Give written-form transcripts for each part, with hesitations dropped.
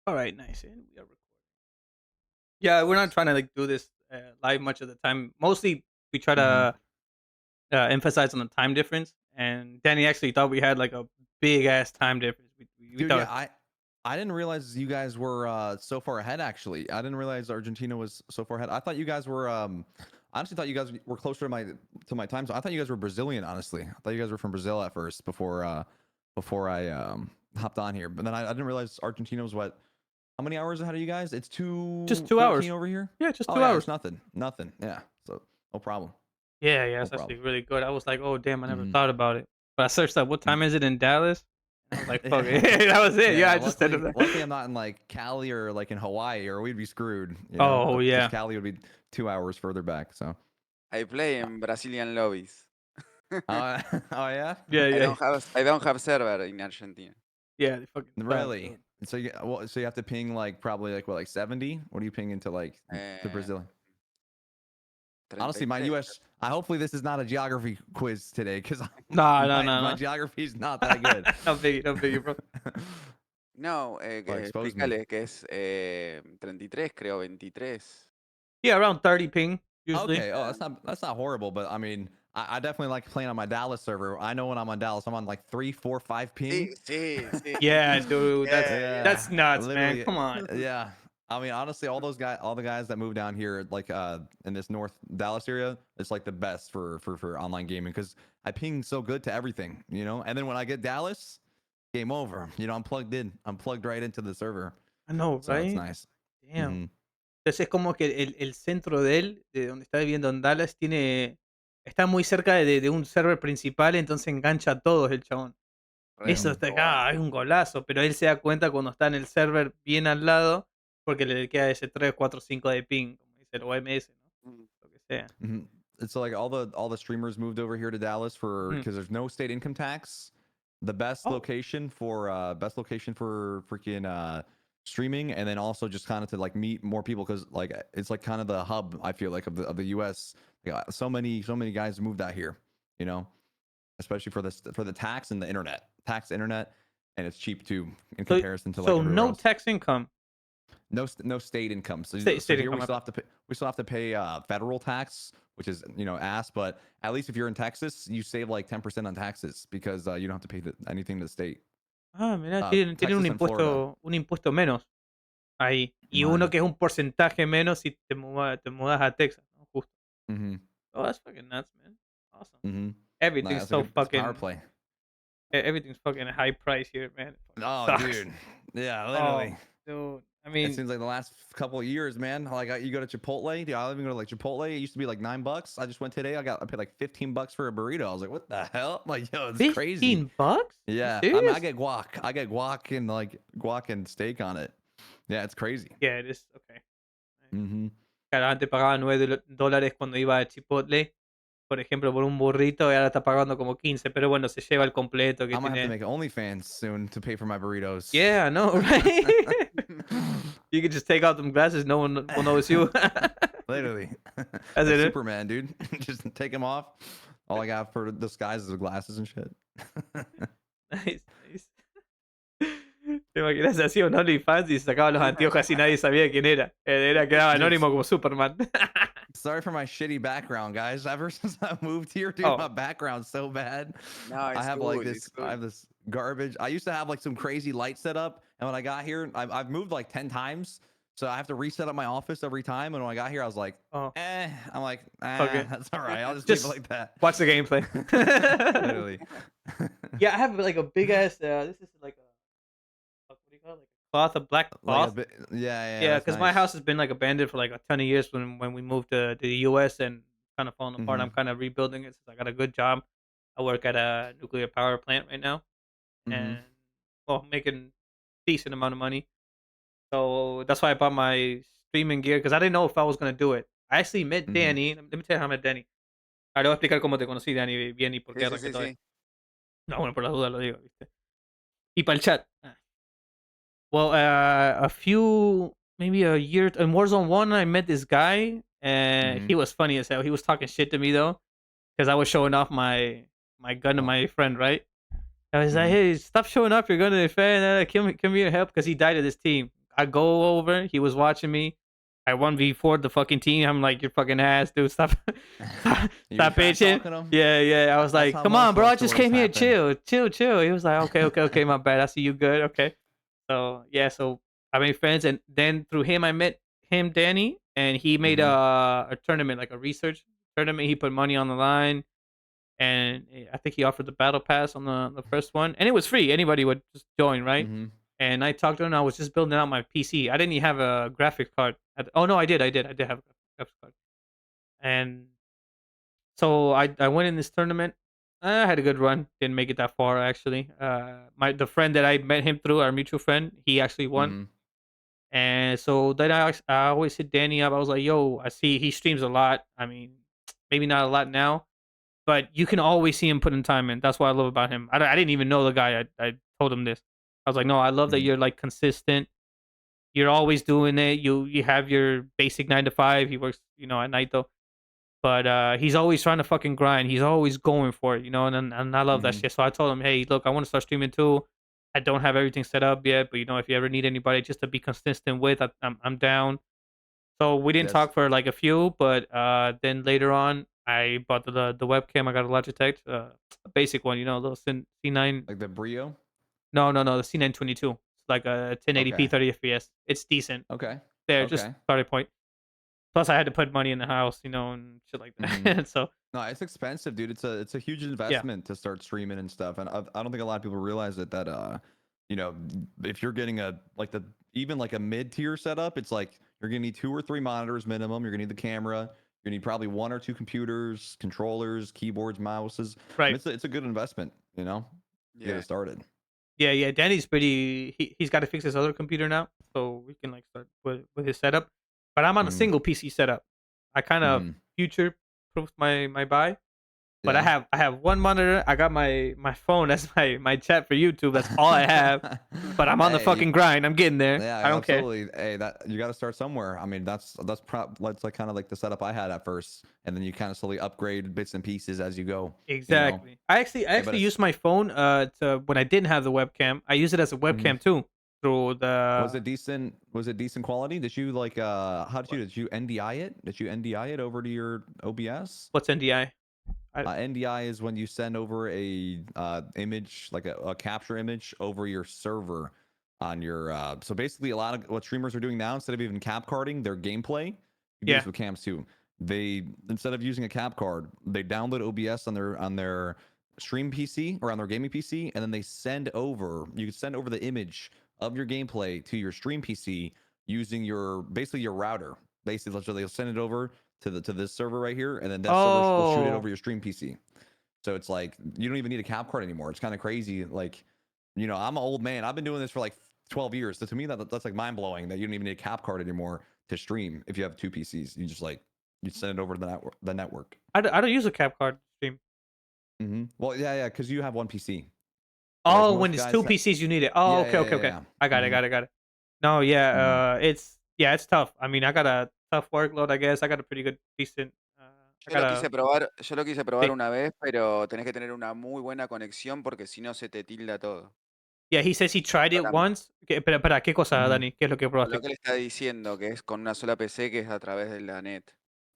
All right, nice. And we are recording. Yeah, we're not trying to like do this live much of the time. Mostly, we try Mhm. to emphasize on the time difference. And Danny actually thought we had like a big ass time difference. We Dude, yeah, thought, I didn't realize you guys were so far ahead. Actually, I didn't realize Argentina was so far ahead. I thought you guys were. I honestly thought you guys were closer to my time zone. I thought you guys were Brazilian. Honestly, I thought you guys were from Brazil at first before I hopped on here. But then I didn't realize Argentina was what. How many hours ahead of you guys? It's just 2:14 2 hours. over here. Yeah, just Oh two yeah, it's hours. nothing. Yeah, so no problem. Yeah, yeah, No it's actually problem. really good. I was like, oh damn, I never Hmm. thought about it. But I searched up what time is it in Dallas, and I was like, fuck it, Yeah. that was it. Yeah, Yeah, I just said it. luckily I'm not in like Cali or like in Hawaii, or we'd be screwed, Oh because yeah, Cali would be 2 hours further back. So, I play uh, in Brazilian lobbies. oh yeah, yeah, yeah, I don't have server in Argentina. yeah. They fucking suck, really? dude. So so you have to ping like probably like what, like 70? What do you ping into like the Eh, Brazilian? Honestly, my 33. US. Hopefully this is not a geography quiz today, because No, no, my no, geography is not that good. no biggie, no biggie, bro. No, Expose me. explícale que es 33, creo, 23. Yeah, around 30 ping usually. Okay. Oh, that's not horrible, but I mean, I definitely like playing on my Dallas server. I know when I'm on Dallas, I'm on like 3, 4, 5 ping. Sí, sí, sí. Yeah, dude, that's Yeah, yeah. Yeah, that's nuts, man. literally. Come on. Yeah. I mean, honestly, all the guys that move down here, like in this North Dallas area, it's like the best for online gaming, because I ping so good to everything. And then when I get Dallas, game over. I'm plugged in. I'm plugged right into the server, I know, so it's right? nice. Damn. Hmm. Entonces es como que el centro de él, de donde está viviendo en Dallas, está muy cerca de un server principal, entonces engancha a todos el chabón. Eso está acá, es un golazo, pero él se da cuenta cuando está en el server bien al lado, porque le queda ese 3, 4, 5 de ping, como dice el OMS, ¿no? Mm. Lo que sea. Hmm. And so like all the streamers moved over here to Dallas Ujú. because there's no state income tax. The best Oh, location for freaking streaming, and then also just kind of to like meet more people, because like it's like kind of the hub, I feel like, of the US. So many guys moved out here, you know, especially for the tax and the internet, and it's cheap too in so, comparison to like so everywhere no else. tax income. No state income. So State here income, my bad. we still have to pay federal tax, which is ass. But at least if you're in Texas, you save like 10% on taxes, because you don't have to pay anything to the state. Ah, mirá, tienen Texas and Florida. un impuesto menos ahí. Y uno Mine. que es un porcentaje menos si te mudas a Texas, ¿no? Justo. Mm-hmm. Oh, that's fucking nuts, man. Awesome. Mm-hmm. Everything's That's so it's power fucking play. everything's fucking high price here, man. It fucking Oh, sucks. dude. Yeah, Oh, literally. dude. I It mean, seems like the last couple of years, man. Like you go to Chipotle. Dude, I even go to like Chipotle. It used to be like $9. I just went today. I paid like $15 for a burrito. I was like, what the hell? I'm like, yo, it's crazy. $15? Yeah, You I mean, serious? I get guac and steak on it. Yeah, it's crazy. Yeah, it is. Okay. Mm-hmm. Claro, antes pagaba $9 cuando iba a Chipotle, por ejemplo, por un burrito, y ahora está pagando como 15, pero bueno, se lleva el completo que I might have to tiene. make OnlyFans soon to pay for my burritos. Yeah, I know, right? You can just take out them glasses, no one will know it's you. Literally. That's Like it. Superman, dude. Just take them off. All I got for disguise is the glasses and shit. Nice, nice. ¿Te imaginas así un OnlyFans y sacaba los anteojos y nadie sabía quién era? Quedaba anónimo como Superman. Sorry for my shitty background, guys. Ever since I moved here, dude, Oh. my background's so bad. No, I it's have cool, like it's this. I have cool. this garbage. I used to have like some crazy light setup, and when I got here, I've moved like 10 times, so I have to reset up my office every time. And when I got here, I was like, Oh. I'm like, Okay. that's all right. I'll just Just leave it like that. Watch the gameplay. Literally. Yeah, I have like a big ass. This is like a what do you call it? Like a cloth, a black Like a cloth. bit, yeah. Yeah, That's because my nice. house has been like abandoned for like a ton of years when we moved to the U.S. and kind of falling apart. Mhm. I'm kind of rebuilding it since I got a good job. I work at a nuclear power plant right now, and Mhm. well, making decent amount of money. So that's why I bought my streaming gear because I didn't know if I was gonna do it. I actually met Mhm. Danny. Let me tell you how I met Danny. Ahora voy a explicar cómo te conocí, Danny, bien y por qué Sí, sí, arranqué sí, todo esto. sí. No, bueno, por la duda lo digo, ¿viste? Y para el chat. Well, maybe a year in Warzone 1, I met this guy, and Mhm. he was funny as hell. He was talking shit to me though, because I was showing off my gun to Oh. my friend, right? I was like, Mhm. "Hey, stop showing off your gun to your friend. Come here and help," because he died at this team. I go over. He was watching me. I 1v4 the fucking team. I'm like, you're fucking ass, dude. Stop, stop, You were stop trash bitching. talking them. Yeah. I was That's like, how come on, most bro. I lost just stories came here. happen. Chill. He was like, okay, my bad. I see you good. Okay. So yeah, so I made friends, and then through him, I met him, Danny, and he made Mhm. a tournament, like a research tournament. He put money on the line, and I think he offered the battle pass on the first one, and it was free. Anybody would just join, right? Mhm. And I talked to him. I was just building out my PC. I didn't even have a graphics card. Oh no, I did have a graphics card. And so I went in this tournament. I had a good run. Didn't make it that far actually. The friend that I met him through, our mutual friend, he actually won. Mhm. And so then I always hit Danny up. I was like, yo, I see he streams a lot. I mean, maybe not a lot now, but you can always see him putting time in. That's what I love about him. I didn't even know the guy. I told him this. I was like, no, I love that Mhm. you're like consistent. You're always doing it. You have your basic 9 to 5. He works, at night though. But he's always trying to fucking grind. He's always going for it, and I love that Mhm. shit. So I told him, hey, look, I want to start streaming too. I don't have everything set up yet, but if you ever need anybody just to be consistent with, I'm down. So we didn't Yes. talk for like a few, but then later on, I bought the webcam. I got a Logitech, a basic one, a little C9. Like the Brio. No, the C922. It's like a 1080p Okay. 30 FPS. It's decent. Okay. There, just Okay. starting point. Plus, I had to put money in the house, and shit like Mhm. that. So No, it's expensive, dude. It's a huge yeah, investment to start streaming and stuff. And I don't think a lot of people realize it that you know, if you're getting a like the even like a mid-tier setup, it's like you're gonna need 2 or 3 monitors minimum. You're gonna need the camera. You're gonna need probably 1 or 2 computers, controllers, keyboards, mouses. I mean, right. it's a good investment, to get Yeah. it started. Yeah. Danny's pretty. He's got to fix his other computer now, so we can like start with his setup. But I'm on a Mm-hmm. single PC setup. I kind of Mm-hmm. future proofed my buy. But I Yeah. have one monitor. I got my phone as my chat for YouTube. That's all I have. But I'm on the Hey, fucking grind. I'm getting there. yeah, I don't care. absolutely. Hey, that you got to start somewhere. I mean, that's like kind of like the setup I had at first, and then you kind of slowly upgrade bits and pieces as you go. You know. Exactly. I Hey, but actually it's used my phone to when I didn't have the webcam. I use it as a mhm. webcam too through the Was it decent quality? Did you like how what, did you NDI it? Did you NDI it over to your OBS? what's NDI? NDI is when you send over a image, like a capture image over your server on your. So basically, a lot of what streamers are doing now, instead of even cap carding their gameplay, you do Yeah. this with cams too. They instead of using a cap card, they download OBS on their stream PC or on their gaming PC, and then they send over. You can send over the image of your gameplay to your stream PC using your basically your router. Basically, so they'll send it over to this server right here, and then that server will shoot it Oh. over your stream PC. So it's like you don't even need a cap card anymore. It's kind of crazy. Like, I'm an old man. I've been doing this for like 12 years. So to me, that's like mind blowing that you don't even need a cap card anymore to stream if you have 2 PCs. You just like you send it over to the network. I don't use a cap card stream. Well, yeah, because you have 1 PC. Whereas Oh, when most it's guys, two PCs, you need it. Oh, yeah, okay, yeah, okay, yeah, okay. yeah. I got it. No, Hmm. yeah, it's tough. I mean, I got a tough workload, I guess. I got a pretty good, decent. I Yo got lo a quise probar, yo lo quise probar big. una vez, pero tenés que tener una muy buena conexión porque si no se te tilda todo. Yeah, he says he tried it Programa. once. Espera, ¿qué cosa, Hmm. Dani? ¿Qué es lo que Con lo probaste? que él está diciendo, que es con una sola PC, que es a través de la net,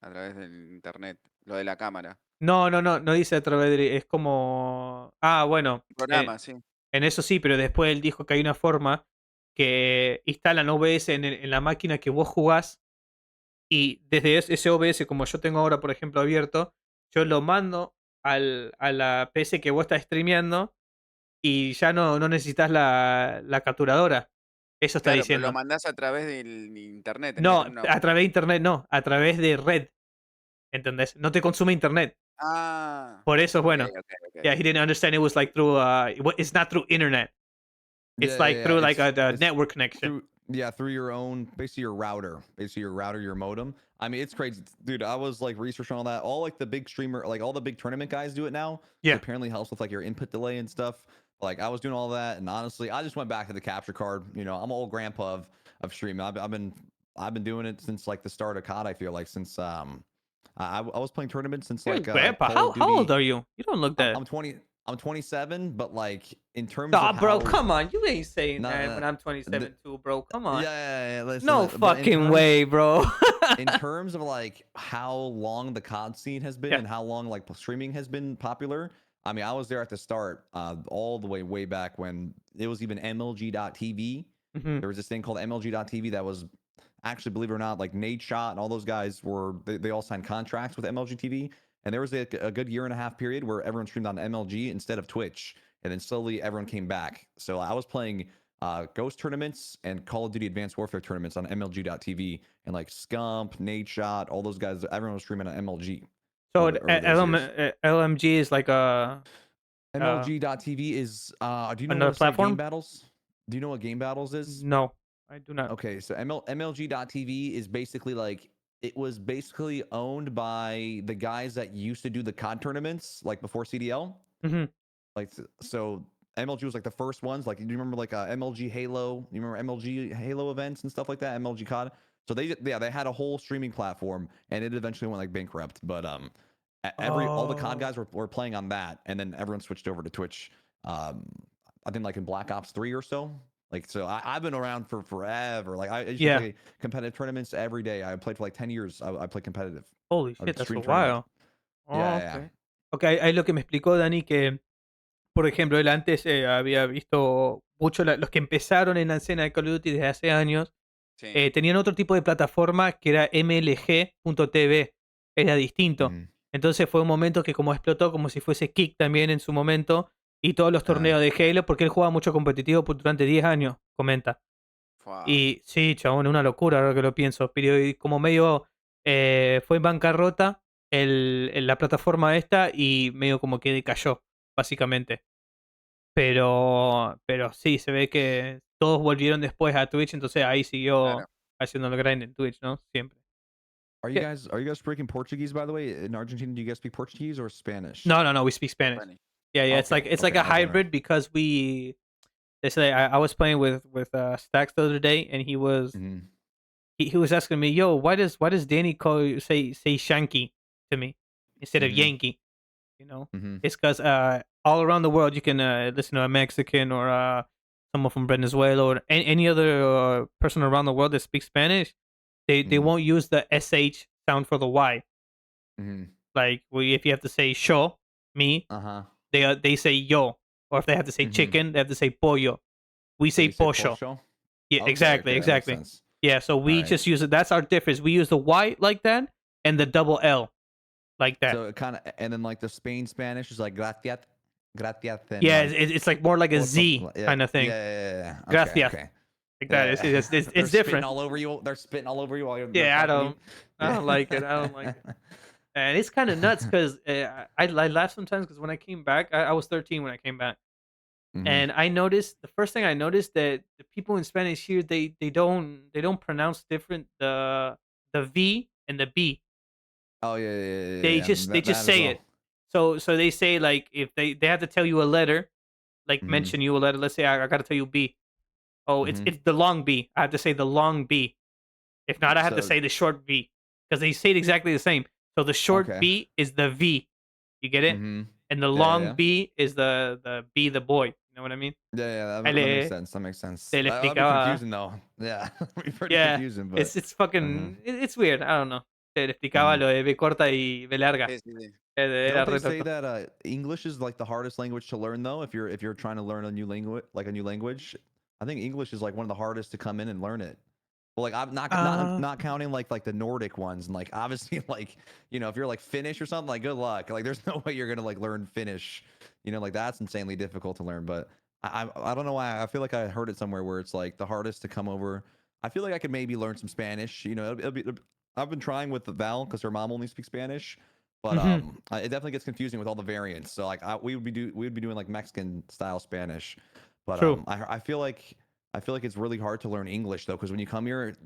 a través del internet, lo de la cámara. No dice a través de. Es como. Ah, bueno. Un programa, sí. En eso sí, pero después él dijo que hay una forma que instalan OBS en la máquina que vos jugás. Y desde ese OBS, como yo tengo ahora, por ejemplo, abierto, yo lo mando a la PC que vos estás streameando y ya no necesitas la capturadora. Eso está Claro, pero lo diciendo. mandás a través del internet, tenés que No, tener una a buena. través de internet no, a través de red. ¿Entendés? No te consume internet. Ah, Por eso es ok, bueno. ok, ok. Yeah, he didn't understand it was like through it's not through internet. It's Yeah, yeah, like yeah. through like a It's network connection. through your own basically your router, your modem. I mean, it's crazy, dude. I was like researching all that. All like the big streamer, like all the big tournament guys do it now. It Yeah. apparently helps with like your input delay and stuff. Like I was doing all that, and honestly, I just went back to the capture card. I'm an old grandpa of streaming. I've been doing it since like the start of COD. I feel like since I was playing tournaments since You're like grandpa. Call of How old Duty. are you? You don't look that. I'm 20. I'm 27, but like in terms Nah, of bro, how come on. You ain't saying no, that no, when I'm 27 too, bro. Come yeah, on. yeah, listen, No but fucking way, bro. in terms of like how long the COD scene has been Yeah. and how long like streaming has been popular. I mean, I was there at the start, all the way back when it was even MLG.TV. Mhm. There was this thing called MLG.TV that was actually, believe it or not, like Nate Shot and all those guys they all signed contracts with MLG TV. And there was a good year and a half period where everyone streamed on MLG instead of Twitch. And then slowly everyone came back. So I was playing Ghost tournaments and Call of Duty Advanced Warfare tournaments on MLG.TV, and like Scump, Nate Shot, all those guys, everyone was streaming on MLG So over those years. LMG is like a MLG.TV is do you know another what say Game platform? Battles? Do you know what Game Battles is? No, I do not. Okay, so MLG.TV is basically like it was basically owned by the guys that used to do the COD tournaments like before CDL. Hmm. Like so MLG was like the first ones. Like, do you remember like MLG Halo? You remember MLG Halo events and stuff like that? MLG COD. So they had a whole streaming platform, and it eventually went like bankrupt. But all the COD guys were playing on that, and then everyone switched over to Twitch. I think like in Black Ops 3 or so. Like, so I've been around for forever. Like I used to Yeah. play competitive tournaments every day. I played for like 10 years. I played competitive. Holy I shit, that's a streamed tournament. while. Yeah, Oh, yeah. okay. Ok, ahí lo que me explicó Dani que, por ejemplo, él antes había visto mucho los que empezaron en la escena de Call of Duty desde hace años, Sí. tenían otro tipo de plataforma que era MLG.tv, era distinto. Mhm. Entonces fue un momento que como explotó como si fuese Kick también en su momento y todos los torneos de Halo, porque él jugaba mucho competitivo durante 10 años, comenta. Wow. Y sí, chabón, una locura ahora que lo pienso. Pero y como medio fue en bancarrota la plataforma esta y medio como que decayó, básicamente. Pero sí, se ve que todos volvieron después a Twitch, entonces ahí siguió Claro. haciendo el grind en Twitch, ¿no? Siempre. Are Yeah. you guys speaking Portuguese, by the way? In Argentina, do you guys speak Portuguese or Spanish? No, we speak Spanish. Funny. Yeah, it's Okay, like okay, a I was wondering. hybrid because they say I was playing with Stacks the other day and he was Mhm. he was asking me, "Yo, why does Danny say Shanky to me instead of Mhm. Yankee?" You know, Mhm. it's because all around the world you can listen to a Mexican or someone from Venezuela or any other person around the world that speaks Spanish. They Mhm. won't use the sh sound for the y. Mhm. Like if you have to say yo, me, Uh-huh. they say yo, or if they have to say Mhm. chicken, they have to say pollo. We So say you say pollo. Porcho? Yeah, Okay, exactly, okay, that makes exactly. sense. Yeah, so we Alright. just use it. That's our difference. We use the Y like that and the double L like that. So it kind of, and then like the Spain Spanish is like gracias, and Yeah, like it's like more like a porto. Z Yeah, kind of thing. yeah. Okay, Gracias, okay. like that. Yeah, It's they're spitting different. all over you. They're spitting all over you while they're Yeah, talking to you. I don't like it. I don't like it. And it's kind of nuts because I laugh sometimes because when I came back, I was 13 when I came back, Mhm. and I noticed the first thing I noticed that the people in Spanish here they don't pronounce different the V and the B. Oh yeah. They That just as say well. it. So they say like if they have to tell you a letter, like Mhm. mention you a letter. Let's say I got to tell you B. Oh, Mhm. it's the long B. I have to say the long B. If not, I have to So say the short B because they say it exactly the same. So the short okay. B is the V. You get it? Mhm. And the Yeah, long yeah. B is the B, the boy. You know what I mean? Yeah, Ahí that makes le, sense. That makes sense. se le That'd be explicaba. confusing though. Yeah, that'd be pretty Yeah, confusing. But it's fucking it's weird. I don't know. Se le explicaba Mhm. lo de B corta y B larga. Sí, sí, sí. Era Don't they re say tonto. that English is like the hardest language to learn though? If you're trying to learn a new language, like a new language, I think English is like one of the hardest to come in and learn it. Well, like I'm not counting like the Nordic ones, and like obviously like if you're like Finnish or something, like good luck. Like there's no way you're gonna like learn Finnish. Like that's insanely difficult to learn. But I don't know why. I feel like I heard it somewhere where it's like the hardest to come over. I feel like I could maybe learn some Spanish. I've been trying with the Val because her mom only speaks Spanish. But Mhm. it definitely gets confusing with all the variants. So like we would be doing like Mexican style Spanish, but True. I feel like it's really hard to learn English though, because when you come here,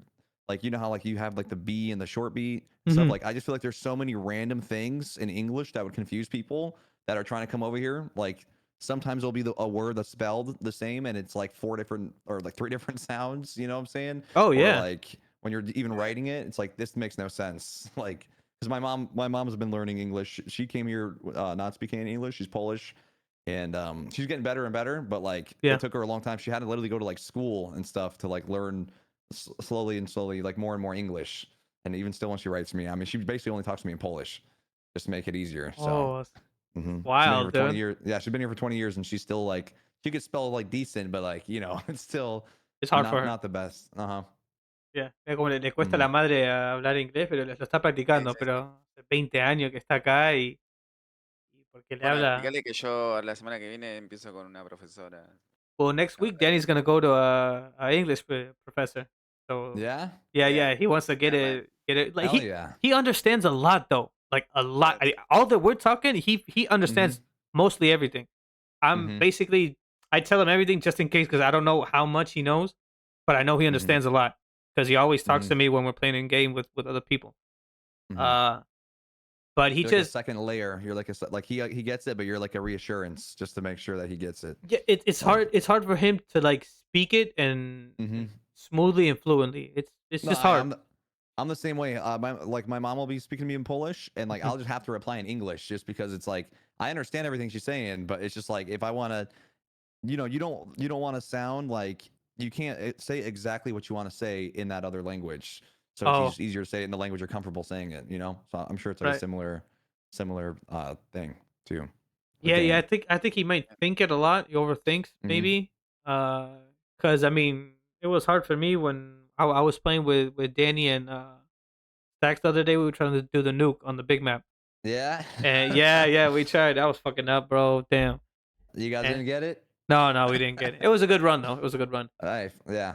like how like you have like the B and the short B stuff. Mhm. Like I just feel like there's so many random things in English that would confuse people that are trying to come over here. Like sometimes it'll be a word that's spelled the same and it's like 4 different or like 3 different sounds. You know what I'm saying? Oh Or yeah. like when you're even writing it, it's like this makes no sense. Like because my mom's been learning English. She came here not speaking any English. She's Polish, and she's getting better and better. But like, Yeah. it took her a long time. She had to literally go to like school and stuff to like learn slowly and slowly, like more and more English. And even still, when she writes me, I mean, she basically only talks to me in Polish, just to make it easier. So. Oh, it's She's been here wild, for 20 dude. years. Yeah, she's been here for 20 years, and she's still like she could spell like decent, but like it's still It's hard for her. not the best. Yeah. Es como le cuesta a la madre a hablar inglés, pero lo está Sí, practicando, sí, sí. pero hace 20 años que está acá y porque le Bueno, habla. explicarle que yo la semana que viene empiezo con una profesora. Well, next week Danny's gonna go to a English professor. So Yeah. yeah, he wants to Yeah, man. get it. Like Hell yeah. he understands a lot though, like a lot. Yes. All that we're talking, he understands mostly everything. I'm Mhm. basically I tell him everything just in case because I don't know how much he knows, but I know he understands a lot because he always talks to me when we're playing in game with other people. But he You're like a just second layer. You're like like he gets it, but you're like a reassurance just to make sure that he gets it. yeah, it's hard. It's hard for him to like speak it and smoothly and fluently. It's just hard. I'm the same way. My mom will be speaking to me in Polish, and like I'll just have to reply in English just because it's like I understand everything she's saying, but it's just like if I want to, you don't want to sound like you can't say exactly what you want to say in that other language. So it's just easier to say it in the language you're comfortable saying it. So I'm sure it's like a similar thing too. Yeah. I think he might think it a lot. He overthinks maybe. Because I mean, it was hard for me when I was playing with Danny and Stacks the other day. We were trying to do the nuke on the big map. Yeah. And yeah, we tried. I was fucking up, bro. Damn. You guys didn't get it? No, we didn't get it. It was a good run though. It was a good run. Yeah.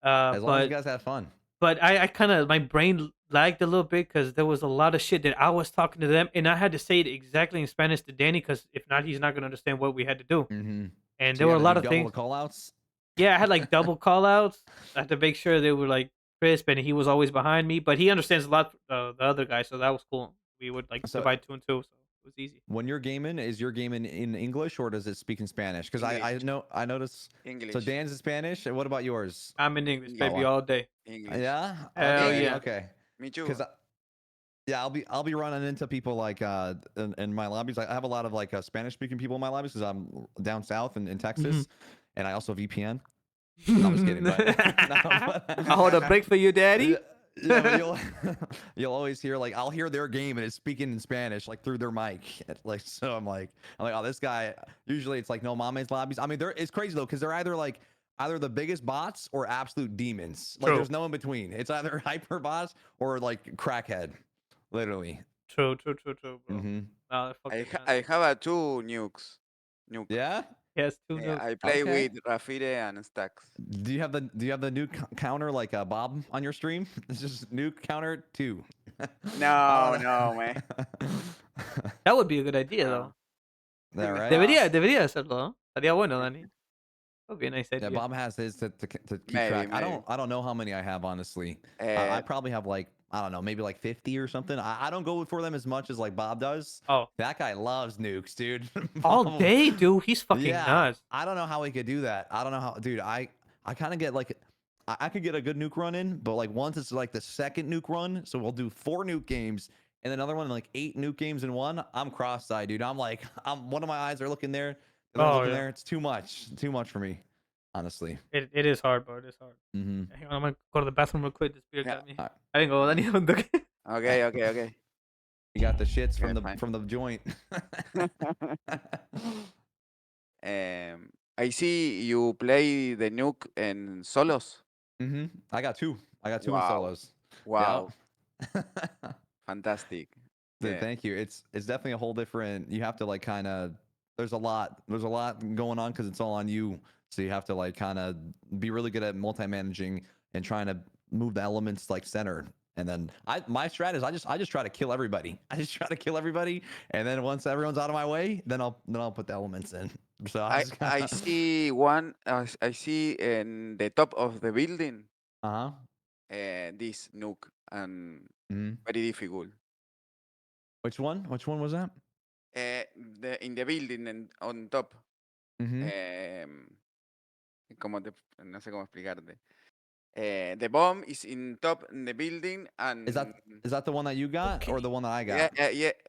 As long as you guys had fun. But I kind of my brain lagged a little bit because there was a lot of shit that I was talking to them, and I had to say it exactly in Spanish to Danny because if not, he's not gonna understand what we had to do. And So there were a lot of double things. the call outs? Yeah, I had like double call outs. I had to make sure they were like crisp, and he was always behind me. But he understands a lot the other guy, so that was cool. We would like divide 2 and 2, so it was easy. When you're gaming, is your gaming in English or does it speak in Spanish? Because I notice. English. So Dan's in Spanish. And what about yours? I'm in English, baby, all day. English. Yeah. Hell yeah. Okay. Me too. Because I'll be running into people like in my lobbies. I have a lot of like Spanish speaking people in my lobbies because I'm down south in Texas, and I also VPN. No, I'm just kidding. But I'll hold a break for you, Daddy. Yeah, but you'll always hear like I'll hear their game and it's speaking in Spanish like through their mic. Like so I'm like oh, this guy. Usually it's like no mames lobbies. I mean it's crazy though because they're either the biggest bots or absolute demons. Like there's no in between. It's either hyper bots or like crackhead, literally. True, bro. I have 2 nukes. Yeah. Yes, 2 nukes. I play with Rafire and Stacks. Do you have the nuke counter like Bob on your stream? It's just nuke counter 2. No, man. That would be a good idea though. That right? Debería hacerlo, ¿no? Estaría bueno, Dani. That would be a nice idea. Yeah, Bob has his to keep Maybe, track. maybe. I don't know how many I have honestly. I probably have like I don't know, maybe like 50 or something. I don't go for them as much as like Bob does. Oh, that guy loves nukes, dude. All day, dude. He's fucking nuts. I don't know how he could do that. I don't know how, dude. I kind of get like I could get a good nuke run in, but like once it's like the second nuke run, so we'll do 4 nuke games and another one like 8 nuke games in one. I'm cross-eyed, dude. I'm like one of my eyes are looking there, the other looking there. It's too much for me. Honestly, it is hard, bro. It is hard. Hang on, I'm gonna go to the bathroom real quick. This beer got me. Right. I didn't go. Okay. You got the shits from the joint. I see you play the nuke in solos. I got 2. I got 2 in solos. Wow. Yep. Fantastic. Dude, thank you. It's definitely a whole different. You have to like kind of. There's a lot going on because it's all on you. So you have to like kind of be really good at multi-managing and trying to move the elements like centered. And then my strat is I just try to kill everybody. And then once everyone's out of my way, then I'll put the elements in. So I see one. I see in the top of the building. This nuke and very difficult. Which one? Which one was that? In the building and on top. No sé cómo explicarte. The bomb is in top in the building and is that the one that you got or the one that I got?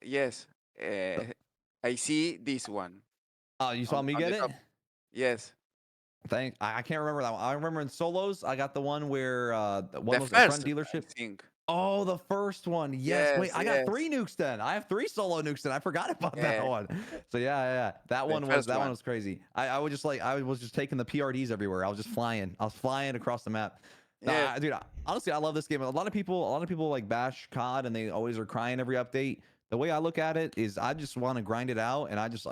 Yes. I see this one. Oh, you saw me on get the it? top. Yes. I can't remember that one. I remember in solos, I got the one where one The was a front first, I dealership. think. Oh, the first one. Yes. Wait, Yes, I got yes, 3 nukes then. I have 3 solo nukes then. I forgot about that yes, one. yes. So yeah. The first That one one. was crazy. I was just like I was just taking the PRDs everywhere. I was just flying. I was flying across the map. No, Yes. dude, honestly, I love this game. A lot of people like bash COD and they always are crying every update. The way I look at it is I just want to grind it out and I just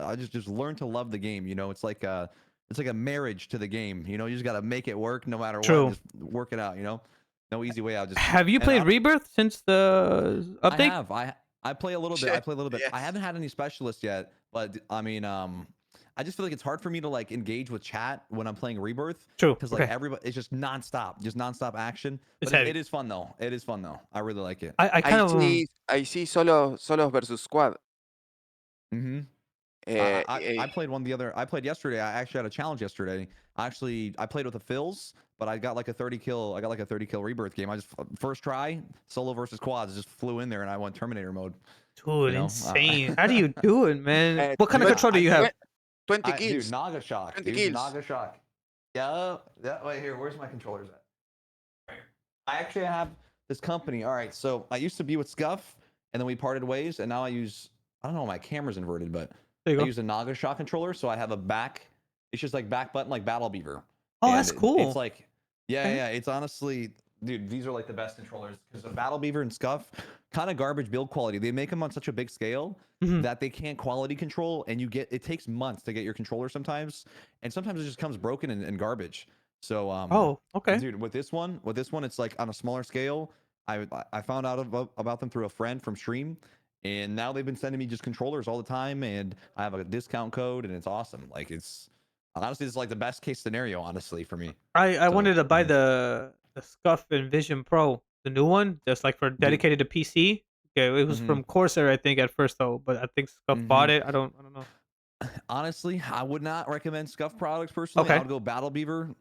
learn to love the game. You know, it's like a marriage to the game. You know, you just got to make it work no matter what. True. Just work it out, you know? No easy way out. Just Have you and played honestly, Rebirth since the I update? have. I play a little bit. I play a little bit. I Yes. haven't had any specialists yet, but I mean, I just feel like it's hard for me to like engage with chat when I'm playing Rebirth True. because like Okay. everybody, it's just nonstop action. It's But heavy. it is fun though. It is fun though. I really like it. I kind of I see solos versus squad. Mm-hmm. I played one the other. I played yesterday. I actually had a challenge yesterday. I played with the Phils, but I got like a 30 kill. I got like a 30 kill Rebirth game. I just first try solo versus quads. Just flew in there and I went Terminator mode. dude, You know, insane. How do you do it, man? What kind of dude, control do you have? 20 dude, kills. Naga shock, 20 dude, kills. Naga shock. Yeah. Wait here. Where's my controllers at? Right here. I actually have this company. All right, so I used to be with Scuff, and then we parted ways, and now I use. I don't know. My camera's inverted, but There you I go. use a Naga shock controller, so I have a back. It's just like back button, like Battle Beaver. Oh, And that's cool. It's like, Okay. yeah. It's honestly, dude, these are like the best controllers because the Battle Beaver and Scuff, kind of garbage build quality. They make them on such a big scale Mhm. that they can't quality control, and it takes months to get your controller sometimes, and sometimes it just comes broken and garbage. So, Oh, okay. dude, with this one, it's like on a smaller scale. I found out about them through a friend from stream, and now they've been sending me just controllers all the time, and I have a discount code, and it's awesome. Like it's honestly, it's like the best case scenario, honestly, for me. I So, wanted to buy the Scuff Envision Pro, the new one, that's like for dude, dedicated to PC. Okay, it was mhm, from Corsair, I think, at first though, but I think Scuff bought mhm. it. I don't know. Honestly, I would not recommend Scuff products personally. I Okay. would go Battle Beaver.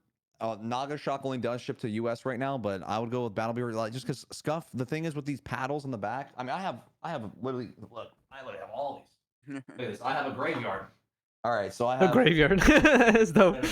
Naga Shock only does ship to US right now, but I would go with Battle Beaver like, just because Scuff. The thing is with these paddles on the back. I mean, I have literally look. I literally have all these. Look at this. I have a graveyard. All right, so I The have. graveyard. It's dope.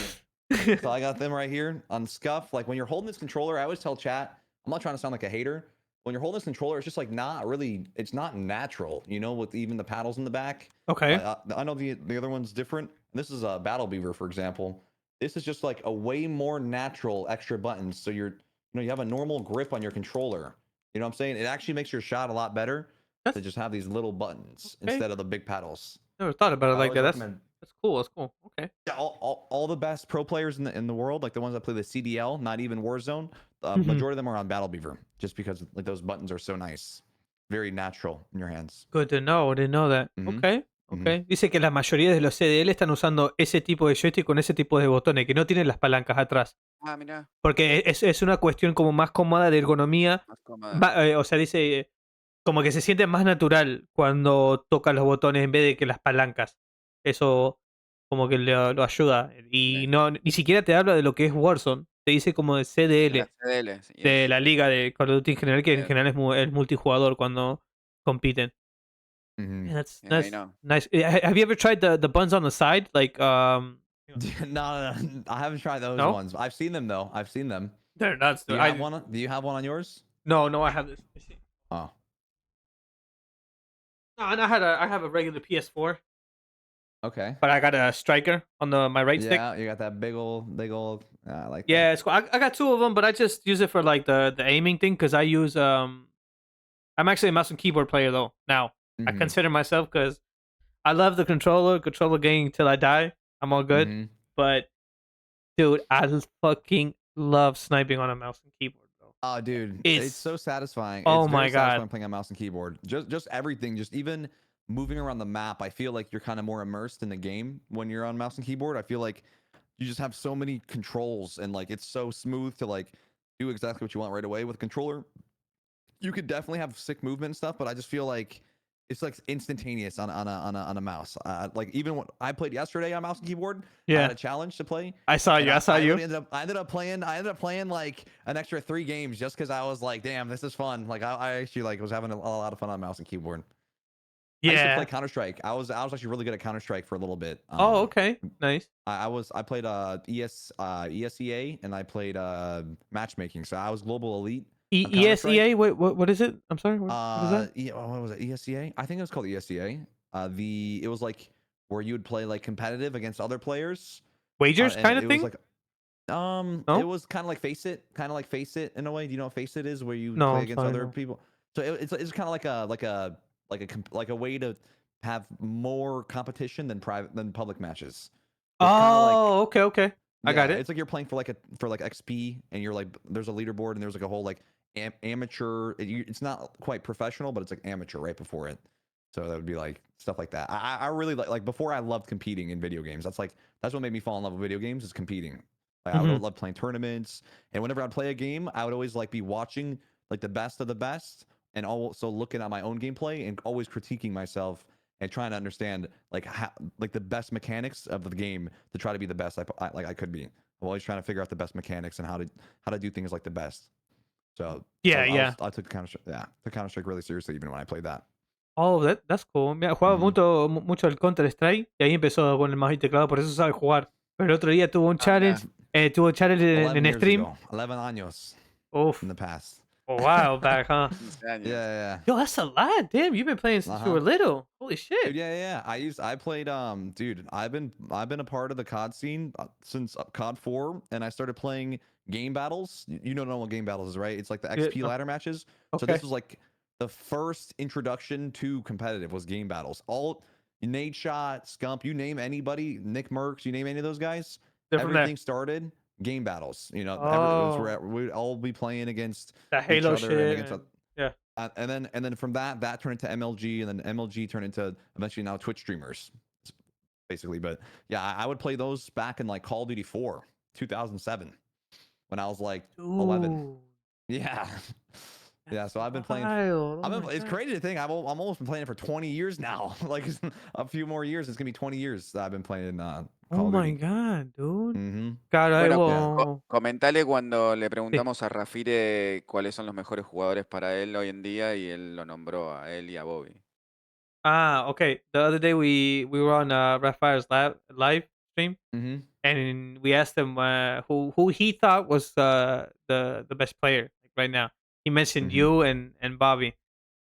So I got them right here on Scuff. Like when you're holding this controller, I always tell chat. I'm not trying to sound like a hater. When you're holding this controller, it's just like not really. It's not natural, you know, with even the paddles in the back. Okay. I know the other one's different. This is a Battle Beaver, for example. This is just like a way more natural extra buttons. So you have a normal grip on your controller. You know what I'm saying? It actually makes your shot a lot better to That's just have these little buttons okay. instead of the big paddles. Never thought about it I like always that. recommend. That's cool. That's cool. Okay. Yeah, all the best pro players in the world, like the ones that play the CDL, not even Warzone, Mhm. majority of them are on Battle Beaver, just because like those buttons are so nice, very natural in your hands. Good to know. I didn't know that. Mhm, Okay. Okay. Dice que la mayoría de los CDL están usando ese tipo de joystick con ese tipo de botones, que no tienen las palancas atrás. Ah, mira, Porque es una cuestión como más cómoda de ergonomía. más cómoda. O sea, dice como que se siente más natural cuando toca los botones en vez de que las palancas. Eso como que lo ayuda. Y Sí, no ni siquiera te habla de lo que es Warzone. Te dice como de de CDL, la CDL, de yes, la liga de Call of Duty en general, que en yes. general es multijugador cuando compiten. mhm. Man, that's Yeah, I know. nice. Have you ever tried the buns on the side? Like No, I haven't tried those no? ones. I've seen them though. I've seen them. They're nuts. Do Dude. you have one? Do you have one on yours? No, I have this. Let me see. Oh, No, and I have a regular PS4, okay. but I got a striker on my right stick. Yeah, you got that big old. I like that. Yeah, it's cool. I got 2 of them, but I just use it for like the aiming thing because I use I'm actually a mouse and keyboard player though now. I Mhm, consider myself because I love the controller game till I die. I'm all good, mhm. but dude, I fucking love sniping on a mouse and keyboard, bro. Oh, dude, It's it's so satisfying. oh It's my very God. satisfying playing on mouse and keyboard. Just everything, just even moving around the map. I feel like you're kind of more immersed in the game when you're on mouse and keyboard. I feel like you just have so many controls and like it's so smooth to like do exactly what you want right away with a controller. You could definitely have sick movement and stuff, but I just feel like it's like instantaneous on a mouse. Like even when I played yesterday on mouse and keyboard, I had Yeah, a challenge to play. I saw And you. I saw you. literally ended up playing like an extra 3 games just because I was like, damn, this is fun. Like I actually like was having a lot of fun on mouse and keyboard. I used to play Yeah. Counter-Strike. I was actually really good at Counter-Strike for a little bit. Oh, okay. Nice. I played ESEA and I played matchmaking. So I was global elite on Counter-Strike. ESEA. Wait, what is it? I'm sorry. What is that? What was it? ESEA? I think it was called ESEA. It was like where you would play like competitive against other players. Wagers And kind of it thing? was like No? it was kind of like Face It in a way. Do you know what Face It is? Where you No, play I'm against sorry, other no. people. So it's kind of like a way to have more competition than public matches. So it's kind of like Oh, okay. I got it. it's like you're playing for like XP, and you're like there's a leaderboard, and there's like a whole like amateur. It's not quite professional, but it's like amateur right before it. So that would be like stuff like that. I really like before I loved competing in video games. That's what made me fall in love with video games is competing. Like, I would love playing tournaments, and whenever I'd play a game, I would always like be watching like the best of the best, and also looking at my own gameplay and always critiquing myself and trying to understand like how like the best mechanics of the game to try to be the best I could be. I'm always trying to figure out the best mechanics and how to do things like the best. So Yeah. I took Counter-Strike really seriously even when I played that. Oh, that's cool. Mira, jugaba mucho el Counter-Strike y ahí empezó con el mouse y teclado, por eso sabe jugar. Pero el otro día tuvo un challenge, tuvo challenge 11 en years stream. ago. 11 años Oof. in the past. A while back, huh? 15 años. Yeah. Yo, that's a lot. Damn, you've been playing since you were little. Holy shit. Dude, yeah. I played dude, I've been a part of the COD scene since COD 4, and I started playing game battles. You don't know what game battles is, right? It's like the XP ladder matches. So this was like the first introduction to competitive was game battles. All Nate Shot, Scump, you name anybody, Nick Merckx, you name any of those guys, everything started game battles. You know, we'd all be playing against that Halo each other shit. and against Yeah. And then from that turned into MLG, and then MLG turned into eventually now Twitch streamers, basically. But yeah, I would play those back in like Call of Duty 4, 2007, when I was like 11. Yeah. Yeah, so I've been playing. It's crazy to think I've almost been playing it for 20 years now. Like a few more years, it's gonna be 20 years that I've been playing. Call oh of my Duty. god, dude. Bueno, comentale cuando le preguntamos a Rafire cuáles son los mejores jugadores para él hoy en día y él lo nombró a él y a Bobby. Okay. The other day we were on Rafire's live stream, and we asked him who he thought was the best player right now. He mentioned you and Bobby.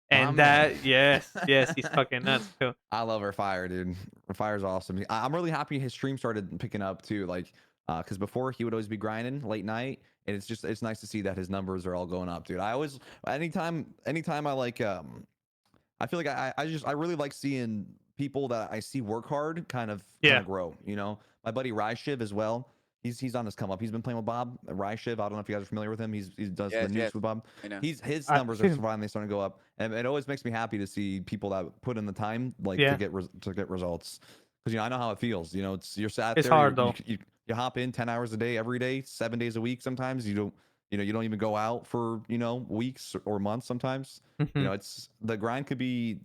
And yes, he's fucking nuts too. I love Rafire, dude. Rafire's awesome. I'm really happy his stream started picking up too. Like, because before he would always be grinding late night, and it's nice to see that his numbers are all going up, dude. I always anytime I like I feel like I really like seeing people that I see work hard kind of grow. You know, my buddy Ryshiv as well. He's on his come up. He's been playing with Bob Ryshiv. I don't know if you guys are familiar with him. He does the news with Bob. His numbers are finally starting to go up, and it always makes me happy to see people that put in the time to get results. Because I know how it feels. You know, you're sat it's there. Hard though. You hop in 10 hours a day every day, 7 days a week. Sometimes you don't even go out for weeks or months. Sometimes it's the grind could be.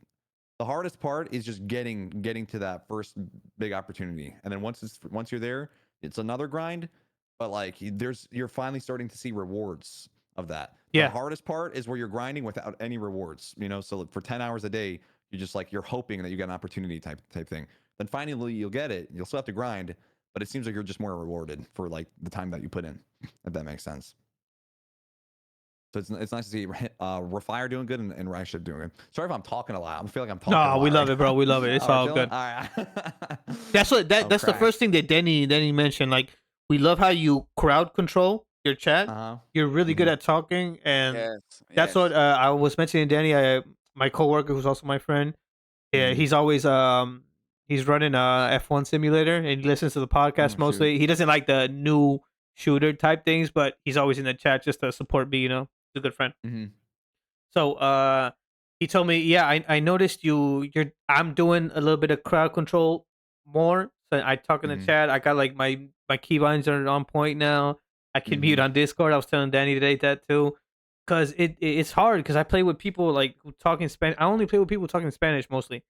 The hardest part is just getting to that first big opportunity, and then once you're there, it's another grind. But like you're finally starting to see rewards of that. The hardest part is where you're grinding without any rewards. So for 10 hours a day, you're hoping that you get an opportunity type thing. Then finally you'll get it. You'll still have to grind, but it seems like you're just more rewarded for like the time that you put in, if that makes sense. So it's nice to see Rafire doing good and Ryshiv doing good. Sorry if I'm talking a lot. I feel like I'm talking. No, we love it, bro. We love it. It's all good. All right. That's the first thing that Denny mentioned. Like, we love how you crowd control your chat. You're really good at talking, and that's what I was mentioning. Danny, my coworker, who's also my friend. Yeah, he's always he's running a F1 simulator, and he listens to the podcast mostly. He doesn't like the new shooter type things, but he's always in the chat just to support me. He's a good friend. So he told me, I noticed I'm doing a little bit of crowd control more. So I talk in the chat. I got like my keybinds are on point now. I can mute on Discord. I was telling Danny today that too, because it's hard because I play with people like talking Spanish. I only play with people talking Spanish mostly,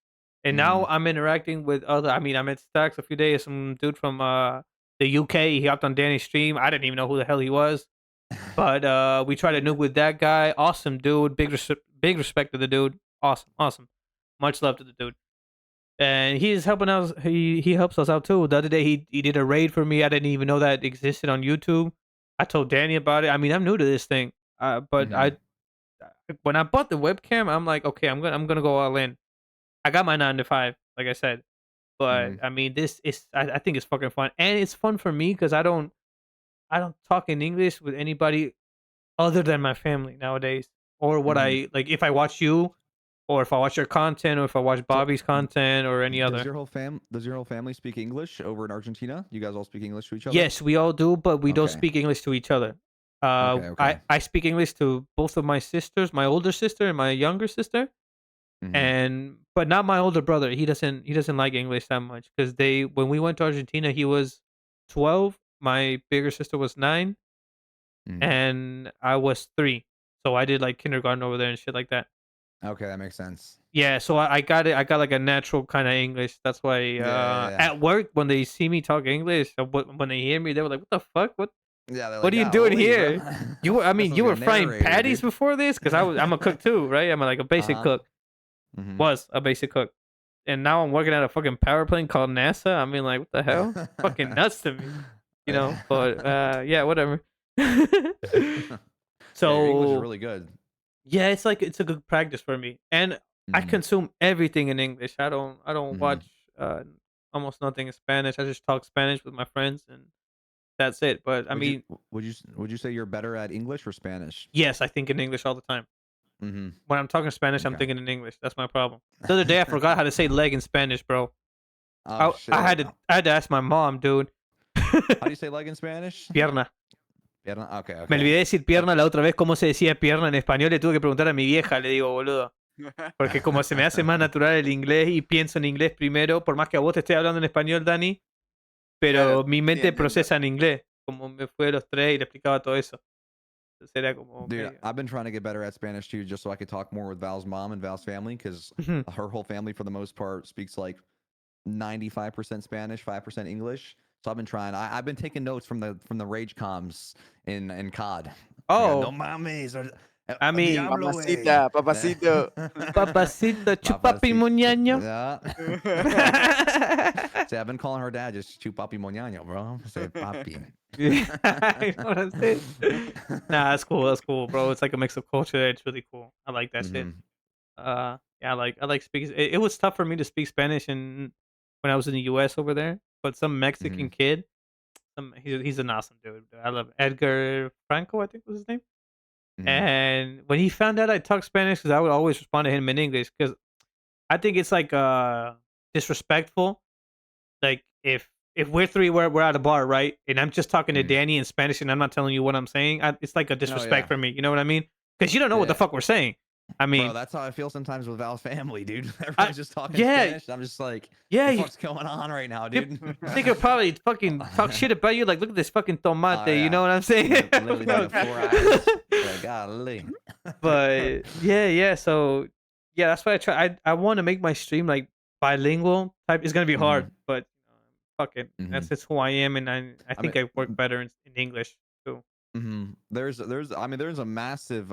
and now I'm interacting with other. I mean, I met Stacks a few days. Some dude from the UK. He hopped on Danny's stream. I didn't even know who the hell he was, but we tried to nuke with that guy. Awesome dude. Big respect to the dude. Awesome. Much love to the dude. And he's helping us. He helps us out too. The other day he did a raid for me. I didn't even know that existed on YouTube. I told Danny about it. I mean, I'm new to this thing. But Mhm. when I bought the webcam, I'm like, okay, I'm gonna go all in. I got my 9 to 5, like I said. But Mhm. I mean, this is I think it's fucking fun, and it's fun for me because I don't talk in English with anybody other than my family nowadays, or what Mhm. I like if I watch you, or if I watch your content, or if I watch So, Bobby's content, or any does other. your whole family speak English over in Argentina? You guys all speak English to each other? Yes, we all do, but we don't Okay. speak English to each other. Okay. Okay. I speak English to both of my sisters, my older sister and my younger sister, Mhm. and but not my older brother. He doesn't like English that much because they when we went to Argentina, he was 12. My bigger sister was 9, Mhm. and I was 3. So I did like kindergarten over there and shit like that. Okay, that makes sense. Yeah, so I got it. I got like a natural kind of English. That's why Yeah. Yeah. Yeah. at work when they see me talk English, when they hear me, they were like, "What the fuck? Yeah, they're What like, are you doing golly, bro. here? I Got mean, some you like a were frying narrator, patties dude. before this because I'm a cook too, right? I'm like a basic Uh-huh. cook. Mhm. Was a basic cook, and now I'm working at a fucking power plant called NASA. I mean, like, what the hell? Fucking nuts to me, you know. But yeah, whatever. Yeah, your English is So really good. yeah, it's a good practice for me, and I Mhm. consume everything in English. I don't Mhm. watch almost nothing in Spanish. I just talk Spanish with my friends, and that's it. But I mean, Would you say you're better at English or Spanish? yes, I think in English all the time. Mhm. When I'm talking Spanish, I'm Okay. thinking in English. That's my problem. The other day, I forgot how to say leg in Spanish, bro. Oh I had shit. to I had to ask my mom, dude. How do you say leg in Spanish? Pierna. Pierna. Okay. Me Okay. olvidé decir Uh, pierna la otra vez. ¿Cómo se decía pierna en español? Le tuve que preguntar a mi vieja, le digo, boludo. Porque como se me hace más natural el inglés y pienso en inglés primero, por más que a vos te esté hablando en español, Dani, Claro, pero mi sí, mente entiendo. procesa en inglés. Como me fue de los 3 y le explicaba todo eso. Entonces era como, ok. Dude, I've been trying to get better at Spanish too, just so I could talk more with Val's mom and Val's family, because Ujú. her whole family, for the most part, speaks like 95% Spanish, 5% English. So I've been trying. I've been taking notes from the rage comms in COD. I got no Oh, mames or I mean, Diablo way. Mamacita, papacito. papacito chupapi Papacito. muñaño. Yeah. See, I've been calling her dad just chupapi moñaño, bro. Say papi. Yeah, you know what I'm saying? Nah, that's cool. That's cool, bro. It's like a mix of culture. It's really cool. I like that shit. Mhm. Yeah, I like speaking. It was tough for me to speak Spanish when I was in the U.S. over there. But some Mexican Mhm. kid, he's an awesome dude. I love Edgar Franco, I think was his name. Mhm. And when he found out I talked Spanish, because I would always respond to him in English, because I think it's like disrespectful. Like if we're 3, we're at a bar, right? And I'm just talking to Mhm. Danny in Spanish, and I'm not telling you what I'm saying. It's like a Oh disrespect yeah. for me. You know what I mean? Because you don't know what the Yeah. fuck we're saying. I Bro, mean, that's how I feel sometimes with Val's family, dude. I Everyone's just talking yeah, Spanish. I'm just like, yeah. the fuck's going on right now, They, dude? they could probably fucking talk shit about you. Like, look at this fucking tomate. Oh You know yeah. what I'm saying? Literally talking 4 eyes. Like, golly. But yeah. So yeah, that's why I try. I want to make my stream like bilingual type. It's gonna be hard, Mhm. but fuck it. That's Mhm. just who I am, and I I mean, think I work better in English too. there's a massive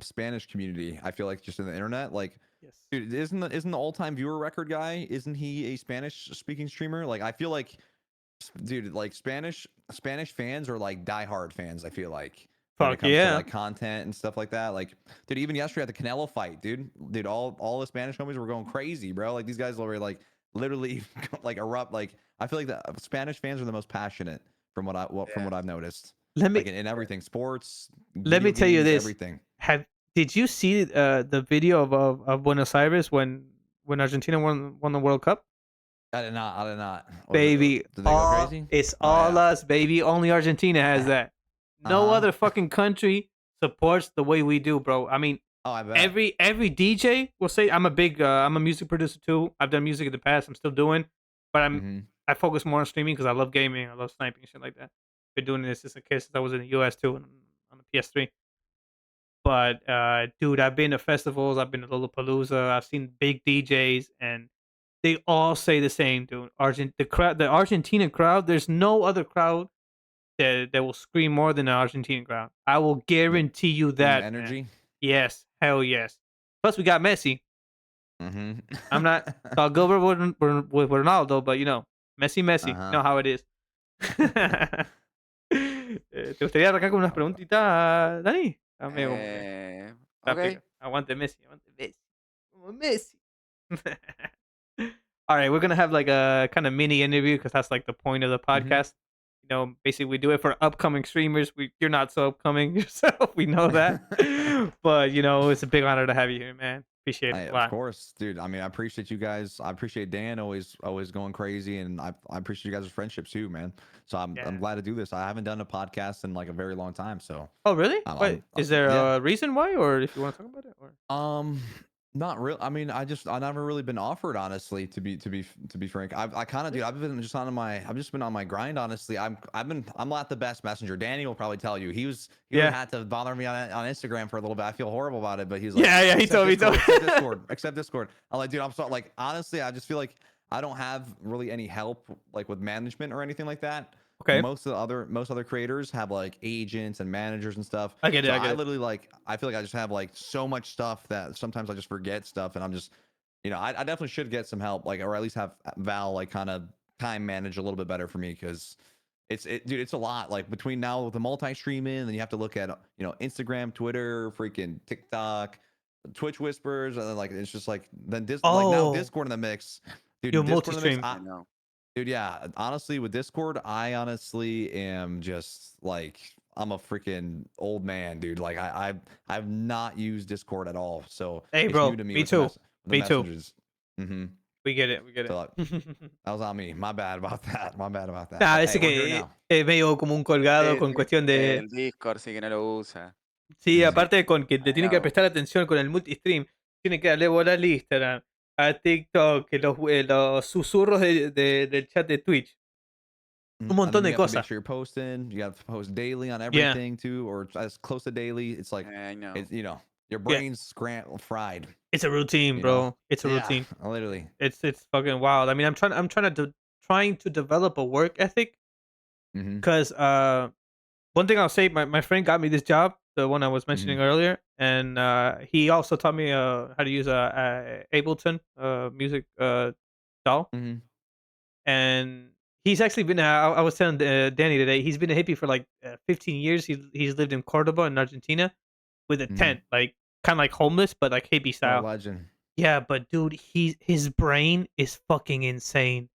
Spanish community. I feel like just in the internet, like, Yes. dude, isn't the all-time viewer record guy? Isn't he a Spanish speaking streamer? Like, I feel like, dude, like Spanish fans are like diehard fans. I feel like when it Fuck comes to yeah. like content and stuff like that. Like, dude, even yesterday at the Canelo fight, dude, all the Spanish homies were going crazy, bro. Like, these guys were like literally like erupt. Like, I feel like the Spanish fans are the most passionate from from Yeah. what I've noticed. Let Like me in everything, sports, let video me tell you games, this. everything. Did you see the video of Buenos Aires when Argentina won the World Cup? I did not. I did not. Was it? Baby, Did they go crazy? it's Oh all yeah. us, baby. Only Argentina has that. No Uh-huh. other fucking country supports the way we do, bro. I mean, Oh, I bet. every DJ will say I'm a music producer too. I've done music in the past. I'm still doing, but Mm-hmm. I focus more on streaming because I love gaming. I love sniping and shit like that. Been doing this since I was in the US too on the PS3. But dude, I've been to festivals. I've been to Lollapalooza. I've seen big DJs, and they all say the same, dude. The Argentina crowd. There's no other crowd that will scream more than the Argentine crowd. I will The, guarantee you the that, man. energy. Yes, hell yes. Plus, we got Messi. I'm not. So I'll go with Ronaldo, but you know, Messi, you know how it is. ¿Te gustaría arrancar con unas preguntitas, Dani? Dame como que está Ok. pica. Aguante Messi, aguante Messi. Como Messi. All right, we're gonna have like a kind of mini interview because that's like the point of the podcast. You know, basically we do it for upcoming streamers. You're not so upcoming yourself. We know that, but you know, it's a big honor to have you here, man. Appreciate it a lot. Of course, dude. I mean, I appreciate you guys. I appreciate Dan always going crazy, and I appreciate you guys' friendship too, man. So I'm glad to do this. I haven't done a podcast in like a very long time. So oh really? Wait, is there a reason why, or if you want to talk about it, or not really. I mean, I never really been offered, honestly. To be frank, I kind of do. I've just been on my grind, honestly. I'm not the best messenger. Danny will probably tell you. He had to bother me on Instagram for a little bit. I feel horrible about it, but he's like, yeah, he told me. Accept Discord. I'm like, dude, I'm so like, honestly, I just feel like I don't have really any help like with management or anything like that. Okay. Most other creators have like agents and managers and stuff. I get it. I literally like, I feel like I just have like so much stuff that sometimes I just forget stuff, and I'm just, you know, I definitely should get some help, like, or at least have Val like kind of time manage a little bit better for me, because dude, it's a lot. Like between now with the multi-streaming, and then you have to look at, you know, Instagram, Twitter, freaking TikTok, Twitch whispers, and then like it's just like then like now Discord in the mix, dude. You're multi-stream. I know. Dude, yeah, honestly, with Discord, I honestly am just like, I'm a freaking old man, dude. Like I've not used Discord at all, so hey, it's bro, new to me. Me too. Me too. Mm-hmm. We get it. So, that was on me. My bad about that. Nah, ese que es medio como un colgado con cuestión de. El Discord sí que no lo usa. Sí, aparte con que le tiene que prestar atención con el multistream, tiene que darle bola al Instagram, a TikTok, los susurros del chat de Twitch. Un montón de cosas. Make sure you're posting. You got to post daily on everything too, or as close to daily. It's like, I know. It's, you know, your brain's fried. It's a routine, bro. It's a routine. Literally. It's fucking wild. I mean, I'm trying to develop a work ethic, because one thing I'll say, my friend got me this job, the one I was mentioning earlier, and he also taught me how to use a Ableton music DAW, and he's actually been. I was telling Danny today, he's been a hippie for like 15 years. He's lived in Cordoba in Argentina with a tent, like kind of like homeless, but like hippie style. Legend. Yeah, but dude, his brain is fucking insane.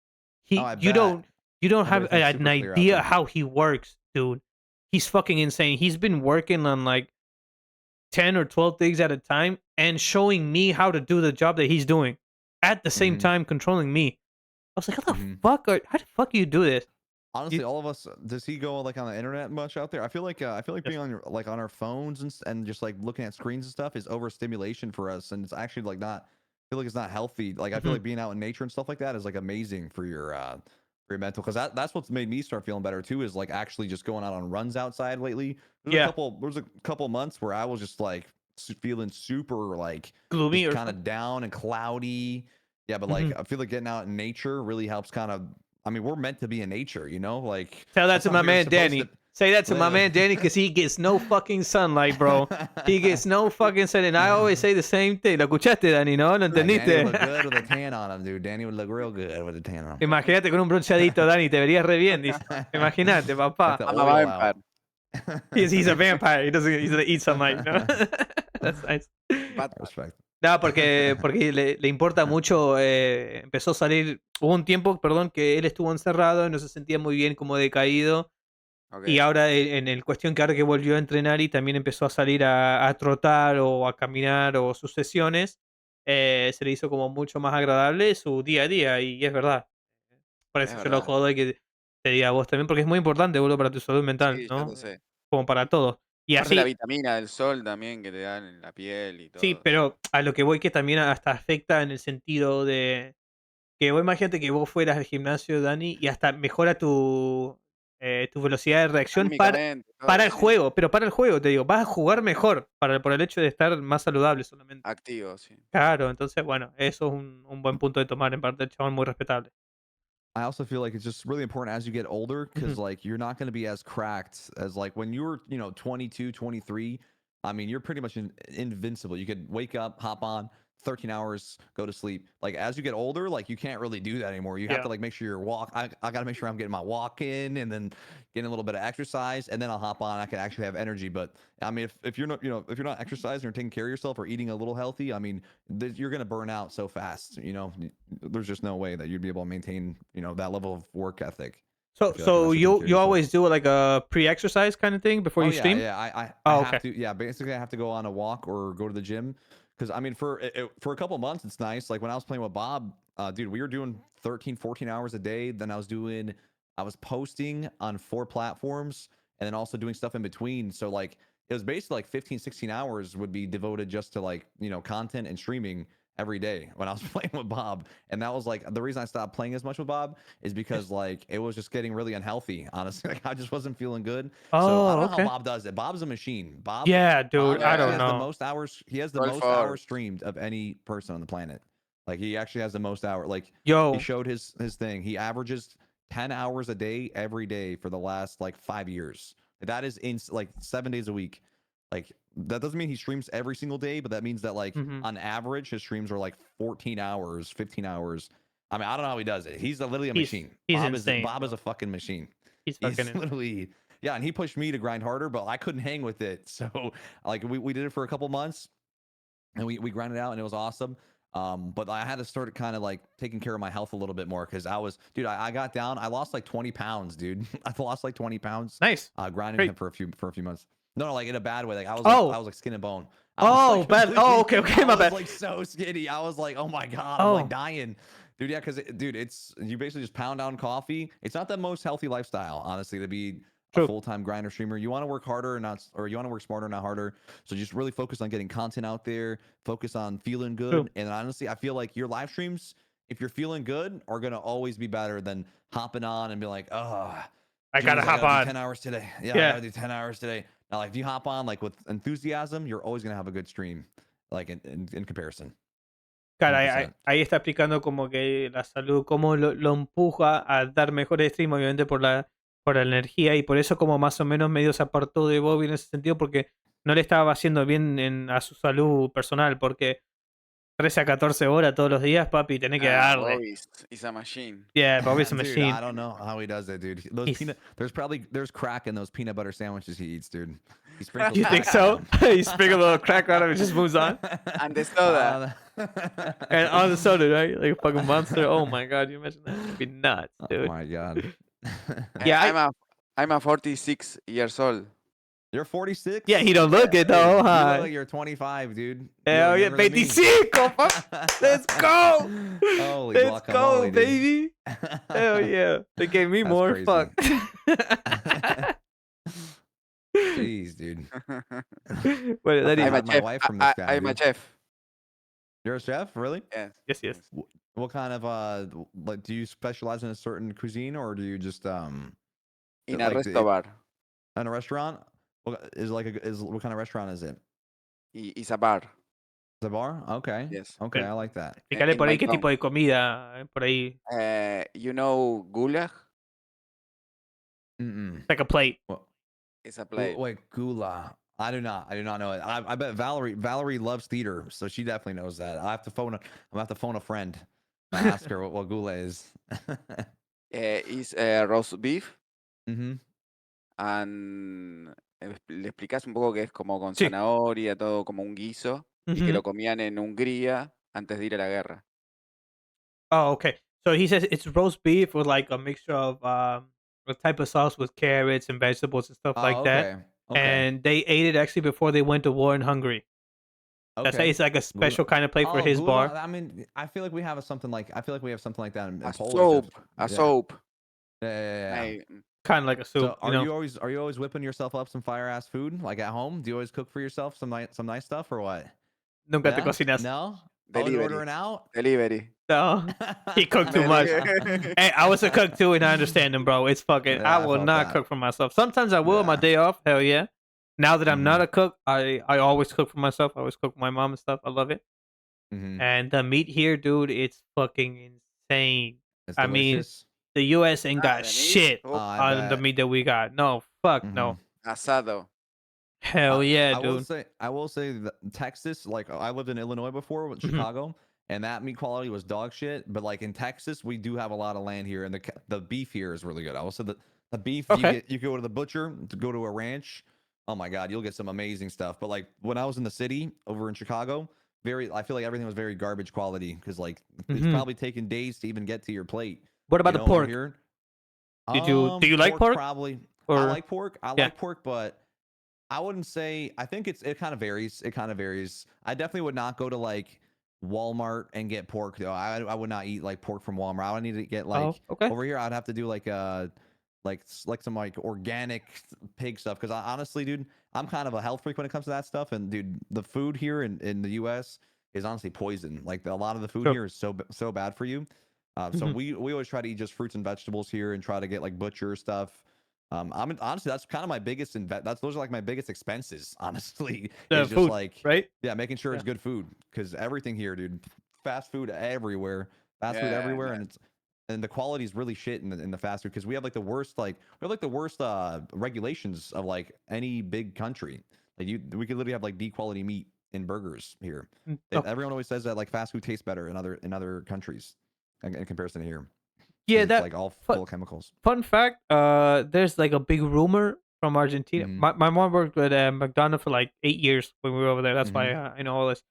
You don't have an idea how he works, dude. He's fucking insane. He's been working on like 10 or 12 things at a time and showing me how to do the job that he's doing at the same time controlling me. I was like, how the fuck do you do this? Honestly, all of us. Does he go like on the internet much out there? I feel like being on on our phones and just like looking at screens and stuff is overstimulation for us, and it's actually like not. I feel like it's not healthy. Like I feel like being out in nature and stuff like that is like amazing for your mental, because that's what's made me start feeling better too, is like actually just going out on runs outside lately. There was a couple months where I was just like feeling super like gloomy or kind of down and cloudy. Yeah, but like I feel like getting out in nature really helps kind of. I mean, we're meant to be in nature, you know? Like, tell that to my man Danny. Say that to my man Danny, because he gets no fucking sunlight, bro. He gets no fucking sunlight. And I always say the same thing. Lo escuchaste, Danny, ¿no? ¿Lo entendiste? Danny would look good with a tan on him, dude. Danny would look real good with a tan on him. Imagínate con un bronceadito, Danny. Te verías re bien, dice. Imagínate, papá. I'm a vampire. He's a vampire. He's gonna eat sunlight, ¿no? That's nice. Respect. No, porque le importa mucho. Empezó a salir. Hubo un tiempo, perdón, que él estuvo encerrado y no se sentía muy bien, como decaído. Okay. Y ahora, en el cuestión que ahora que volvió a entrenar y también empezó a salir a trotar o a caminar o sus sesiones, se le hizo como mucho más agradable su día a día. Y es verdad. Por eso yo lo jodo y que te diga a vos también, porque es muy importante, boludo, para tu salud mental, sí, ¿no? Yo lo sé. Como para todos. Y aparte así, la vitamina del sol también que te dan en la piel y todo. Sí, pero a lo que voy, que también hasta afecta en el sentido de que vos imagínate que vos fueras al gimnasio, Dani, y hasta mejora tu velocidad de reacción para el juego, pero para el juego, te digo, vas a jugar mejor por el hecho de estar más saludable solamente. Activo, sí. Claro, entonces, bueno, eso es un buen punto de tomar en parte del chabón, muy respetable. I also feel like it's just really important as you get older, because like you're not going to be as cracked as like when you were, 22, 23. I mean, you're pretty much invincible. You could wake up, hop on, 13 hours, go to sleep. Like as you get older, like you can't really do that anymore. You have to like make sure I got to make sure I'm getting my walk in and then getting a little bit of exercise, and then I'll hop on. I can actually have energy. But I mean, if you're not, if you're not exercising or taking care of yourself or eating a little healthy, I mean, you're gonna burn out so fast. There's just no way that you'd be able to maintain, that level of work ethic. So you always do like a pre-exercise kind of thing before you stream? I have to. Yeah, basically I have to go on a walk or go to the gym. Because I mean, for a couple of months, it's nice. Like when I was playing with Bob, dude, we were doing 13, 14 hours a day. Then I was posting on 4 platforms and then also doing stuff in between. So like it was basically like 15, 16 hours would be devoted just to like, content and streaming every day when I was playing with Bob. And that was like the reason I stopped playing as much with Bob is because like it was just getting really unhealthy, honestly. Like I just wasn't feeling good. So I don't know how Bob does it. Bob's a machine. Yeah, dude, I don't know. Has the most hours. He has the most hours streamed of any person on the planet. Like he actually has the most hours. Like he showed his thing. He averages 10 hours a day every day for the last like 5 years. That is in like 7 days a week. Like that doesn't mean he streams every single day, but that means that like on average his streams are like 14 hours, 15 hours. I mean, I don't know how he does it. He's literally a machine. He's insane. Bob is a fucking machine. He's literally, yeah, and he pushed me to grind harder, but I couldn't hang with it. So like we did it for a couple months and we grinded out and it was awesome. But I had to start kind of like taking care of my health a little bit more because I got down. I lost like 20 pounds, dude. I lost like 20 pounds. Nice. Grinding him for a few months. No, like in a bad way. Like I was like skin and bone. Bad. Oh, okay, my bad. I was like so skinny. I was like, oh my God, I'm like dying. Dude, yeah, because it's you basically just pound down coffee. It's not the most healthy lifestyle, honestly, to be a full-time grinder streamer. You want to work harder, or you want to work smarter, not harder. So just really focus on getting content out there, focus on feeling good. And honestly, I feel like your live streams, if you're feeling good, are gonna always be better than hopping on and be like, oh, I gotta hop on 10 hours today. Yeah, I gotta do 10 hours today. Now, like if you hop on like with enthusiasm, you're always gonna have a good stream, like in comparison. Claro, ahí está explicando como que la salud, cómo lo empuja a dar mejores stream, obviamente por la energía, y por eso como más o menos medio se apartó de Bobby en ese sentido, porque no le estaba haciendo bien a su salud personal, porque 13 a 14 horas todos los días, papi, tenés que darle. Bobby's a machine. Yeah, Bobby's a machine. I don't know how he does it, dude. There's crack in those peanut butter sandwiches he eats, dude. He sprinkles. You think so? He sprinkles a little crack on it and just moves on. And the soda. And on the soda, right? Like a fucking monster. Oh my God, you imagine that? It'd be nuts, dude. Oh my God. Yeah, I'm a 46 years old. You're 46? Yeah, he don't look it though, huh? You look like you're 25, dude. Hell yeah, 25, let's go! Let's go, baby! Hell yeah, they gave me more. Crazy. Fuck. Jeez, dude. I'm a chef. You're a chef, really? Yes. What kind of like do you specialize in a certain cuisine or do you just in a restaurant? In a restaurant? What kind of restaurant is it? It's a bar. It's a bar? Okay. Yes. Okay, I like that. Explícale por ahí qué tipo de comida por ahí. You know goulash? It's like a plate. It's a plate. Wait, goulash. I do not know it. I bet Valerie loves theater, so she definitely knows that. I'm gonna have to phone a friend and ask her what goulash is. It's roast beef. Mm-hmm. And le explicas un poco que es como con zanahoria, todo como un guiso, y que lo comían en Hungría antes de ir a la guerra. Oh, okay. So he says it's roast beef with like a mixture of a type of sauce with carrots and vegetables and stuff like that. Okay. And they ate it actually before they went to war in Hungary. Okay. That's it's like a special kind of plate for his bar. I mean, I feel like we have something like that in a Polish. Soap. Yeah. Kind of like a soup. So are you always whipping yourself up some fire ass food like at home? Do you always cook for yourself some nice stuff or what? Nunca te cocinas. No. Ordering out. Delivery. No, he cooked too much. Hey, I was a cook too, and I understand him, bro. It's fucking. I will not cook for myself. Sometimes I will on my day off. Hell yeah. Now that I'm not a cook, I always cook for myself. I always cook for my mom and stuff. I love it. And the meat here, dude, it's fucking insane. I mean, the U.S. ain't got shit on the meat that we got. No, fuck no. Asado. Hell yeah, I will dude. say that Texas, like I lived in Illinois before with Mhm. Chicago, and that meat quality was dog shit. But like in Texas, we do have a lot of land here, and the beef here is really good. I will say that the beef Okay. you go to the butcher to go to a ranch. Oh my god, you'll get some amazing stuff. But like when I was in the city over in Chicago, I feel like everything was very garbage quality because like it's Mhm. probably taken days to even get to your plate. What about the Over pork? here, Do you like pork's pork? probably. I Or like pork. I yeah. like pork, but I wouldn't say. I think it kind of varies. It kind of varies. I definitely would not go to like Walmart and get pork though. I would not eat like pork from Walmart. I would need to get Oh, like okay. over here. I'd have to do like some like organic pig stuff because honestly, dude, I'm kind of a health freak when it comes to that stuff. And dude, the food here in the U.S. is honestly poison. Like a lot of the food Sure. here is so bad for you. So Mhm. we always try to eat just fruits and vegetables here and try to get like butcher stuff. Honestly, that's kind of my biggest those are like my biggest expenses. Honestly, is just Food, like right? making sure Yeah. it's good food because everything here, dude, fast food everywhere, Yeah, and the quality is really shit in the fast food because we have like the worst regulations of like any big country. Like we could literally have like D quality meat in burgers here. Oh, Everyone always says that like fast food tastes better in other countries in comparison to here yeah. because it's That like all fun, full of chemicals. fun fact. There's like a big rumor from Argentina. Mm-hmm. My mom worked with McDonald's for like 8 years when we were over there. That's why I know all this.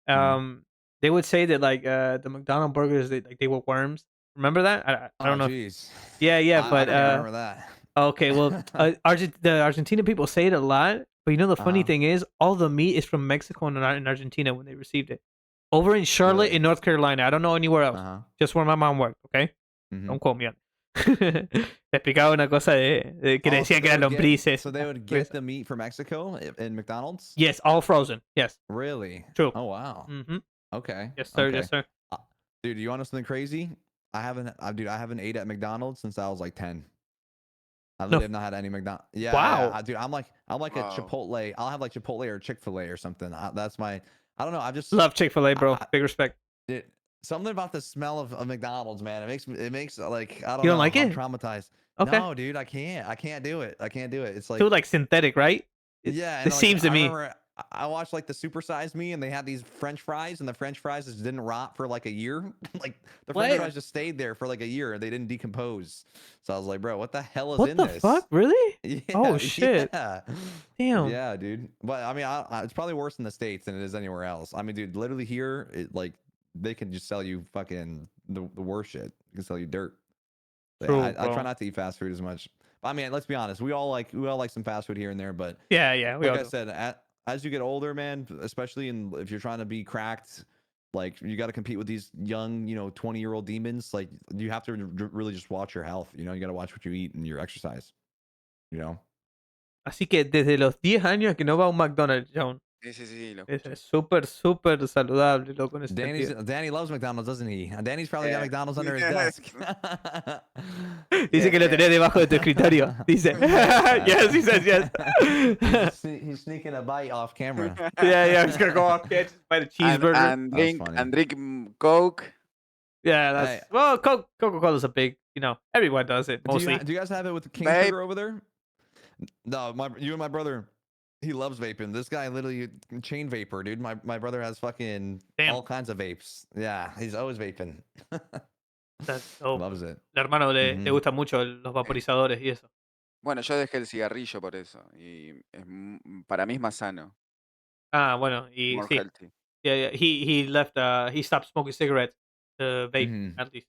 Mm-hmm. They would say that like the McDonald's burgers they were worms. Remember that? I Oh, don't know. jeez. Yeah, I but don't even remember that. okay, well, the Argentina people say it a lot, but you know the funny Uh-huh. thing is, all the meat is from Mexico and in Argentina when they received it. Over in Charlotte, Really? in North Carolina, I don't know anywhere else, Uh-huh. just where my mom worked. Okay, Mm-hmm. don't quote me on. Te explicaba una cosa de que Oh, decían que eran lombrices. so they would get the meat from Mexico in McDonald's? Yes, all frozen. Yes, Really? true. Oh, wow. Mm-hmm. Okay. Yes, sir. Okay. Yes, sir. Uh, dude, you want to know something crazy? I haven't ate at McDonald's since I was like 10. I No. literally have not had any McDonald's. Yeah, Wow. yeah. Dude, I'm like a Chipotle. I'll have like Chipotle or Chick-fil-A or something. That's my. I don't know. Love Chick-fil-A, bro. I, Big respect. Dude, something about the smell of McDonald's, man. It makes like I don't You don't know. like I'm it? traumatized. Okay. No, dude, I can't do it. I can't do it. It's Too like like synthetic, right? yeah, It and like seems to I me. remember I watched like the Super Size Me, and they had these French fries, and the French fries just didn't rot for like a year. Like the French What? fries just stayed there for like a year, and they didn't decompose. So I was like, bro, what the hell is What in the this? fuck? Really? Yeah, Oh shit. yeah, Damn. yeah, dude. But I mean, it's probably worse in the States than it is anywhere else. I mean, dude, literally here, like they can just sell you fucking the worst shit. They can sell you dirt. But yeah, True, I try bro. not to eat fast food as much. But I mean, let's be honest. We all like some fast food here and there. But Yeah, we like all I do. said, as you get older, man, especially if you're trying to be cracked, like you got to compete with these young, 20-year-old demons. Like you have to really just watch your health. You got to watch what you eat and your exercise. You know. Así que desde los 10 años que no va a un McDonald's, John. Sí, lo Es escuché. súper, súper saludable, loco, en ese sentido. Danny loves McDonald's, doesn't he? Danny's probably got Yeah. McDonald's under his desk. Dice que lo tenés debajo de tu escritorio. Dice. Yes, he says yes. He's sneaking a bite off camera. Yeah, he's gonna go off catch by the cheeseburger. And That's drink funny. and drink Coke. Yeah, that's Hey. well, Coca-Cola's a big, everyone does it mostly. Do you guys have it with the King Vape. Sugar over there? No, you and my brother, he loves vaping. This guy literally chain vapor, dude. My brother has fucking Damn. all kinds of vapes. Yeah, he's always vaping. That's dope. Loves it. El hermano le gustan mucho los vaporizadores y eso. Bueno, yo dejé el cigarrillo por eso. Y para mí es más sano. Ah, bueno, y More sí. healthy. Yeah, he left. He stopped smoking cigarettes to vape at least.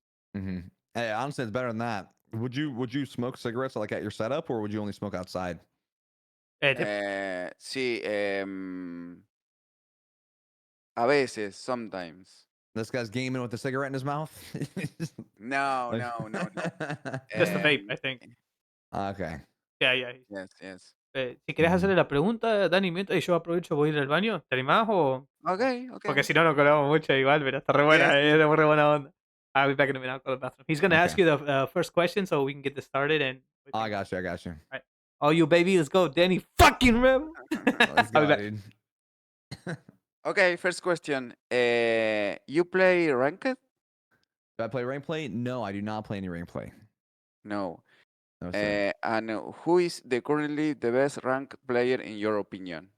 Hey, honestly, it's better than that. Would you smoke cigarettes like at your setup, or would you only smoke outside? Sí, a veces, sometimes. This guy's gaming with a cigarette in his mouth. No. Just a vape, I think. Okay. Yeah. Yes. Si querés hacerle la pregunta, Dani, mientras yo aprovecho voy a ir al baño, ¿te animás o...? Okay. Porque si no, no colamos mucho igual, pero está re buena, Yes. es re buena onda. I'll be back in a minute, I'll go to the bathroom. He's going to ask you the first question so we can get this started. And Oh, I got you. Right. Oh, you baby, let's go. Danny fucking rebel. Let's go, dude. Okay, first question. You play Ranked? Do I play rank play? No, I do not play any rank play. No. No, sir. And who is currently the best ranked player in your opinion?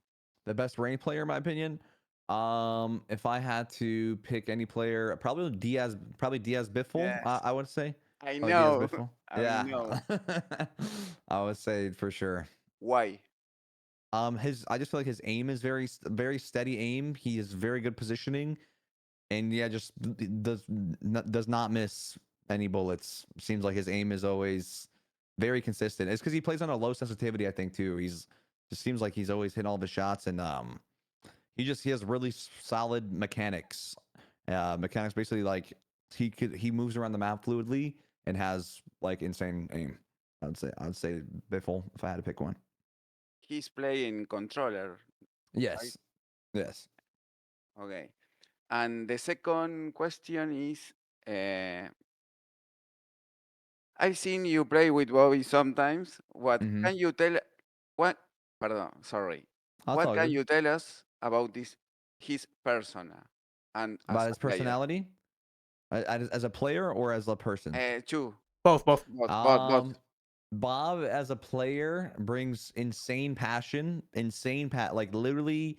The best ranked player, in my opinion. If I had to pick any player, probably Diaz Biffle. Yes, I would say. I Probably Diaz know. Biffle. I Yeah. know. I would say for sure. Why? I just feel like his aim is very steady aim. He is very good positioning, and yeah, just does not miss any bullets. Seems like his aim is always very consistent. It's because he plays on a low sensitivity, I think, too. Just seems like he's always hitting all of his shots, and he has really solid mechanics. Mechanics basically like he moves around the map fluidly and has like insane aim. I'd say Biffle if I had to pick one. He's playing controller, right? Yes. Yes. Okay. And the second question is, I've seen you play with Bobby sometimes. What Mm-hmm. can you tell? What? Pardon, sorry. That's What all can good. you tell us about his persona and About as his a player? personality, as a player or as a person. Two, Both, both. both. Bob as a player brings insane passion, like literally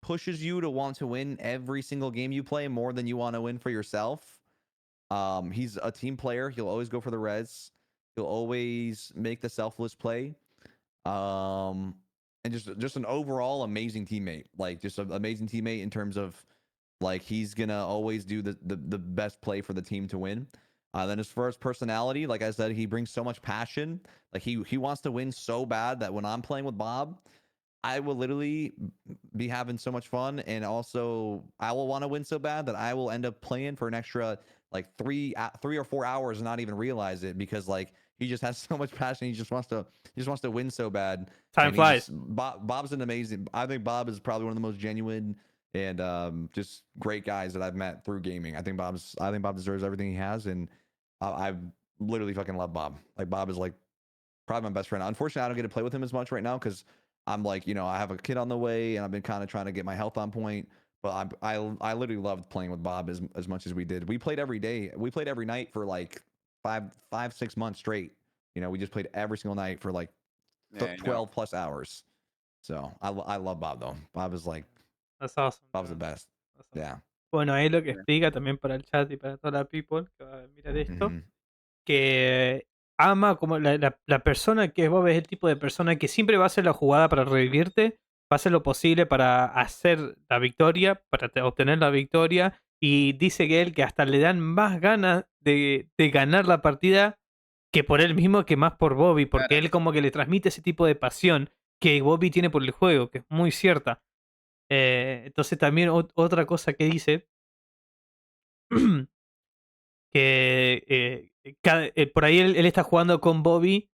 pushes you to want to win every single game you play more than you want to win for yourself. He's a team player. He'll always go for the res. He'll always make the selfless play. And just an overall amazing teammate. Like just an amazing teammate in terms of like he's gonna always do the best play for the team to win. Then as far as personality, like I said, he brings so much passion. Like he wants to win so bad that when I'm playing with Bob, I will literally be having so much fun, and also I will want to win so bad that I will end up playing for an extra like 3 or 4 hours and not even realize it because like he just has so much passion. He just wants to win so bad. Time And flies. Bob's an amazing. I think Bob is probably one of the most genuine and just great guys that I've met through gaming. I think Bob deserves everything he has, and I literally fucking love Bob. Like Bob is like probably my best friend. Unfortunately, I don't get to play with him as much right now because I'm like, I have a kid on the way, and I've been kind of trying to get my health on point. But I literally loved playing with Bob as much as we did. We played every day. We played every night for like 6 months straight. We just played every single night for like Yeah, I know. 12 plus hours. So I love Bob though. Bob is like That's awesome. Bob's the best. That's awesome. Yeah. Bueno, ahí lo que Yeah. explica también para el chat y para toda la people que va a mirar esto, Mhm. que ama como la persona que es Bob es el tipo de persona que siempre va a hacer la jugada para revivirte, va a hacer lo posible para hacer la victoria, para obtener la victoria, y dice que él que hasta le dan más ganas de ganar la partida que por él mismo, que más por Bobby, porque Claro. él como que le transmite ese tipo de pasión que Bobby tiene por el juego, que es muy cierta. Entonces también otra cosa que dice que por ahí él está jugando con Bobby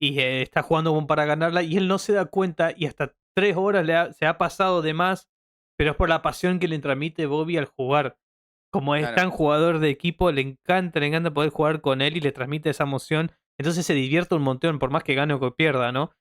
y está jugando como para ganarla y él no se da cuenta y hasta 3 horas se ha pasado de más, pero es por la pasión que le transmite Bobby al jugar. Como es Claro. tan jugador de equipo, le encanta poder jugar con él y le transmite esa emoción. Entonces se divierte un montón, por más que gane o que pierda, ¿no?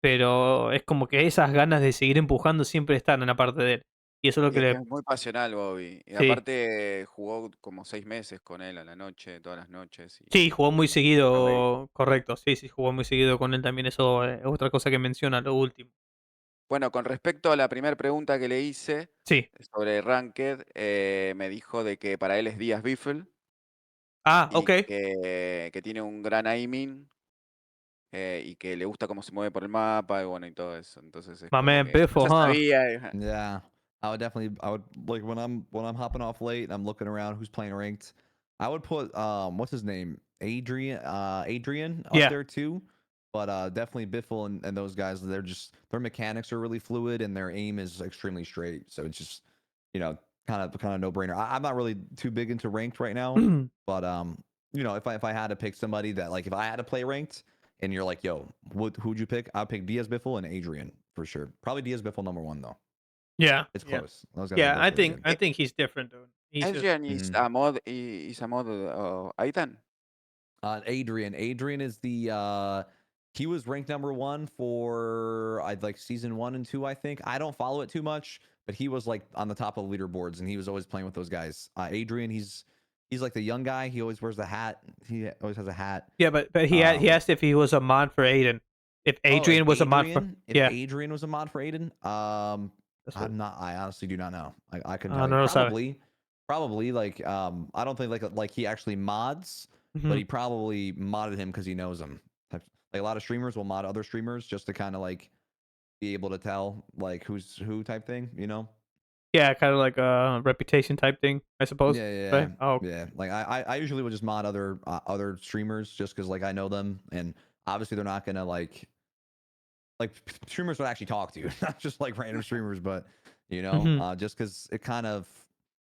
Pero es como que esas ganas de seguir empujando siempre están en la parte de él. Y eso es lo Y que es que le... es muy pasional, Bobby. Y Sí, aparte jugó como 6 meses con él a la noche, todas las noches. sí, jugó muy Y re- seguido, correcto. Sí, sí, jugó muy seguido con él también. Eso es otra cosa que menciona, lo último. Bueno, con respecto a la primera pregunta que le hice Sí. sobre Ranked, me dijo de que para él es Díaz Biffle Ah, y ok. que tiene un gran aiming y que le gusta cómo se mueve por el mapa y bueno, y todo eso. Entonces es My como man que yo Biffle, ya huh? sabía. Yeah, I would like when I'm hopping off late and I'm looking around who's playing ranked. I would put what's his name, Adrian up Yeah. there too, but definitely Biffle and those guys. Their mechanics are really fluid and their aim is extremely straight. So it's just kind of no brainer. I'm not really too big into ranked right now, but if I had to pick somebody that like if I had to play ranked. And you're like, yo, who'd you pick? I'll pick Diaz Biffle and Adrian for sure. Probably Diaz Biffle #1 though. Yeah. It's Yeah. close. Those guys are Yeah, both really good. I think he's different, dude. He's just... Adrian is a mod Aitan. Adrian is the he was ranked #1 for I'd like season 1 and 2, I think. I don't follow it too much, but he was like on the top of leaderboards and he was always playing with those guys. Adrian, he's He's like the young guy. He always wears the hat. He always has a hat. Yeah, but he asked if he was a mod for Aiden. If Adrian was a mod for Adrian was a mod for Aiden. I honestly do not know. I couldn't tell you. Probably like I don't think like he actually mods, but he probably modded him because he knows him. Like a lot of streamers will mod other streamers just to kind of like be able to tell like who's who type thing, you know? Yeah, kind of like a reputation type thing, I suppose. Yeah. Right? Oh. Yeah. Like I usually would just mod other streamers just because like I know them, and obviously they're not gonna like streamers would actually talk to you, not just like random streamers, but you know, just because it kind of,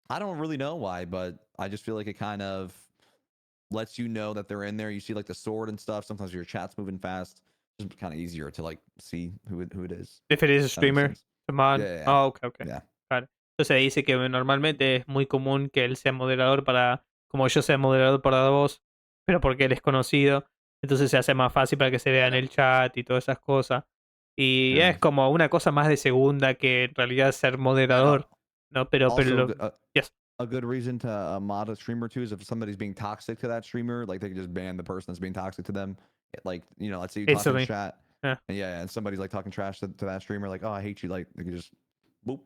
I don't really know why, but I just feel like it kind of lets you know that they're in there. You see like the sword and stuff. Sometimes your chat's moving fast. It's kind of easier to like see who it is. If it is a streamer, to mod. Yeah. Oh, okay. Yeah. Claro. Entonces dice que normalmente es muy común que él sea moderador para, como yo sea moderador para vos, pero porque él es conocido, entonces se hace más fácil para que se vea en el chat y todas esas cosas. Y es como una cosa más de segunda que en realidad ser moderador, ¿no? Pero yes. A good reason to mod a streamer too is if somebody's being toxic to that streamer, like they can just ban the person that's being toxic to them. Like, you know, let's say you talk in chat, and somebody's like talking trash to that streamer, like, oh, I hate you, like they can just boop,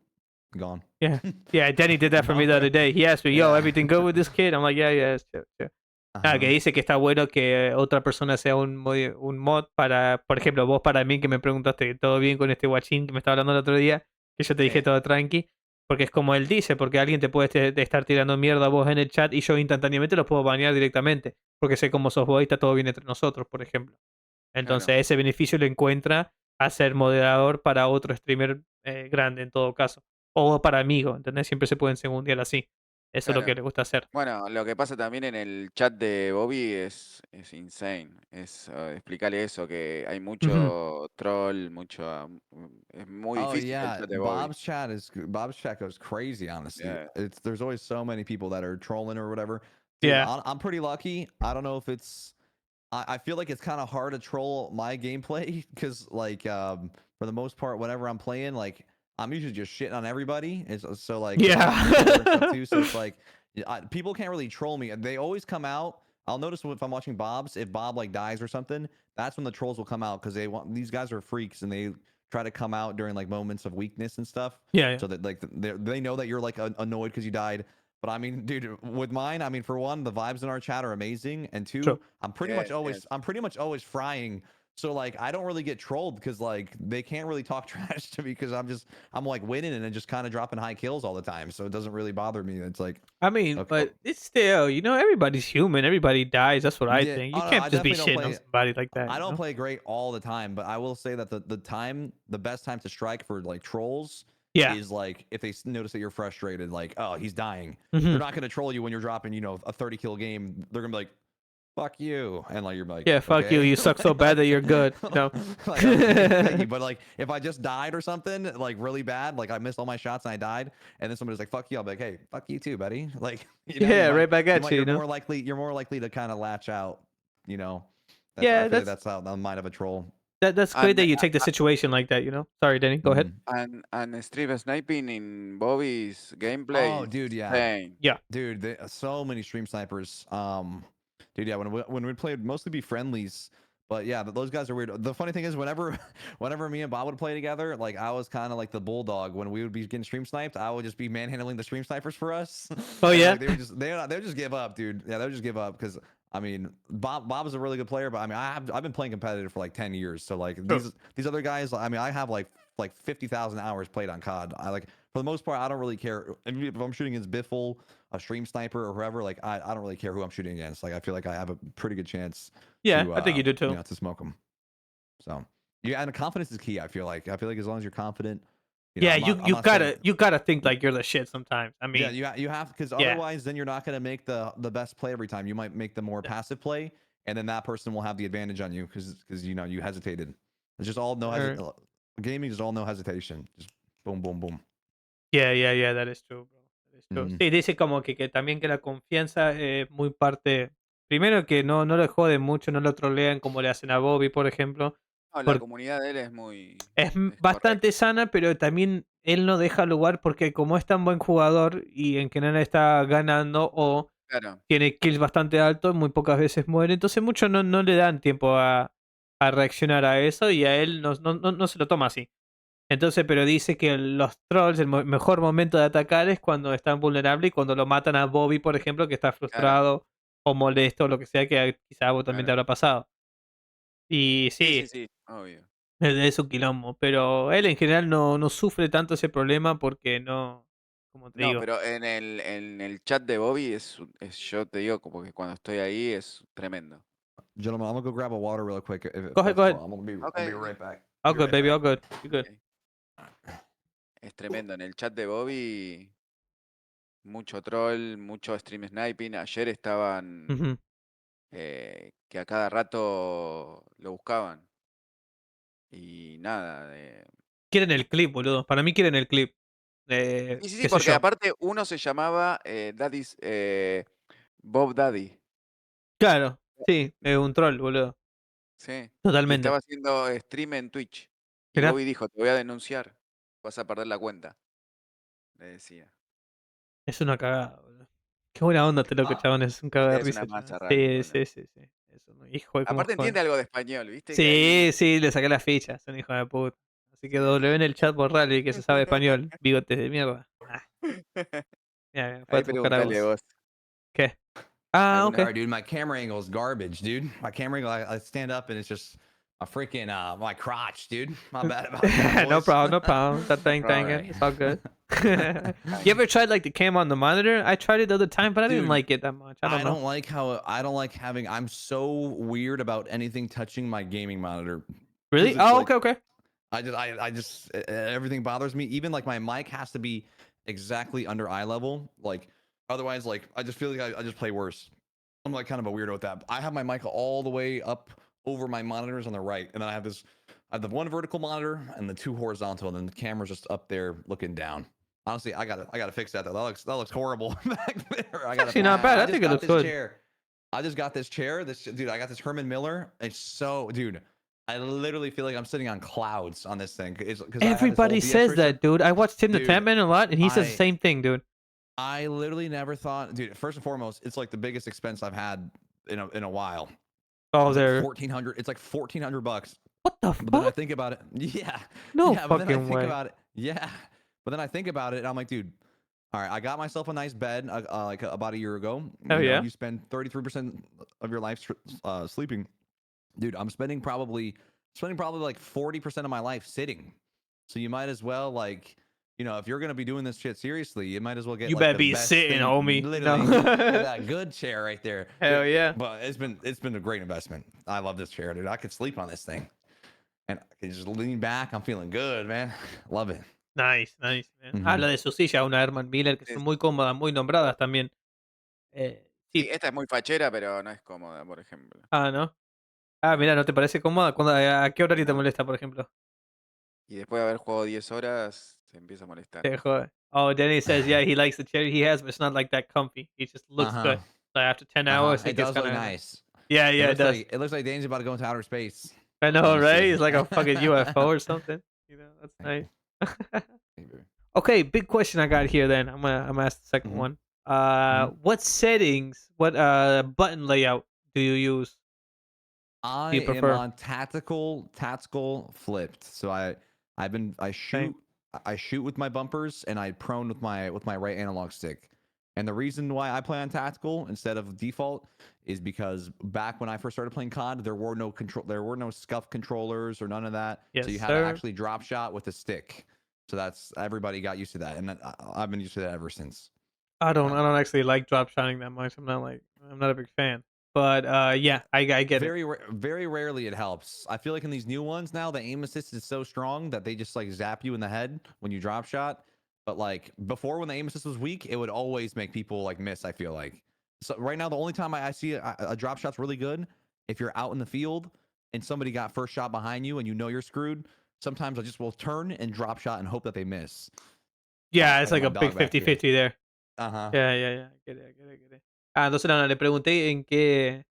gone. Yeah, Danny did that for me the other day. He asked me, yo, everything good with this kid? I'm like, yeah, it's chill. Que dice que está bueno que otra persona sea un mod para, por ejemplo, vos para mí que me preguntaste todo bien con este guachín que me estaba hablando el otro día, que yo te dije todo tranqui, porque es como él dice, porque alguien te puede estar tirando mierda a vos en el chat y yo instantáneamente los puedo banear directamente, porque sé cómo sos vos y está todo bien entre nosotros, por ejemplo. Entonces ese beneficio lo encuentra a ser moderador para otro streamer grande en todo caso, o para amigo, ¿entendés? Siempre se pueden segundiar así. Eso es lo que le gusta hacer. Bueno, lo que pasa también en el chat de Bobby es insane. Explicarle eso, que hay mucho troll, mucho... es muy difícil el chat de Bobby. Bob's chat goes crazy, honestly. Yeah. There's always so many people that are trolling or whatever. Dude, yeah. I'm pretty lucky. I don't know if it's... I feel like it's kind of hard to troll my gameplay because, like, for the most part, whenever I'm playing, like, I'm usually just shitting on everybody. So like, too, so it's like, people can't really troll me. They always come out. I'll notice if I'm watching Bob's, if Bob like dies or something, that's when the trolls will come out because these guys are freaks and they try to come out during like moments of weakness and stuff. Yeah. So that like they know that you're like annoyed because you died. But I mean, dude, with mine, I mean, for one, the vibes in our chat are amazing, and two, I'm pretty much always frying. So like, I don't really get trolled because like they can't really talk trash to me because I'm like winning and just kind of dropping high kills all the time. So it doesn't really bother me. It's like, I mean, but it's still, you know, everybody's human. Everybody dies. That's what I think. You can't just be shitting on somebody like that. I don't play great all the time, but I will say that the best time to strike for like trolls is like if they notice that you're frustrated, like, oh, he's dying. They're not gonna troll you when you're dropping, you know, a 30 kill game. They're gonna be like, fuck you, and like you're like, yeah, fuck you. You suck so bad that you're good. No, but like if I just died or something, like really bad, like I missed all my shots and I died, and then somebody's like, fuck you, I'll be like, hey, fuck you too, buddy. Like, you know, right back at you. You're more likely to kind of latch out, you know. That's how the mind of a troll. That's great that you take the situation like that, you know. Sorry, Danny, go ahead. And stream sniping in Bobby's gameplay. Oh, dude, yeah, dude, so many stream snipers. Dude, yeah, when we played, mostly be friendlies, but yeah, those guys are weird. The funny thing is, whenever me and Bob would play together, like I was kind of like the bulldog. When we would be getting stream sniped, I would just be manhandling the stream snipers for us. Oh yeah, like, they would just give up, dude. Yeah, they would just give up because. I mean, Bob is a really good player, but I mean, I've been playing competitive for like 10 years. So like these other guys, I mean, I have like 50,000 hours played on COD. I like, for the most part, I don't really care if I'm shooting against Biffle, a stream sniper, or whoever. Like, I don't really care who I'm shooting against. Like, I feel like I have a pretty good chance. Yeah, I think you do too. To smoke them. So yeah, and confidence is key. I feel like as long as you're confident. You gotta think like you're the shit sometimes. I mean, you have, because otherwise then you're not gonna make the best play every time. You might make the more passive play, and then that person will have the advantage on you because you know you hesitated. It's just all gaming is all no hesitation. Just boom, boom, boom. Yeah, that is true, bro. That is true. Sí, dice como que también que la confianza es muy parte. Primero que no le joden mucho, no lo trolean como le hacen a Bobby, por ejemplo. La comunidad de él es muy... Es bastante sana, pero también él no deja lugar porque como es tan buen jugador y en que no está ganando o Claro, tiene kills bastante altos, muy pocas veces muere, entonces muchos no le dan tiempo a reaccionar a eso y a él no se lo toma así. Entonces, pero dice que los trolls, el mejor momento de atacar es cuando están vulnerables y cuando lo matan a Bobby, por ejemplo, que está claro, frustrado o molesto o lo que sea, que quizá a vos también te claro. habrá pasado. Y Sí, sí, sí, sí, obvio. es un quilombo, pero él en general no sufre tanto ese problema porque no, como te No, digo. pero en el chat de Bobby yo te digo, como que cuando estoy ahí es tremendo. Gentlemen, I'm gonna go grab a water real quick if Go ahead, that's go cool. ahead. Ok, I'll be ok, right back. All Be good, right baby, all back. good. You good. ok. Es tremendo. En el chat de Bobby, mucho troll, mucho stream sniping. Ayer estaban Ujú. que a cada rato lo buscaban. Y nada. Quieren el clip, boludo. Para mí quieren el clip. Sí, sí, sí, Qué sé porque yo. aparte uno se llamaba Bob Daddy. Claro, sí, es un troll, boludo. Sí. Y Totalmente. estaba haciendo stream en Twitch. Y Mirá, Bobby dijo, te voy a denunciar. Vas a perder la cuenta. Le decía. es una cagada, boludo. Qué buena onda, te loco, Ah, chabón. Es un cago de Es una risa, chabón. masa rally, Sí, boludo. sí, sí, sí. Es un hijo de cómo Aparte entiende juegan. algo de español, ¿viste? Que Sí, ahí. sí, le saqué la ficha. Es un hijo de puta. Así que Sí, W sí. en el chat por rally que se sabe español. Bigotes de mierda. Ah, ya, Ahí puedes buscar a preguntale vos. vos. ¿Qué? Ah, I'm ok. sorry, dude. My camera angle is garbage, dude. My camera angle, I stand up and it's just a freaking my crotch, dude. My bad about that, No boys. problem, no problem. That No thing, All problem. thing, right. it's all good. You Tranqui. ever tried like the cam on the monitor? I tried it the other time, but I didn't Dude, like it that much. I don't I know. don't like how I don't like having. I'm so weird about anything touching my gaming monitor because Really? it's Oh, like okay, okay. I just everything bothers me. Even like my mic has to be exactly under eye level. Like otherwise, like I just feel like I just play worse. I'm like kind of a weirdo with that. I have my mic all the way up over my monitors on the right, and then I have the one vertical monitor and the two horizontal, and then the camera's just up there looking down. Honestly, I gotta fix that. That looks horrible back there. I It's gotta actually fix. not bad. I I just think it got looks this good. chair. I just got this chair. This dude, I got this Herman Miller. It's so, dude. I literally feel like I'm sitting on clouds on this thing. It's because I have this whole Everybody DS says racer. that, dude. I watched Tim the Dude, Tatman a lot, and he says the I same thing, dude. I literally never thought, dude. First and foremost, it's like the biggest expense I've had in a while. Oh, It's like there. 1,400. It's like $1,400. What the But then I fuck? think about it. Yeah, No yeah. But then I fucking think way. about it. Yeah. But then I think about it, and I'm like, dude. All right, I got myself a nice bed like about a year ago. Oh You know, yeah. you spend 33% of your life sleeping. Dude, I'm spending probably like 40% of my life sitting. So you might as well like, if you're gonna be doing this shit seriously, you might as well get You like better the be best sitting, thing. homie. You Literally, get know. that good chair right there. Hell yeah. But it's been a great investment. I love this chair, dude. I could sleep on this thing, and I can just lean back. I'm feeling good, man. Love it. Nice, nice, man. Hmm. Habla de su silla, una Herman Miller, que son Es- muy cómodas, muy nombradas también. Sí, Sí. esta es muy fachera, pero no es cómoda, por ejemplo. Ah, ¿no? Ah, mira, ¿no te parece cómoda? ¿A qué horario te No. molesta, por ejemplo? Y después de haber jugado 10 horas, se empieza a molestar. Te jode. Oh, Danny says, yeah, he likes the chair he has, but it's not like that comfy. It just Uh looks huh. good. So after 10 Uh huh. hours, it It gets does kind look of. nice. Yeah, It yeah, it looks does. like it looks like Dane's about to go into outer space. I Let know, me right? see. It's like a fucking UFO or something. You know, that's nice. Okay, big question I got here. Then I'm gonna ask the second Mm-hmm. one. Mm-hmm. What settings, what button layout do you use? I Do you am prefer? on tactical flipped. So I Same. shoot with my bumpers and I prone with my right analog stick. And the reason why I play on tactical instead of default is because back when I first started playing COD, there were no scuff controllers or none of that. So Yes, you had to sir. actually drop shot with a stick. So that's everybody got used to that, and I've been used to that ever since. I don't actually like drop shotting that much. I'm not a big fan. But yeah, I get it. Very rarely it helps. I feel like in these new ones now, the aim assist is so strong that they just like zap you in the head when you drop shot. But like before, when the aim assist was weak, it would always make people like miss. I feel like so right now the only time I see a drop shot's really good if you're out in the field and somebody got first shot behind you and you know you're screwed. Sometimes I just will turn and drop shot and hope that they miss. Yeah, it's Like like my a big dog back here. 50-50 there. Uh huh. Yeah, yeah, yeah. Get it, get it, get it. Ah, entonces no, le pregunté en qué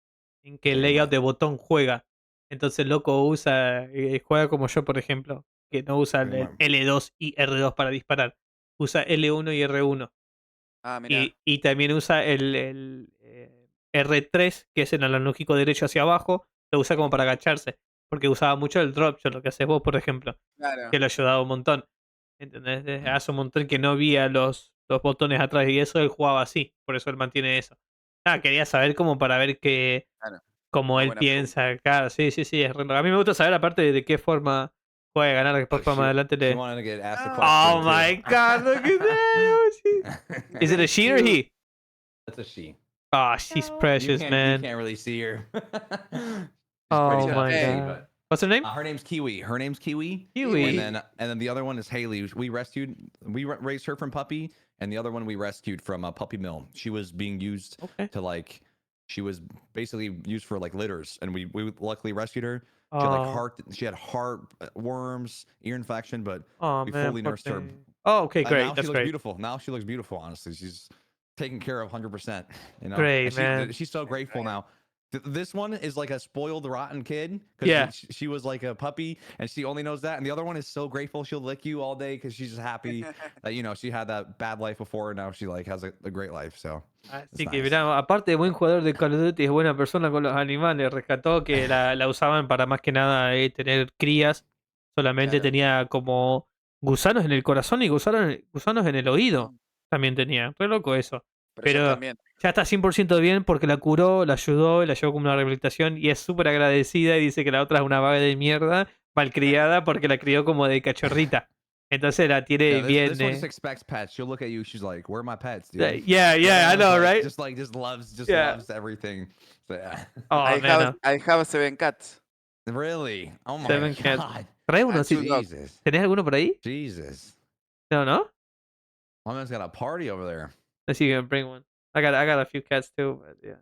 Take a layout breath. de botón juega. Entonces el loco usa, juega como yo, por ejemplo, que no usa Take a el breath. L2 y R2 para disparar. Usa L1 y R1. Ah, mira. Y también usa R3, que es el analógico derecho hacia abajo, lo usa como para agacharse. Porque usaba mucho el drop shot, lo que haces vos, por ejemplo, Claro. que lo ayudaba un montón. ¿Entendés? Desde hace un montón que no veía los botones atrás y eso, él jugaba así. Por eso él mantiene eso. Quería saber como para ver que Claro. cómo Una él buena pregunta. piensa. Claro, sí, sí, sí. Es a mí me gusta saber, aparte de qué forma puede ganar, después para más adelante She le. wanted to get asked a Ah, question Oh too. my god, look at that! Is it a she or cute. he? That's a she. Oh, she's You precious, can't man. really see her. She's pretty Oh She's a my puffy, babe. god. but What's her name? her name's Kiwi. Her name's Kiwi. Kiwi. Kiwi. And then the other one is Haley. We raised her from puppy, and the other one we rescued from a puppy mill. She was being used Okay. to like, she was basically used for like litters, and we luckily rescued her. Oh, She had heart worms, ear infection, but oh we man, fully poor nursed her. thing. Oh, okay, And now great. she That's looks great. beautiful. Now she looks beautiful. Honestly, she's taken care of 100%. You know, Great, and man. she's so grateful now. This one is like a spoiled, rotten kid Yeah. because she was like a puppy and she only knows that. And the other one is so grateful she'll lick you all day because she's just happy that she had that bad life before and now she like has a great life. So it's Así que, nice. mirá, aparte de buen jugador de Call of Duty, es buena persona con los animales. Rescató que la usaban para más que nada tener crías. Solamente Claro. tenía como gusanos en el corazón y gusanos en el oído. Mm. También tenía. Re loco eso. Pero ya Pero también. ya está 100% bien porque la curó, la ayudó, la llevó como una rehabilitación y es súper agradecida y dice que la otra es una vaga de mierda, malcriada porque la crió como de cachorrita. Entonces la Yeah, tiene bien. this one just expects pets. She'll look at you. She's like, "Where are my pets, dude?" Yeah, yeah, I know, right? Just loves Yeah. everything. So yeah. Oh, man, no. I have 7 cats. Really? Oh my 7 cats. god. Trae uno And si 2 dogs. Jesus. tenés alguno por ahí. Jesus. No, no. My man's got a party over there. Let's see if you can bring one. I got a few cats too, but yeah.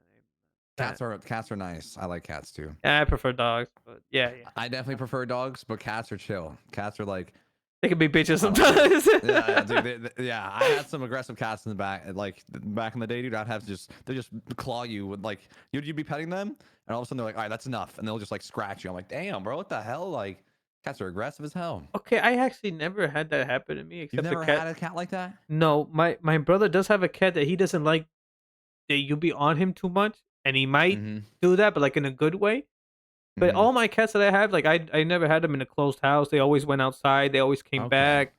Cats are nice. I like cats too. I prefer dogs, but yeah. I definitely prefer dogs, but cats are chill. Cats are like, They can be bitches I like it. sometimes. Yeah, dude. Yeah, I had some aggressive cats in the back. Like back in the day, dude. I'd have to they just claw you with like you'd be petting them, and all of a sudden they're like, all right, that's enough, and they'll just like scratch you. I'm like, damn, bro, what the hell? Like, cats are aggressive as hell. Okay, I actually never had that happen to me You've except never the cat. had a cat like that? No, my brother does have a cat that he doesn't like that you be on him too much, and he might Mm-hmm. do that, but like in a good way. But Mhm. all my cats that I have, like I never had them in a closed house. They always went outside. They always came Okay. back.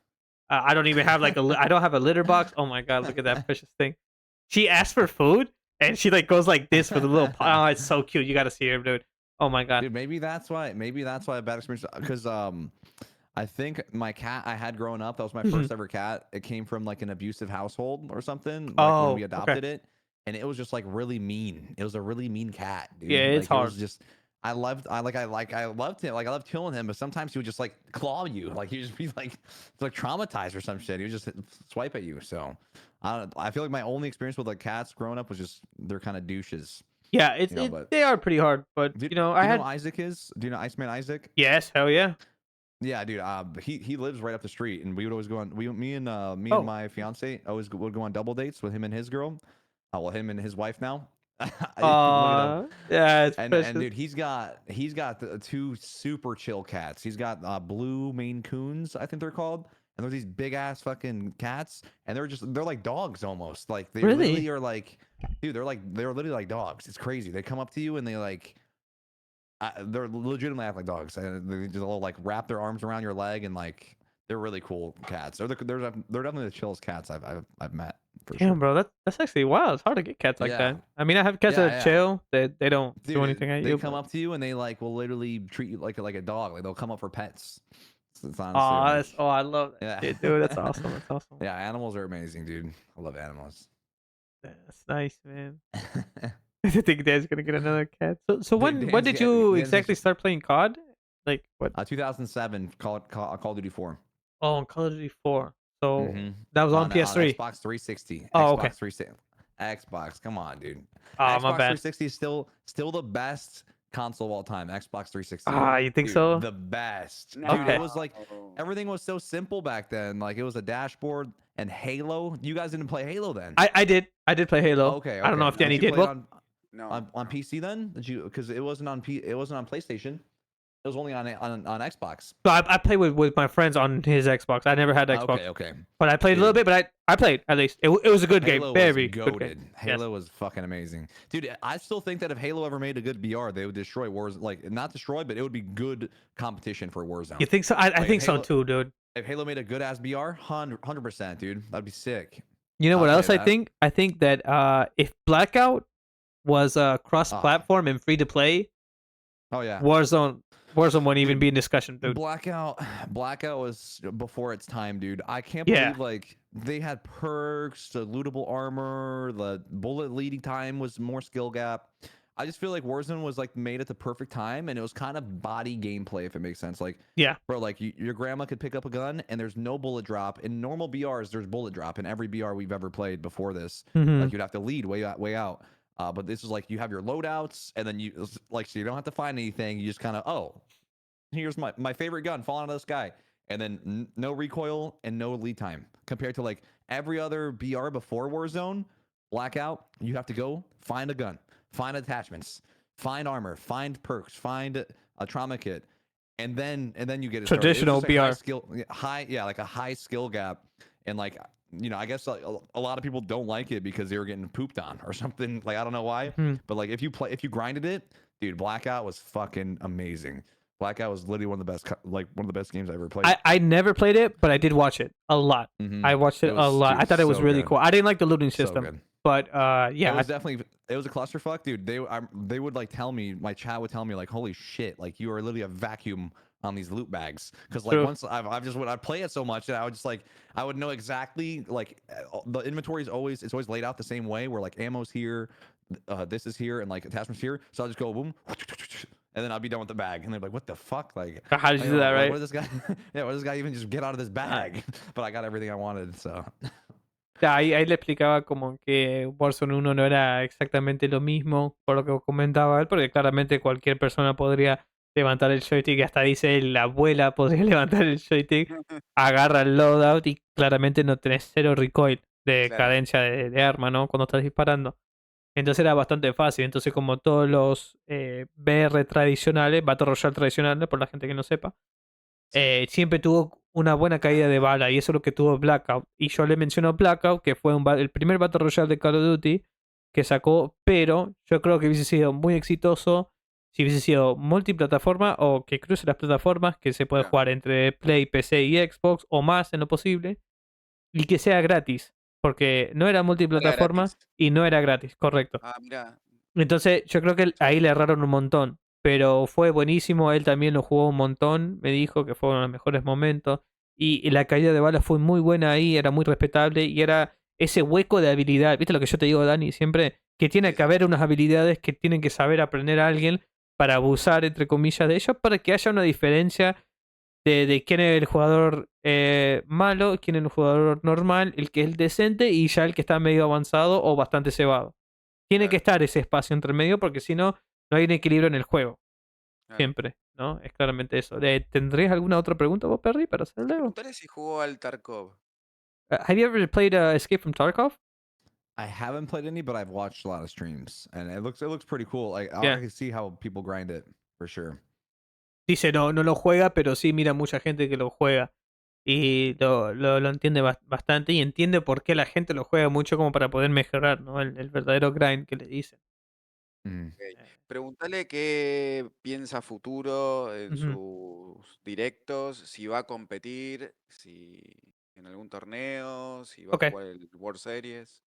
I don't even have like I don't have a litter box. Oh my god, look at that precious thing. She asks for food and she like goes like this with a little paw. Oh, it's so cute. You got to see her, dude. Oh my god. Dude, maybe that's why a bad experience because I think my cat I had growing up, that was my Mhm. first ever cat. It came from like an abusive household or something, like Oh, when we okay. adopted it, and it was just like really mean. It was a really mean cat, dude. Yeah, it's like, hard. It was just I loved him. Like I loved killing him, but sometimes he would just like claw you. Like he'd just be like traumatized or some shit. He would just swipe at you. So I feel like my only experience with like cats growing up was just they're kind of douches. Yeah, But they are pretty hard, but do, you know, do I you had know who Isaac is? Do you know Iceman Isaac? yes, hell yeah. Yeah, dude. He lives right up the street, and we would always go on. Me and Oh. my fiance always would go on double dates with him and his girl. Well, him and his wife now. Look at him. Yeah, it's And precious. dude, he's got the two super chill cats. He's got blue Maine Coons, I think they're called, and they're these big ass fucking cats, and they're like dogs almost. Like they Really? literally are like, dude, they're literally like dogs. It's crazy. They come up to you and they like. They're legitimately act like dogs. They just all like wrap their arms around your leg and like they're really cool cats. They're definitely the chillest cats I've met for Damn, sure. bro, that's actually wild. It's hard to get cats like Yeah. that. I mean, I have cats Yeah, that are chill. They don't do Dude, anything at they you. come but- up to you and they like will literally treat you like a dog. Like they'll come up for pets. It's honestly like, I love that yeah. shit, dude. That's awesome. That's awesome. Yeah, animals are amazing, dude. I love animals. That's nice, man. I think Dad's gonna get another cat. So when Dan's did getting- you Dan's exactly just- start playing COD? Like what? 2007 Call of Duty 4. Oh, on Call of Duty 4. So Mhm. that was on PS3. Xbox 360. Oh, Xbox okay. 360. Xbox, come on, dude. Oh, Xbox my bad. 360 is still the best console of all time. Xbox 360. You think Dude, so? The best. No. Dude, it was like everything was so simple back then. Like it was a dashboard and Halo. You guys didn't play Halo then? I did play Halo. Okay. I don't know if Danny Did you did. play it Well, No. on PC then? Did you? Because it wasn't on PlayStation. It was only on Xbox. I played with my friends on his Xbox. I never had Xbox, Okay. but I played a little bit. But I played at least. It was a good game. Halo was Very good game. goated. Yes. Halo was fucking amazing, dude. I still think that if Halo ever made a good BR, they would destroy Warzone. Like not destroy, but it would be good competition for Warzone. You think so? I Like, think if so Halo, too, dude. if Halo made a good ass BR, 100%, dude, that'd be sick. You know what I'll else play I that. think? I think that if Blackout was cross-platform and free to play, Oh yeah, Warzone won't even dude, be in discussion, dude. Blackout was before its time, dude. I can't Yeah. believe like they had perks, the lootable armor, the bullet leading time was more skill gap. I just feel like Warzone was like made at the perfect time, and it was kind of body gameplay, if it makes sense. Like, Yeah. bro, like your grandma could pick up a gun, and there's no bullet drop. In normal BRs, there's bullet drop in every BR we've ever played before this. Mhm. Like you'd have to lead way out. But this is like you have your loadouts, and then you like so you don't have to find anything. You just kind of here's my favorite gun falling out of the sky, and then no recoil and no lead time compared to like every other BR before Warzone. Blackout, you have to go find a gun, find attachments, find armor, find perks, find a trauma kit, and then you get it started. Traditional It was just a BR. like a high skill gap, and like I guess a lot of people don't like it because they were getting pooped on or something. Like I don't know why, but like if you grinded it, dude, Blackout was fucking amazing. Blackout was literally one of the best games I ever played. I never played it, but I did watch it a lot. I watched it a lot. Dude, I thought it was so really good. cool. I didn't like the looting So system, good. but yeah, It was definitely it was a clusterfuck, dude. They would like tell me, my chat would tell me like, holy shit, like you are literally a vacuum on these loot bags. Because like True. once I'd play it so much that I would just like I would know exactly like the inventory is always laid out the same way where like ammo's here, this is here, and like attachments here. So I'll just go boom, and then I'll be done with the bag, and they're like, what the fuck, like How did you do that, right? What did this guy? Yeah, what did this guy even just get out of this bag? But I got everything I wanted, so. Ahí le explicaba como que Warzone 1 no era exactamente lo mismo, por lo que comentaba él, porque claramente cualquier persona podría levantar el joystick, y hasta dice él, la abuela podría levantar el joystick, agarra el loadout y claramente no tenés cero recoil de Claro. cadencia de arma, ¿no? Cuando estás disparando. Entonces era bastante fácil. Entonces, como todos los BR tradicionales, Battle Royale tradicionales, por la gente que no sepa, siempre tuvo una buena caída de bala, y eso es lo que tuvo Blackout. Y yo le menciono Blackout, que fue el primer Battle Royale de Call of Duty que sacó, pero yo creo que hubiese sido muy exitoso si hubiese sido multiplataforma o que cruce las plataformas, que se puede jugar entre Play, PC y Xbox o más en lo posible, y que sea gratis, porque no era multiplataforma y no era gratis, correcto. Ah, mira. Entonces yo creo que ahí le erraron un montón, pero fue buenísimo. Él también lo jugó un montón, me dijo que fue uno de los mejores momentos, y la caída de balas fue muy buena ahí, era muy respetable, y era ese hueco de habilidad. ¿Viste lo que yo te digo, Dani? Siempre que tiene que haber unas habilidades que tienen que saber aprender a alguien para abusar, entre comillas, de ellos, para que haya una diferencia de quién es el jugador malo, quién es el jugador normal, el que es el decente y ya el que está medio avanzado o bastante cebado. Tiene que estar ese espacio entre medio, porque si no, no hay un equilibrio en el juego. Siempre, ¿no? Es claramente eso. ¿Tendrías alguna otra pregunta vos, Perry, para hacerle? Preguntaré si jugó al Tarkov. Have you ever played Escape from Tarkov? I haven't played any, but I've watched a lot of streams, and it looks pretty cool. Like I can see how people grind it for sure. Dice no lo juega, pero sí mira mucha gente que lo juega y lo entiende bastante, y entiende por qué la gente lo juega mucho, como para poder mejorar, ¿no? El verdadero grind que le dicen. Okay. Preguntale qué piensa futuro en sus directos, si va a competir, si en algún torneo, si va a jugar el World Series.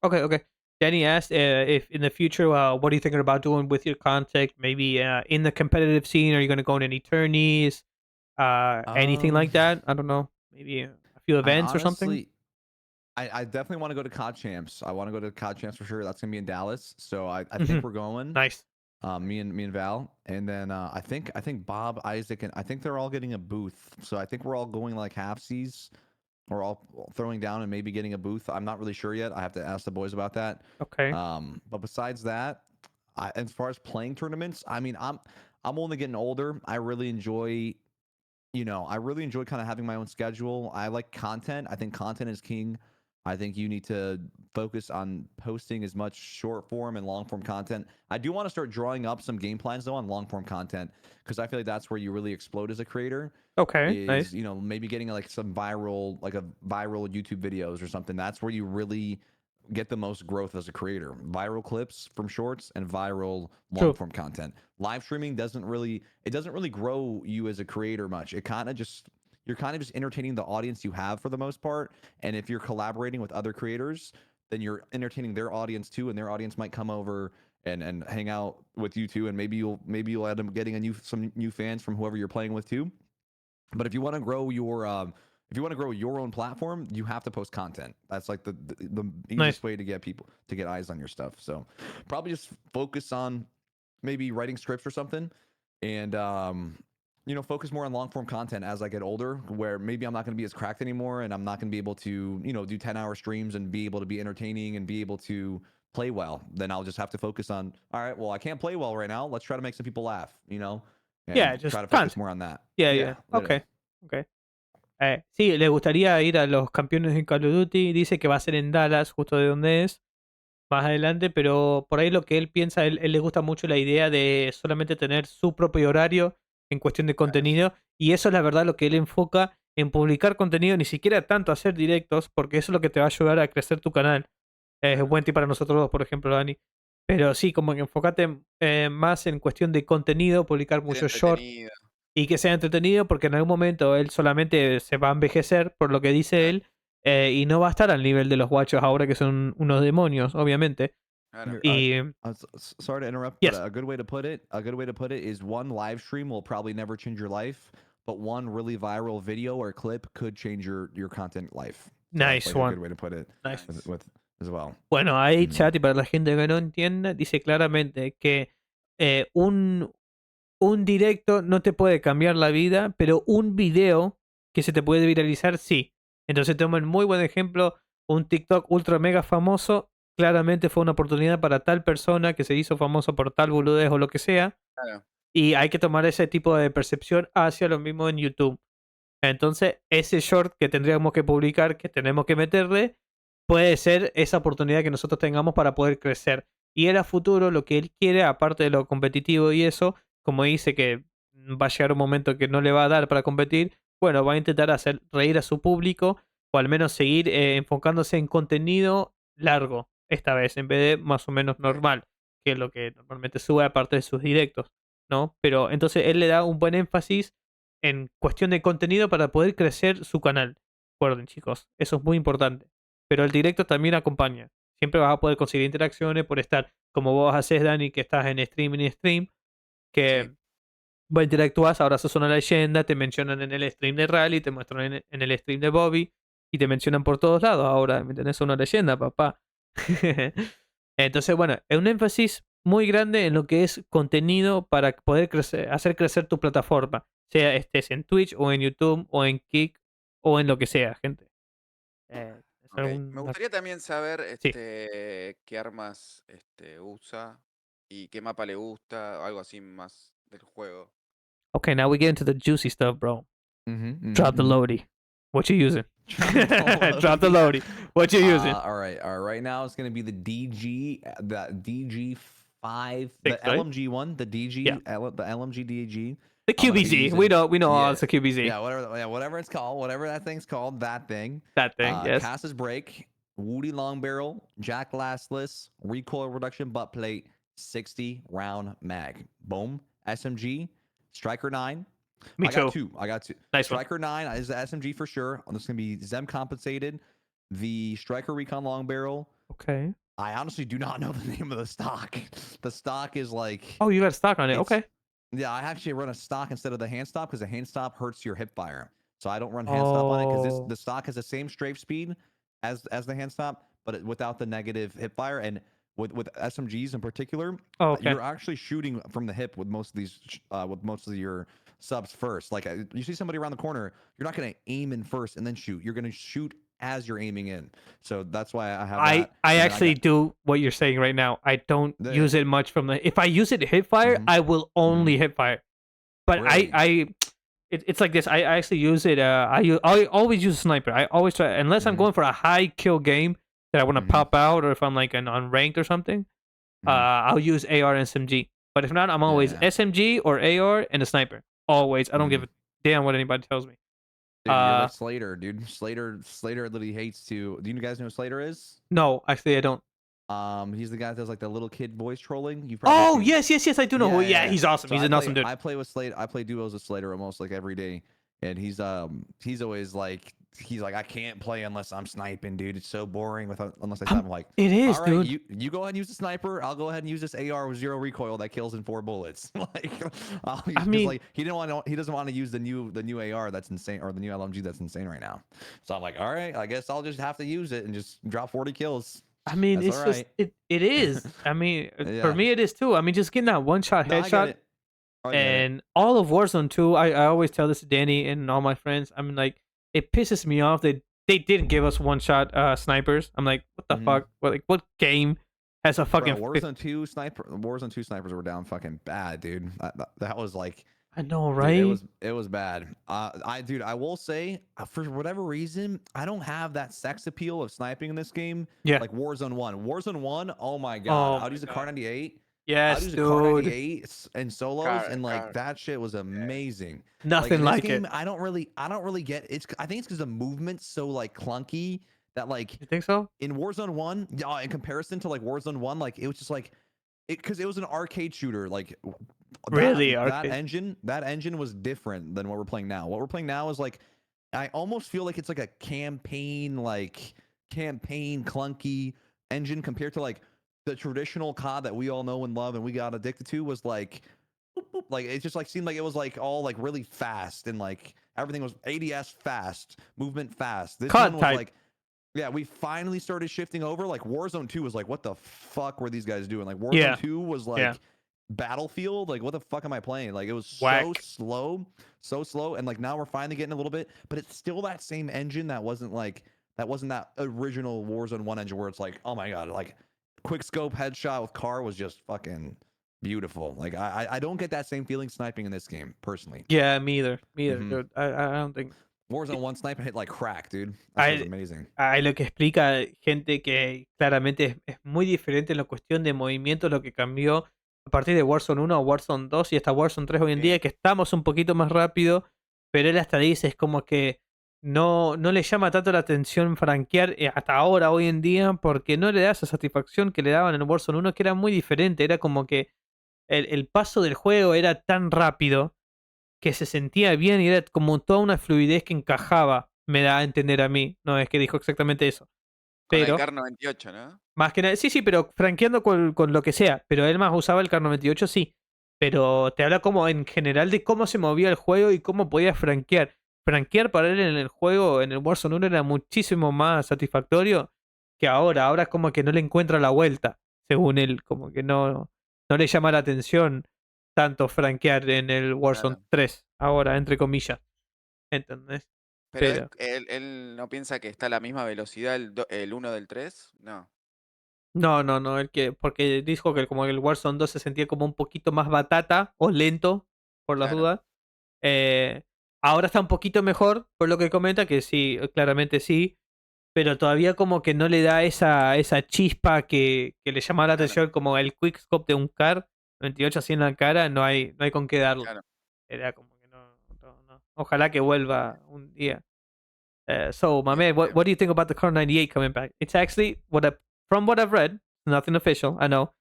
Okay. Danny asked if in the future, what are you thinking about doing with your content? Maybe in the competitive scene, are you going to go in any tourneys? Anything like that? I don't know. Maybe a few events or something? I definitely want to go to COD Champs. I want to go to COD Champs for sure. That's gonna be in Dallas, so I think we're going. Nice. Me and Val, and then I think Bob, Isaac, and I think they're all getting a booth. So I think we're all going like halfsies, or all throwing down and maybe getting a booth. I'm not really sure yet. I have to ask the boys about that. Okay. But besides that, as far as playing tournaments, I mean, I'm only getting older. I really enjoy, kind of having my own schedule. I like content. I think content is king. I think you need to focus on posting as much short form and long form content. I do want to start drawing up some game plans though on long form content, because I feel like that's where you really explode as a creator. Okay, Is nice. maybe getting like some viral, like a viral YouTube videos or something. That's where you really get the most growth as a creator. Viral clips from shorts and viral long form content. Live streaming doesn't really grow you as a creator much. It kind of just, you're kind of just entertaining the audience you have for the most part. And if you're collaborating with other creators, then you're entertaining their audience too, and their audience might come over and hang out with you too, and maybe you'll end up getting some new fans from whoever you're playing with too. But if you want to grow your own platform, you have to post content. That's like the easiest way to get people to get eyes on your stuff. So probably just focus on maybe writing scripts or something, and focus more on long form content as I get older, where maybe I'm not going to be as cracked anymore, and I'm not going to be able to do 10-hour streams and be able to be entertaining and be able to play well. Then I'll just have to focus on, all right, well, I can't play well right now. Let's try to make some people laugh, and just try to focus more on that. Yeah. Okay. Sí, le gustaría ir a los campeones de Call of Duty. Dice que va a ser en Dallas, justo de donde es, más adelante, pero por ahí lo que él piensa, él le gusta mucho la idea de solamente tener su propio horario en cuestión de contenido, y eso es la verdad lo que él enfoca en publicar contenido, ni siquiera tanto hacer directos, porque eso es lo que te va a ayudar a crecer tu canal. Es buen tip para nosotros dos, por ejemplo, Dani. Pero sí, como que enfócate más en cuestión de contenido, publicar muchos shorts y que sea entretenido, porque en algún momento él solamente se va a envejecer, por lo que dice él, y no va a estar al nivel de los guachos ahora, que son unos demonios, obviamente. Sorry to interrupt, but a good way to put it is one live stream will probably never change your life, but one really viral video or clip could change your content life. So nice one. A good way to put it. Nice. With as well. Bueno, ahí chat, y para la gente que no entienda, dice claramente que un directo no te puede cambiar la vida, pero un video que se te puede viralizar, sí. Entonces toman muy buen ejemplo, un TikTok ultra mega famoso, claramente fue una oportunidad para tal persona que se hizo famoso por tal boludez o lo que sea. Claro. Y hay que tomar ese tipo de percepción hacia lo mismo en YouTube. Entonces, ese short que tendríamos que publicar, que tenemos que meterle, puede ser esa oportunidad que nosotros tengamos para poder crecer. Y él a futuro, lo que él quiere, aparte de lo competitivo y eso, como dice que va a llegar un momento que no le va a dar para competir, bueno, va a intentar hacer reír a su público, o al menos seguir enfocándose en contenido largo, esta vez, en vez de más o menos normal, que es lo que normalmente sube aparte de sus directos, ¿no? Pero entonces él le da un buen énfasis en cuestión de contenido para poder crecer su canal. Recuerden, chicos, eso es muy importante. Pero el directo también acompaña. Siempre vas a poder conseguir interacciones por estar, como vos haces, Dani, que estás en stream, que interactúas, ahora sos una leyenda, te mencionan en el stream de Rally, te muestran en el stream de Bobby, y te mencionan por todos lados. Ahora, ¿me entendés? Una leyenda, papá. Entonces, bueno, es un énfasis muy grande en lo que es contenido para poder hacer crecer tu plataforma, sea estés en Twitch o en YouTube o en Kick o en lo que sea, gente. Me gustaría también saber qué armas usa y qué mapa le gusta, o algo así más del juego. Okay, now we get into the juicy stuff, bro. Drop the loadie. What you using? Drop the loadie. What you using? All right. Right now it's going to be the DG5, the Six, right? LMG one, the DG, the LMG DG. The QBZ. We know all it's a QBZ. Yeah, whatever it's called, whatever that thing's called, that thing. Yes. Cass's Break, Woody Long Barrel, Jack Lastless, recoil reduction butt plate, 60 round mag. Boom. SMG, Striker 9. Me too. I got two. Nice Striker 9 is the SMG for sure. This is going to be Zem compensated. The Striker Recon Long Barrel. Okay. I honestly do not know the name of the stock. The stock is like... Oh, you got a stock on it. Okay. Yeah, I actually run a stock instead of the hand stop because the hand stop hurts your hip fire. So I don't run hand stop on it because the stock has the same strafe speed as the hand stop, but without the negative hip fire. And with SMGs in particular, you're actually shooting from the hip with most of these, with most of your subs first. Like you see somebody around the corner, you're not going to aim in first and then shoot. You're going to shoot as you're aiming in. So that's why I have that. I actually do what you're saying right now. I don't use it much from the... If I use it hip fire, I will only hip fire. But really? it's like this. I actually use it. I always use a sniper. I always try, unless I'm Mm-hmm. going for a high kill game that I want to Mm-hmm. pop out, or if I'm like on ranked or something. I'll use AR and SMG. But if not, I'm always Yeah. SMG or AR and a sniper. Always. I don't give a damn what anybody tells me. Dude, you're like Slater, dude. Slater literally hates to. Do you guys know who Slater is? No, actually, I don't. He's the guy that does like the little kid voice trolling. You probably Oh, seen. yes, I do know. Yeah, he's awesome. So He's an awesome dude. I play with Slater. I play duos with Slater almost like every day, and he's always like I can't play unless I'm sniping, dude. It's so boring unless I snipe. I'm like, it is, all right, dude. You go ahead and use the sniper. I'll go ahead and use this AR with 0 recoil that kills in 4 bullets. Like, I mean, like he doesn't want to use the new AR that's insane, or the new LMG that's insane right now. So I'm like, all right, I guess I'll just have to use it and just drop 40 kills. I mean, That's it's just it is. I mean, for me, it is too. I mean, just getting that one shot headshot. And all of Warzone 2, I always tell this to Danny and all my friends. I mean, like, it pisses me off that they didn't give us one shot snipers. I'm like, what the fuck? What game has a fucking Warzone 2 snipers were down fucking bad, dude. That was like, I know, right? Dude, it was bad. I will say, for whatever reason, I don't have that sex appeal of sniping in this game. Yeah. Like Warzone 1. Warzone 1, oh my god. I'd use a Kar 98. Yes, I'd use dude. a Kar 98 and solos, and like that shit was amazing. Nothing like it. I don't really get it. I think it's because the movement's so like clunky that like. You think so? In Warzone 1, in comparison to like Warzone 1, like it was just like because it was an arcade shooter, like really that engine was different than what we're playing now. What we're playing now is like I almost feel like it's like a campaign clunky engine compared to like the traditional COD that we all know and love and we got addicted to was like boop, boop, like it just like seemed like it was like all like really fast and like everything was ADS fast, movement fast. This one was like, yeah, we finally started shifting over. Like Warzone 2 was like, what the fuck were these guys doing? Like Warzone 2 was like Battlefield. Like, what the fuck am I playing? Like, it was so slow. And like now we're finally getting a little bit, but it's still that same engine that wasn't that original Warzone 1 engine where it's like, oh my god, like quick scope headshot with Kar was just fucking beautiful. Like I don't get that same feeling sniping in this game personally. Yeah, me either. Dude. I don't think Warzone 1 sniper hit like crack, dude. That was amazing. Lo que explica gente que claramente es muy diferente en la cuestión de movimiento, lo que cambió a partir de Warzone 1 a Warzone 2 y hasta Warzone 3 hoy en día, que estamos un poquito más rápido, pero él hasta dice, es como que no le llama tanto la atención franquear hasta ahora, hoy en día, porque no le da esa satisfacción que le daban en Warzone 1, que era muy diferente, era como que el paso del juego era tan rápido que se sentía bien y era como toda una fluidez que encajaba, me da a entender a mí. No es que dijo exactamente eso. Pero, con el Kar 98, ¿no? Más que nada, sí, pero franqueando con lo que sea. Pero él más usaba el Kar 98, sí. Pero te habla como en general de cómo se movía el juego y cómo podía franquear. Franquear para él en el juego, en el Warzone 1, era muchísimo más satisfactorio que ahora. Ahora es como que no le encuentra la vuelta, según él. Como que no le llama la atención tanto franquear en el Warzone 3, ahora, entre comillas. ¿Entendés? Pero él no piensa que está a la misma velocidad el 1 del 3, no. No, porque dijo que como el Warzone 2 se sentía como un poquito más batata o lento, por las dudas. Ahora está un poquito mejor, por lo que comenta, que sí, claramente sí, pero todavía como que no le da esa chispa que le llama la atención, como el quickscope de un Kar 28 así en la cara, no hay con qué darlo. Era como que no. Ojalá que vuelva un día. So, my man, what do you think about the Kar 98 coming back? It's actually from what I've read, nothing official, I know.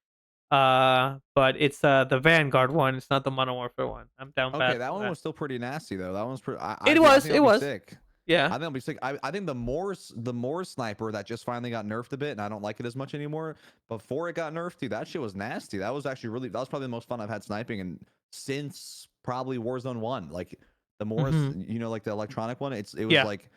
But it's the Vanguard one. It's not the Modern Warfare one. I'm down bad. Okay, that one was still pretty nasty though. That one was pretty. It was. Sick. Yeah, I think it'll be sick. I think the more sniper that just finally got nerfed a bit, and I don't like it as much anymore. Before it got nerfed, dude, that shit was nasty. That was actually that was probably the most fun I've had sniping and since probably Warzone 1. Like the more like the electronic one, it was like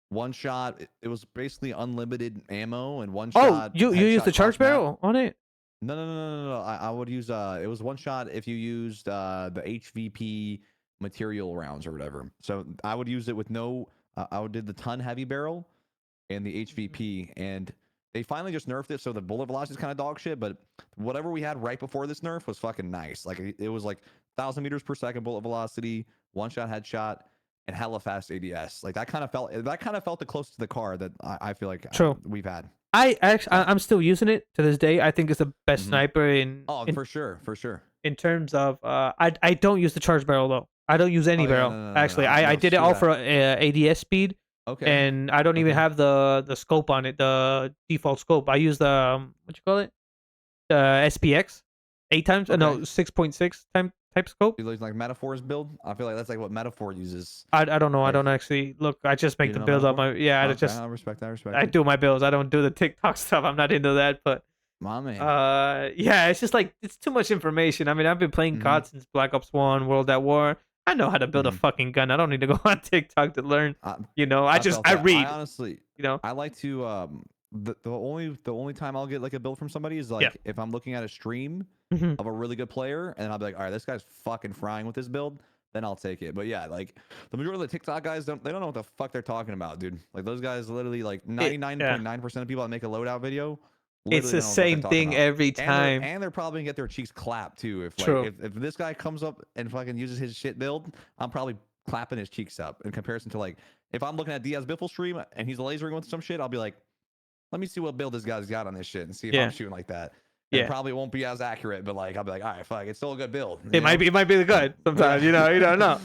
one shot. It was basically unlimited ammo and one shot. Oh, you used the charge barrel on it? No. I would use it was one shot if you used the HVP material rounds or whatever. So I would use it with no. I did the ton heavy barrel and the HVP, and They finally just nerfed it, so the bullet velocity is kind of dog shit. But whatever we had right before this nerf was fucking nice. Like it was like 1,000 meters per second bullet velocity, one shot headshot, and hella fast ADS. Like that kind of felt the closest to the car that I feel like we've had. I'm still using it to this day. I think it's the best sniper for sure. In terms of I don't use the charge barrel though. I don't use any barrel. No, actually. I did it all for ADS speed. Okay. And I don't even have the scope on it, the default scope. I use the what you call it? The SPX 8 times. No, 6.6 type scope. You use like Metaphor's build? I feel like that's like what Metaphor uses. I don't know. Like, I don't actually look. I just make the build up. I respect. I do my builds. I don't do the TikTok stuff. I'm not into that. But my man. Yeah, it's just like it's too much information. I mean, I've been playing COD since Black Ops 1, World at War. I know how to build a fucking gun. I don't need to go on TikTok to learn. I read. I honestly, I like to the only time I'll get like a build from somebody is like if I'm looking at a stream of a really good player and I'll be like, all right, this guy's fucking frying with this build, then I'll take it. But yeah, like the majority of the TikTok guys don't know what the fuck they're talking about, dude. Like those guys literally like 99.9% of people that make a loadout video. It's the same thing every time, and they're probably gonna get their cheeks clapped too. If this guy comes up and fucking uses his shit build, I'm probably clapping his cheeks up in comparison to like if I'm looking at Diaz Biffle stream and he's lasering with some shit, I'll be like, let me see what build this guy's got on this shit and see if I'm shooting like that. It probably won't be as accurate, but like I'll be like, all right, fuck, it's still a good build. It might be the good sometimes, you don't know.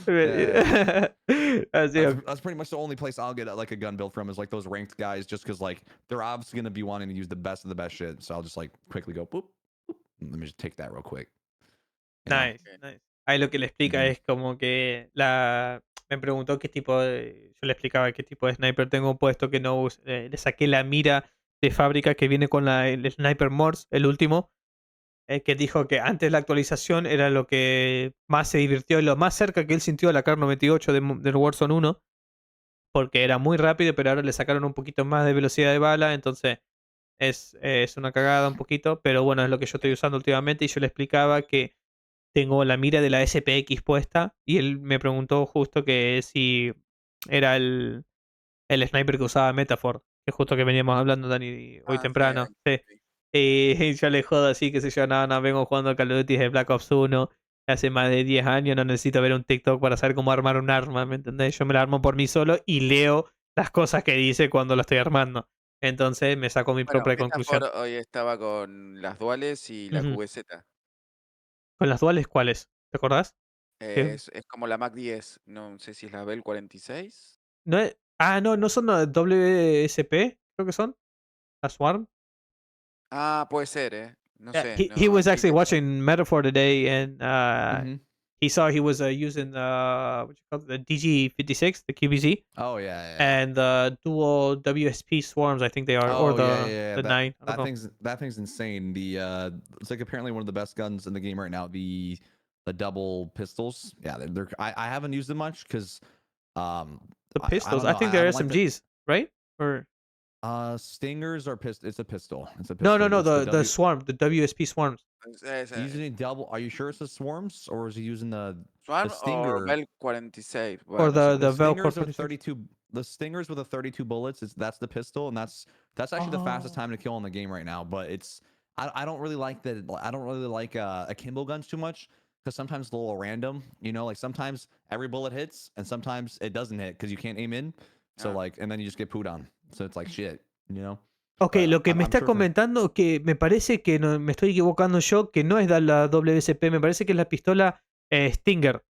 That's pretty much the only place I'll get like a gun build from is like those ranked guys, just because like they're obviously gonna be wanting to use the best of the best shit. So I'll just like quickly go boop. Let me just take that real quick. Nice. Ahí lo que le explica es como que me preguntó qué tipo de, yo le explicaba qué tipo de sniper tengo puesto, que no le saqué la mira de fábrica que viene con el Sniper Morse, el último, que dijo que antes de la actualización era lo que más se divirtió y lo más cerca que él sintió a la Kar 98 del Warzone 1, porque era muy rápido, pero ahora le sacaron un poquito más de velocidad de bala, entonces es una cagada un poquito, pero bueno, es lo que yo estoy usando últimamente. Y yo le explicaba que tengo la mira de la SPX puesta y él me preguntó justo que si era el sniper que usaba Metaphor, que justo que veníamos hablando, Dani, hoy temprano. Sí. Y yo le jodo así, que sé yo, no, vengo jugando Call of Duty de Black Ops 1 hace más de 10 años, no necesito ver un TikTok para saber cómo armar un arma, ¿me entendés? Yo me la armo por mí solo y leo las cosas que dice cuando la estoy armando. Entonces me saco mi propia conclusión. Hoy estaba con las duales y la QBZ. ¿Con las duales cuáles? ¿Te acordás? Es como la Mac 10, no sé si es la Bell 46. No es, no son WSP, creo que son. La Swarm. Puede ser, no sé. He was actually watching Metaphor today and he saw he was using the DG56, the QBZ. Oh yeah. And the dual WSP swarms, I think they are, or the 9. That thing's insane. It's like apparently one of the best guns in the game right now. The double pistols. Yeah, I haven't used them much because the pistols. I think they're SMGs, right? Or Stingers are it's a pistol. No. The swarm, the WSP swarms. Using double. Are you sure it's the swarms, or is he using the Stinger or Bell 46? Or the Bell 32. The Stingers with the 32 bullets. That's the pistol, and that's actually the fastest time to kill in the game right now. But I don't really like that. I don't really like akimbo guns too much because sometimes it's a little random. Like sometimes every bullet hits, and sometimes it doesn't hit because you can't aim in. So and then you just get pooed on. So it's like shit, Ok, lo que me está comentando, que me parece que no, me estoy equivocando yo, que no es la WSP, me parece que es la pistola Stinger,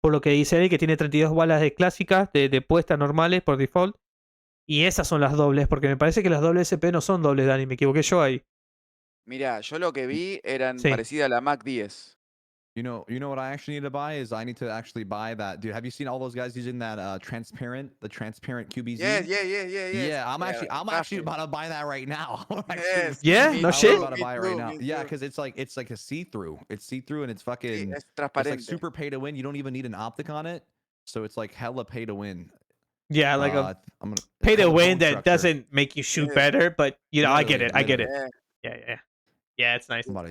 por lo que dice él, que tiene 32 balas de clásicas, de puestas normales por default, y esas son las dobles, porque me parece que las WSP no son dobles, Dani, me equivoqué yo ahí. Mira, yo lo que vi eran parecidas a la Mac 10. You know what I actually need to buy is I need to actually buy that. Dude, have you seen all those guys using that transparent QBZ? Yeah. I'm actually about to buy that right now. No shit. I'm about to buy it right now. Yeah, because it's like a see-through. It's see-through and it's fucking. It's like super pay to win. You don't even need an optic on it, so it's like hella pay to win. Yeah, like a pay to win that doesn't make you shoot better, but I get it. Yeah. Yeah, it's nice. ¿No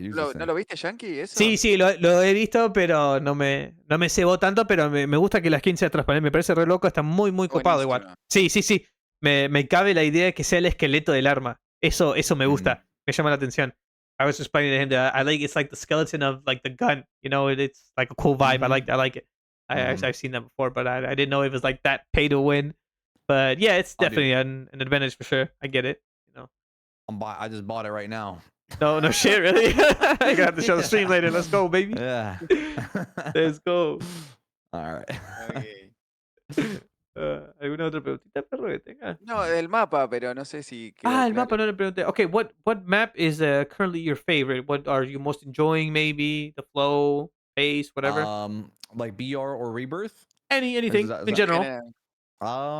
lo viste, Yankee? ¿Eso? Sí, lo he visto, pero no me cebó tanto, pero me gusta que la skin sea transparente. Me parece re loco, está muy, muy copado igual. Sí. Me cabe la idea de que sea el esqueleto del arma. Eso me Mm. gusta. Me llama la atención. I was explaining to him that I like it's like the skeleton of like the gun. You know, it's like a cool vibe. I like it. I've seen that before, but I didn't know it was like that pay to win. But yeah, it's Oh, dude. definitely an advantage for sure. I get it. You know. I just bought it right now. No shit, really. I got to show the stream later. Let's go, baby. Yeah. Let's go. All right. Ok. ¿Alguna otra preguntita, perro, que tenga? No, del mapa, pero no sé si quedó El claro. mapa no le pregunté. Okay, what map is currently your favorite? What are you most enjoying? Maybe the flow, pace, whatever. Like BR or Rebirth? Anything Is in general. General.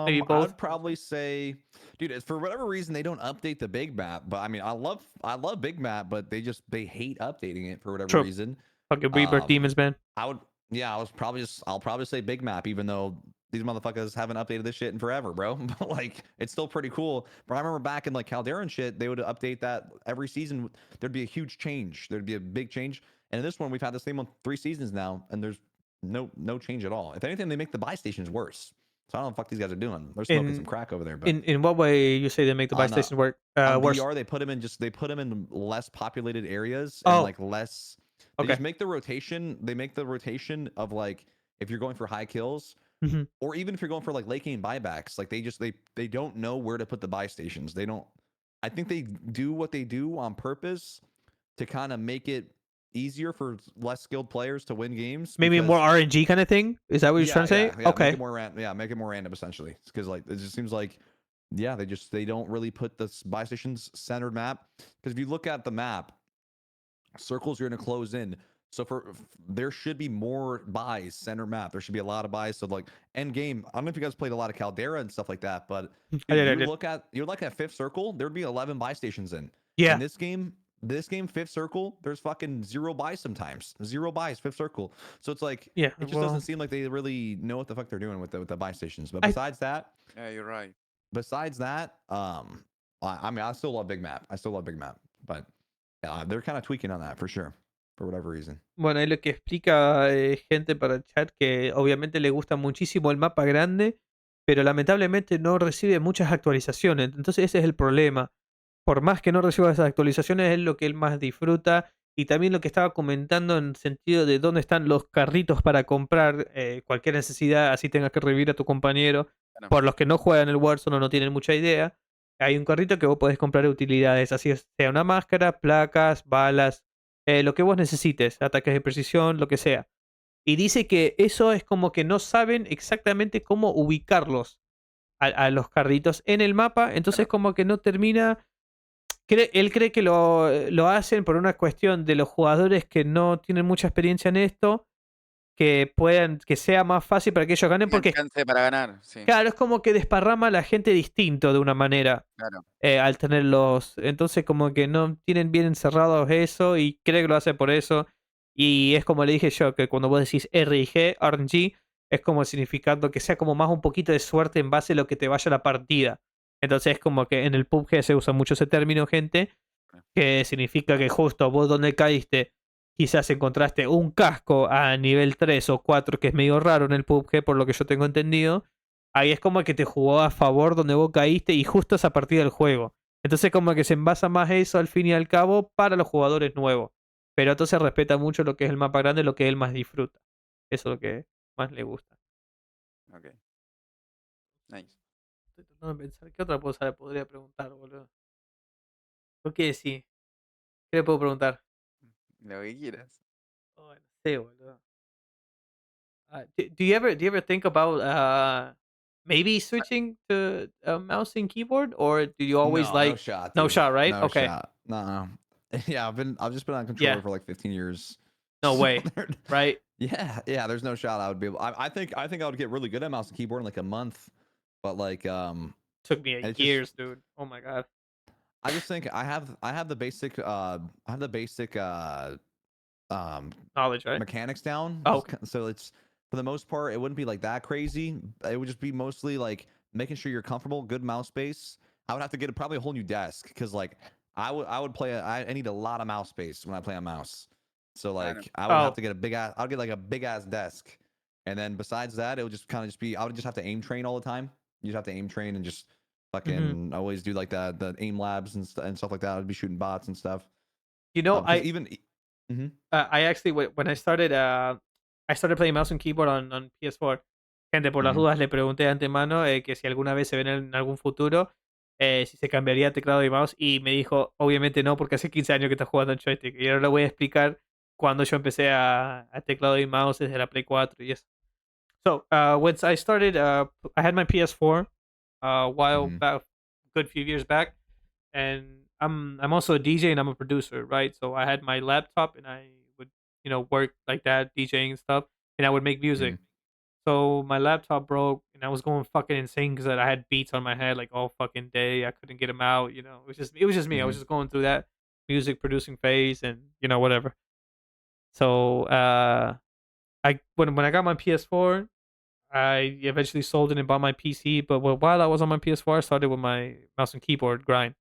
Maybe I both. would probably say, dude, for whatever reason they don't update the big map. But I mean, I love big map, but they hate updating it for whatever True. reason. Fucking Rebirth Demons, man. I'll probably say big map, even though these motherfuckers haven't updated this shit in forever, bro. But like, it's still pretty cool. But I remember back in like Caldera and shit, they would update that every season. There'd be a huge change. There'd be a big change. And in this one, we've had the same one 3 seasons now, and there's no change at all. If anything, they make the buy stations worse. So I don't know what the fuck these guys are doing. They're smoking some crack over there. But in what way you say they make the buy stations work? Worse? BR, they put them in less populated areas and like less. They just make the rotation. They make the rotation of like if you're going for high kills, or even if you're going for like late game buybacks. Like they don't know where to put the buy stations. They don't. I think they do what they do on purpose to kind of make it easier for less skilled players to win games. Maybe more RNG kind of thing. Is that what you're trying to say? Yeah, okay. Make it more random essentially. Because like it just seems like they don't really put the buy stations centered map. Because if you look at the map, circles are going to close in. So there should be more buys center map. There should be a lot of buys. So like end game. I don't know if you guys played a lot of Caldera and stuff like that, but you look at fifth circle, there would be 11 buy stations in. Yeah. In this game, fifth circle, there's fucking 0 buys sometimes. 0 buys, fifth circle. So it's like, it just doesn't seem like they really know what the fuck they're doing with the buy stations. But besides that, yeah, you're right. Besides that, I mean, I still love big map. But they're kind of tweaking on that for sure, for whatever reason. Bueno, ahí lo que explica gente para el chat que obviamente le gusta muchísimo el mapa grande, pero lamentablemente no recibe muchas actualizaciones. Entonces ese es el problema. Por más que no reciba esas actualizaciones, es lo que él más disfruta. Y también lo que estaba comentando en sentido de dónde están los carritos para comprar cualquier necesidad, así tengas que revivir a tu compañero. Bueno. Por los que no juegan el Warzone o no tienen mucha idea, hay un carrito que vos podés comprar utilidades, así sea una máscara, placas, balas, lo que vos necesites, ataques de precisión, lo que sea. Y dice que eso es como que no saben exactamente cómo ubicarlos a los carritos en el mapa, entonces como que no termina. Él cree que lo hacen por una cuestión de los jugadores que no tienen mucha experiencia en esto, que sea más fácil para que ellos ganen, porque chance para ganar, sí. Claro, es como que desparrama a la gente distinto de una manera. Claro. Al tenerlos. Entonces, como que no tienen bien encerrados eso y cree que lo hace por eso. Y es como le dije yo, que cuando vos decís RNG, es como significando que sea como más un poquito de suerte en base a lo que te vaya la partida. Entonces, es como que en el PUBG se usa mucho ese término, gente, que significa que justo vos donde caíste, quizás encontraste un casco a nivel 3 o 4, que es medio raro en el PUBG, por lo que yo tengo entendido. Ahí es como que te jugó a favor donde vos caíste y justo esa partida del juego. Entonces como que se envasa más eso al fin y al cabo para los jugadores nuevos. Pero entonces respeta mucho lo que es el mapa grande, lo que él más disfruta. Eso es lo que más le gusta. Ok. Nice. Estoy tratando de pensar qué otra cosa le podría preguntar, boludo. ¿Por qué sí? ¿Qué le puedo preguntar? Lo que quieras. Oh, no sé, boludo. Do you ever think about maybe switching to a mouse and keyboard, or do you always no shot, no shot, right? No okay. shot. No. Yeah, I've just been on controller for like 15 years. No way. Right? Yeah, there's no shot I would be able. I think I would get really good at mouse and keyboard in like a month, but like took me years, dude. Oh my god. I just think I have the basic knowledge, right? Mechanics down. Oh, so it's for the most part it wouldn't be like that crazy. It would just be mostly like making sure you're comfortable, good mouse space. I would have to get probably a whole new desk because like I need a lot of mouse space when I play on mouse. So like I would have to get I'll get like a big ass desk, and then besides that it would just kind of be I would just have to aim train all the time. You just have to aim train and just Fucking always do like the aim labs and stuff like that. I'd be shooting bots and stuff. You know, I actually when I started playing mouse and keyboard on PS4. Gente, por las dudas le pregunté de antemano que si alguna vez se ven en algún futuro si se cambiaría teclado y mouse y me dijo, obviamente no, porque hace 15 años que está jugando en joystick. Y ahora le voy a explicar cuando yo empecé a teclado y mouse desde la Play 4 y eso. So, once I started, I had my PS4 a while back, good few years back, and I'm also a DJ and I'm a producer, right? So I had my laptop and I would, work like that, DJing and stuff, and I would make music. So my laptop broke and I was going fucking insane because I had beats on my head like all fucking day. I couldn't get them out, It was just me. I was just going through that music producing phase and whatever. So when I got my PS4, I eventually sold it and bought my PC. But while I was on my PS4, I started with my mouse and keyboard grind.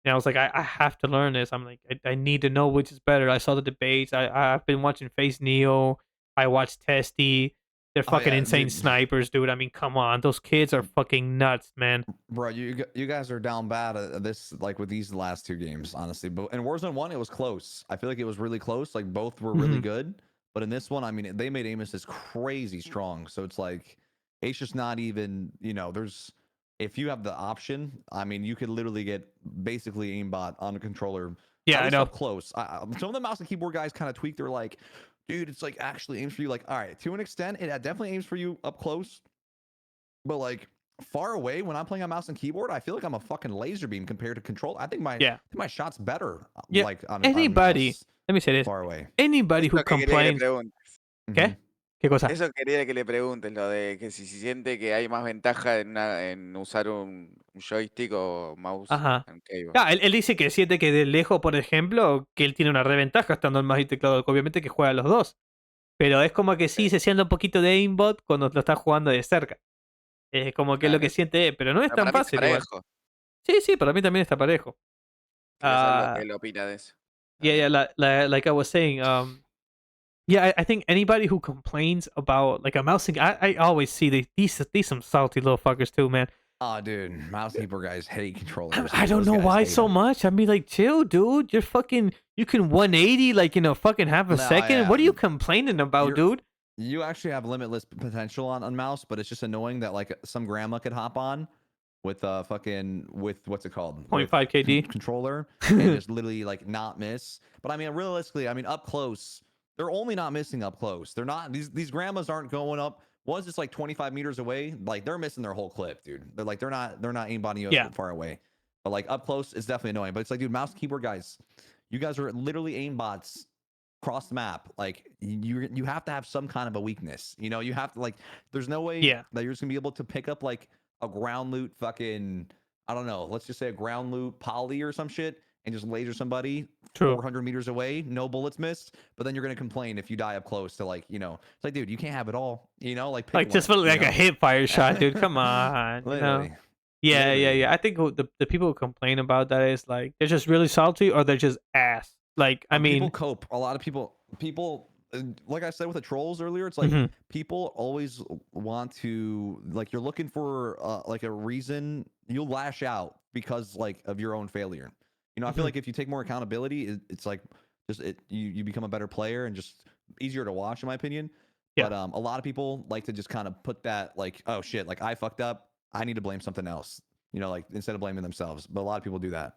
And I was like, I have to learn this. I'm like, I need to know which is better. I saw the debates. I've been watching Face Neo. I watched Testy. They're fucking insane snipers, dude. I mean, come on, those kids are fucking nuts, man. Bro, you guys are down bad at this, like with these last two games, honestly. But in Warzone 1, it was close. I feel like it was really close. Like both were really good. But in this one, I mean, they made aim assist crazy strong. So it's like it's just not even, there's if you have the option, I mean, you could literally get basically aimbot on a controller. Yeah, I know. Up close. Some of the mouse and keyboard guys kind of tweak. They're like, dude, it's like actually aims for you. Like, all right, to an extent, it definitely aims for you up close. But like far away, when I'm playing on mouse and keyboard, I feel like I'm a fucking laser beam compared to control. I think my shot's better. Yeah. Like on anybody. Mouse, let me say this. Far away. Anybody who complains. ¿Qué? ¿Qué cosa? Eso quería que le preguntes, lo de que si siente que hay más ventaja en usar un joystick o mouse en keyboard. Él dice que siente que de lejos, por ejemplo, que él tiene una reventaja estando en mouse y teclado. Obviamente que juega a los dos. Pero es como que sí se siente un poquito de aimbot cuando lo está jugando de cerca. Es como que es lo que siente, pero no es tan fácil. Sí, para mí también está parejo. Lo que él opina de eso. Yeah, like I was saying, yeah, I think anybody who complains about like a mouse, I always see these some salty little fuckers too, man. Oh, dude, mouse keyboard guys hate controllers. I don't know why so much. I mean, like, chill, dude. You can 180 like fucking half a second. Yeah. What are you complaining about, dude? You actually have limitless potential on mouse, but it's just annoying that like some grandma could hop on with what's it called? 0.5 KD controller and just literally like not miss. But I mean, realistically, up close, they're only not missing up close. They're not these grandmas aren't going up. One's just like 25 meters away. Like they're missing their whole clip, dude. They're not aimbotting you far away. But like up close, it's definitely annoying. But it's like, dude, mouse keyboard guys, you guys are literally aimbots across the map. Like you have to have some kind of a weakness. You have to like. There's no way that you're just gonna be able to pick up like a ground loot fucking, I don't know. Let's just say a ground loot poly or some shit. And just laser somebody 400 meters away, no bullets missed. But then you're gonna complain if you die up close to like, it's like, dude, you can't have it all. Like pick just one, like a hip fire shot, dude. Come on. Literally. Yeah. I think the people who complain about that is like they're just really salty or they're just ass. Like I mean, people cope. A lot of people. Like I said with the trolls earlier, it's like people always want to like you're looking for like a reason. You'll lash out because like of your own failure. I feel like if you take more accountability, it's like just you become a better player and just easier to watch, in my opinion. Yeah. But a lot of people like to just kind of put that like, oh shit, like I fucked up, I need to blame something else. Like instead of blaming themselves. But a lot of people do that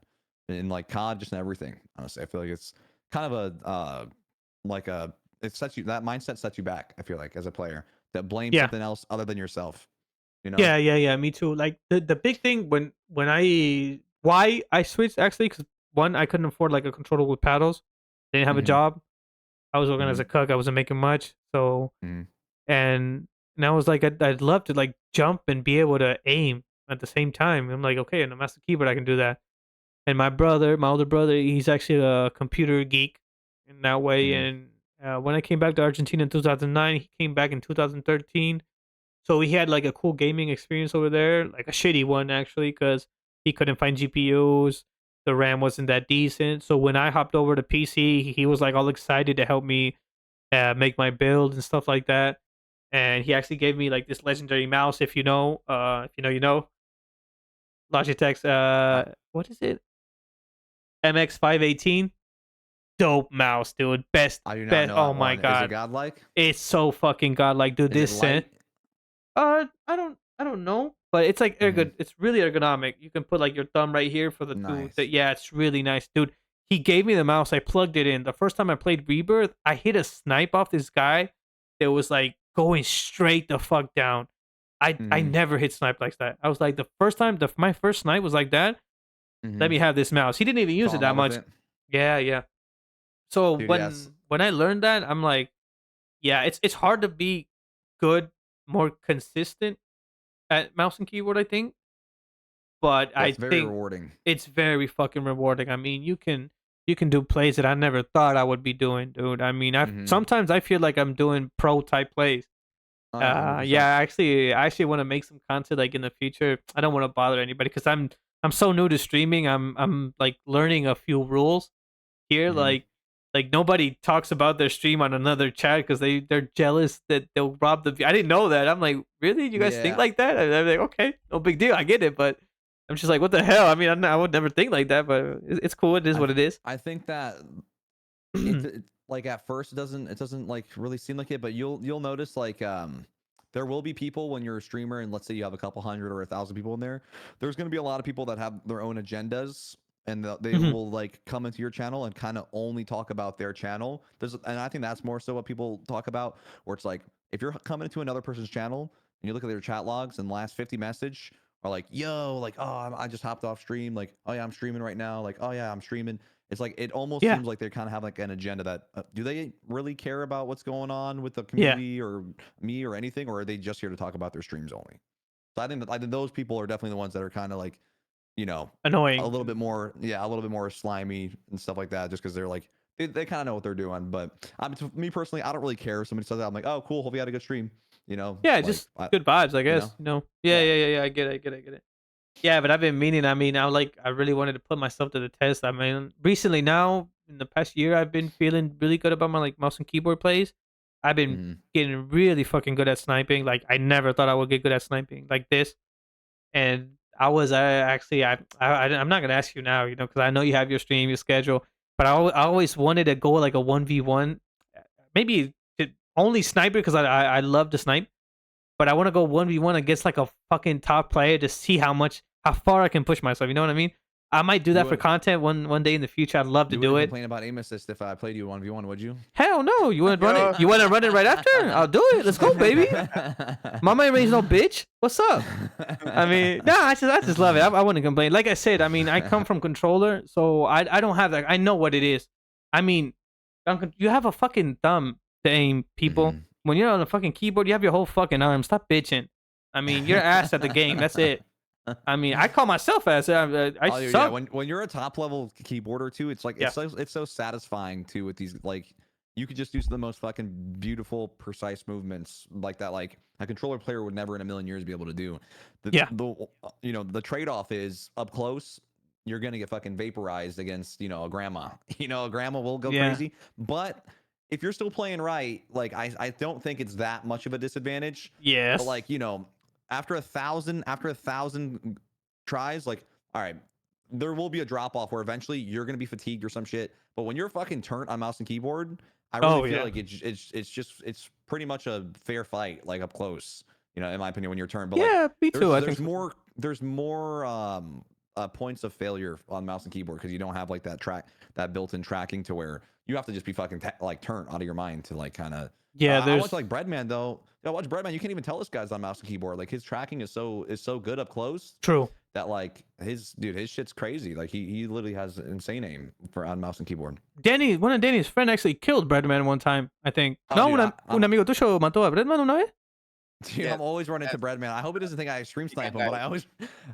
in like COD, just in everything. Honestly, I feel like it's kind of it sets you, that mindset sets you back. I feel like as a player that blames something else other than yourself. Yeah. Me too. Like the big thing when why I switched actually, because one, I couldn't afford like a controller with paddles. Didn't have a job. I was working as a cook. I wasn't making much. So, and I was like, I'd love to like jump and be able to aim at the same time. I'm like, okay, on the master keyboard, I can do that. And my older brother, he's actually a computer geek in that way. And when I came back to Argentina in 2009, he came back in 2013. So he had like a cool gaming experience over there, like a shitty one actually, because he couldn't find GPUs. The RAM wasn't that decent. So when I hopped over to PC, he was like all excited to help me make my build and stuff like that. And he actually gave me like this legendary mouse. If you know, you know. Logitech's what is it? MX518. Dope mouse, dude. Best. I do not Best. know Oh that my one. Is god. it godlike? It's so fucking godlike, dude. Is it light? I don't know, but it's like it's really ergonomic. You can put like your thumb right here for the Nice. yeah, it's really nice, dude. He gave me the mouse. I plugged it in. The first time I played Rebirth, I hit a snipe off this guy that was like going straight the fuck down. I never hit snipe like that. I was like, the first time my first snipe was like that. Let me have this mouse. He didn't even use it that much. Yeah, yeah. So Dude, when I learned that, I'm like, yeah, it's hard to be good, more consistent at mouse and keyboard, I think. But I it's very think rewarding. it's very fucking rewarding. I mean, you can do plays that I never thought I would be doing, dude. I mean, sometimes I feel like I'm doing pro type plays. Yeah, I actually want to make some content like in the future. I don't want to bother anybody because I'm so new to streaming. I'm like learning a few rules here. Like nobody talks about their stream on another chat because they're jealous that they'll rob the. I didn't know that. I'm like, really? You guys think like that? I'm like, okay, no big deal. I get it, but I'm just like, what the hell? I mean, I would never think like that, but it's cool. It is what it is. I think that it, like at first it doesn't like really seem like it, but you'll notice like there will be people when you're a streamer and let's say you have a couple hundred or 1,000 people in there. There's going to be a lot of people that have their own agendas and they will like come into your channel and kind of only talk about their channel. And I think that's more so what people talk about, where it's like if you're coming into another person's channel and you look at their chat logs and the last 50 message are like, yo, like, oh, I just hopped off stream, like, oh yeah, I'm streaming right now, like, oh yeah, I'm streaming. It's like it almost seems like they kind of have like an agenda that do they really care about what's going on with the community or me or anything, or are they just here to talk about their streams only? So I think those people are definitely the ones that are kind of like, you know, annoying, a little bit more slimy and stuff like that, just because they're like they kind of know what they're doing. But me personally, I don't really care if somebody says that. I'm like, oh cool, hope you had a good stream, you know. Yeah, like, just good vibes, I guess. You know? Yeah. I get it. Yeah, but I've been meaning. I mean, I really wanted to put myself to the test. I mean, recently now in the past year, I've been feeling really good about my like mouse and keyboard plays. I've been getting really fucking good at sniping. Like I never thought I would get good at sniping like this. And I was I'm not gonna ask you now, you know, because I know you have your stream, your schedule. But I always wanted to go like a 1v1, maybe only sniper because I love to snipe. But I want to go 1v1 against like a fucking top player to see how far I can push myself. You know what I mean? I might do that for content one day in the future. I'd love to do it. Complain about aim assist if I played you 1v1, would you? Hell no. You want to run it? You want to run it right after? I'll do it. Let's go, baby. Mama ain't raised no bitch. What's up? I mean, no, I just love it. I wouldn't complain. Like I said, I mean, I come from controller, so I don't have that. I know what it is. I mean, you have a fucking thumb to aim, people. When you're on a fucking keyboard, you have your whole fucking arm. Stop bitching. I mean, you're ass at the game. That's it. I mean, I call myself ass. I suck. Yeah, when you're a top level keyboarder too, it's like it's so satisfying too with these, like you could just do the most fucking beautiful, precise movements like that, like a controller player would never in a million years be able to do. The trade-off is up close, you're gonna get fucking vaporized against, you know, a grandma. You know, a grandma will go crazy. But if you're still playing right, like I don't think it's that much of a disadvantage. Yes. But like, you know, after 1,000 tries, like, all right, there will be a drop off where eventually you're gonna be fatigued or some shit. But when you're fucking turnt on mouse and keyboard, I really feel like it's pretty much a fair fight, like up close. You know, in my opinion, when you're turned. But me too. There's more points of failure on mouse and keyboard because you don't have like that built-in tracking to where you have to just be fucking like turned out of your mind to like kind of. I watch like Breadman though. I watch Breadman. You can't even tell this guy's on mouse and keyboard. Like his tracking is so good up close. True. That like his shit's crazy. Like he literally has insane aim for on mouse and keyboard. One of Danny's friend actually killed Breadman one time, I think. Un amigo tuyo mató a Breadman una vez. Dude, I'm always running into Breadman. I hope it doesn't think I stream snipe him, but I always.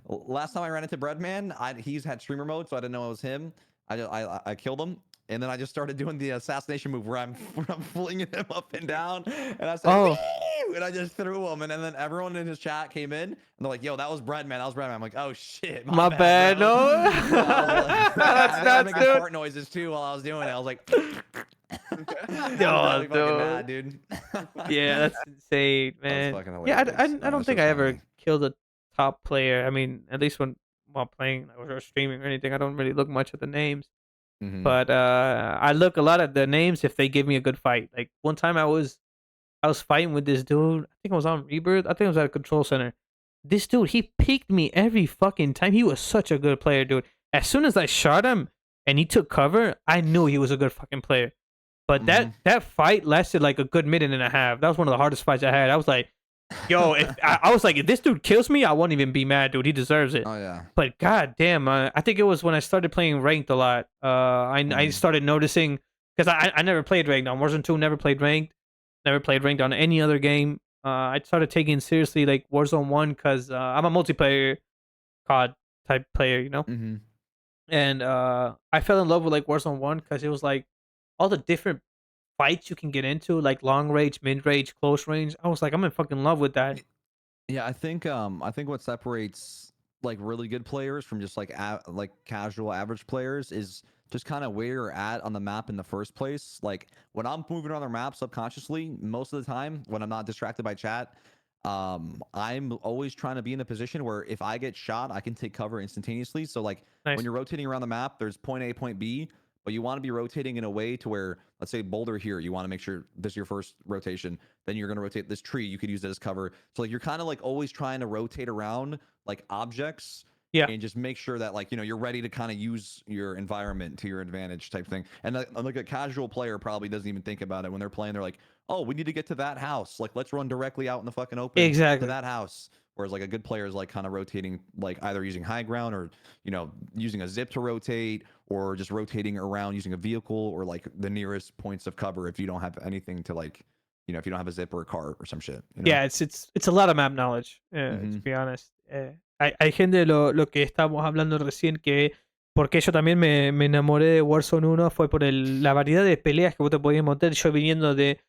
Last time I ran into Breadman, he's had streamer mode, so I didn't know it was him. I killed him, and then I just started doing the assassination move where I'm flinging him up and down, and I said, and I just threw him, and then everyone in his chat came in, and they're like, "Yo, that was Breadman. That was Breadman." I'm like, "Oh shit, my bad, no." That's not making fart noises too while I was doing it. I was like. Yo, mad, dude. Yeah, that's insane, man. Yeah, I don't think I ever killed a top player. I mean, at least when while playing or streaming or anything. I don't really look much at the names, Mm-hmm. but I look a lot at the names if they give me a good fight. Like one time I was fighting with this dude. I think I was on Rebirth. I think I was at a control center. This dude, he peeked me every fucking time. He was such a good player, dude. As soon as I shot him and he took cover, I knew he was a good fucking player. But Mm-hmm. that fight lasted like a good minute and a half. That was one of the hardest fights I had. I was like, yo, if I was like, if this dude kills me, I won't even be mad, dude. He deserves it. Oh yeah. But god damn, I think it was when I started playing ranked a lot. I started noticing because I never played ranked on Warzone 2. Never played ranked on any other game. I started taking seriously like Warzone 1 because I'm a multiplayer COD type player, you know. Mm-hmm. And I fell in love with like Warzone 1 because it was like all the different fights you can get into, like long range, mid range, close range. I was like, I'm in fucking love with that. Yeah, I think what separates like really good players from just like like casual average players is just kind of where you're at on the map in the first place. Like when I'm moving around the map subconsciously, most of the time when I'm not distracted by chat, I'm always trying to be in a position where if I get shot, I can take cover instantaneously. So like when Nice. you're rotating around the map, there's point A, point B, but you want to be rotating in a way to where, let's say boulder here, you want to make sure this is your first rotation. Then you're going to rotate this tree. You could use it as cover. So like you're kind of like always trying to rotate around like objects Yeah. and just make sure that like, you know, you're ready to kind of use your environment to your advantage type thing. And like a casual player probably doesn't even think about it when they're playing. They're like, oh, we need to get to that house. Like, let's run directly out in the fucking open to Exactly. that house. Whereas like a good player is like kind of rotating, like either using high ground or, you know, using a zip to rotate or just rotating around using a vehicle or like the nearest points of cover if you don't have anything to like, you know, if you don't have a zip or a car or some shit. You know? Yeah, it's a lot of map knowledge, to be honest. Hay gente, lo que estábamos hablando recién, que porque yo también me enamoré de Warzone 1 fue por la variedad de peleas que vos te podías montar. Yo viniendo de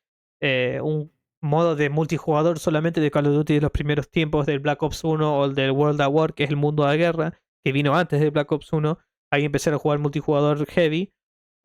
un modo de multijugador solamente de Call of Duty de los primeros tiempos del Black Ops 1 o el del World at War, que es el mundo de guerra, que vino antes del Black Ops 1. Ahí empecé a jugar multijugador heavy.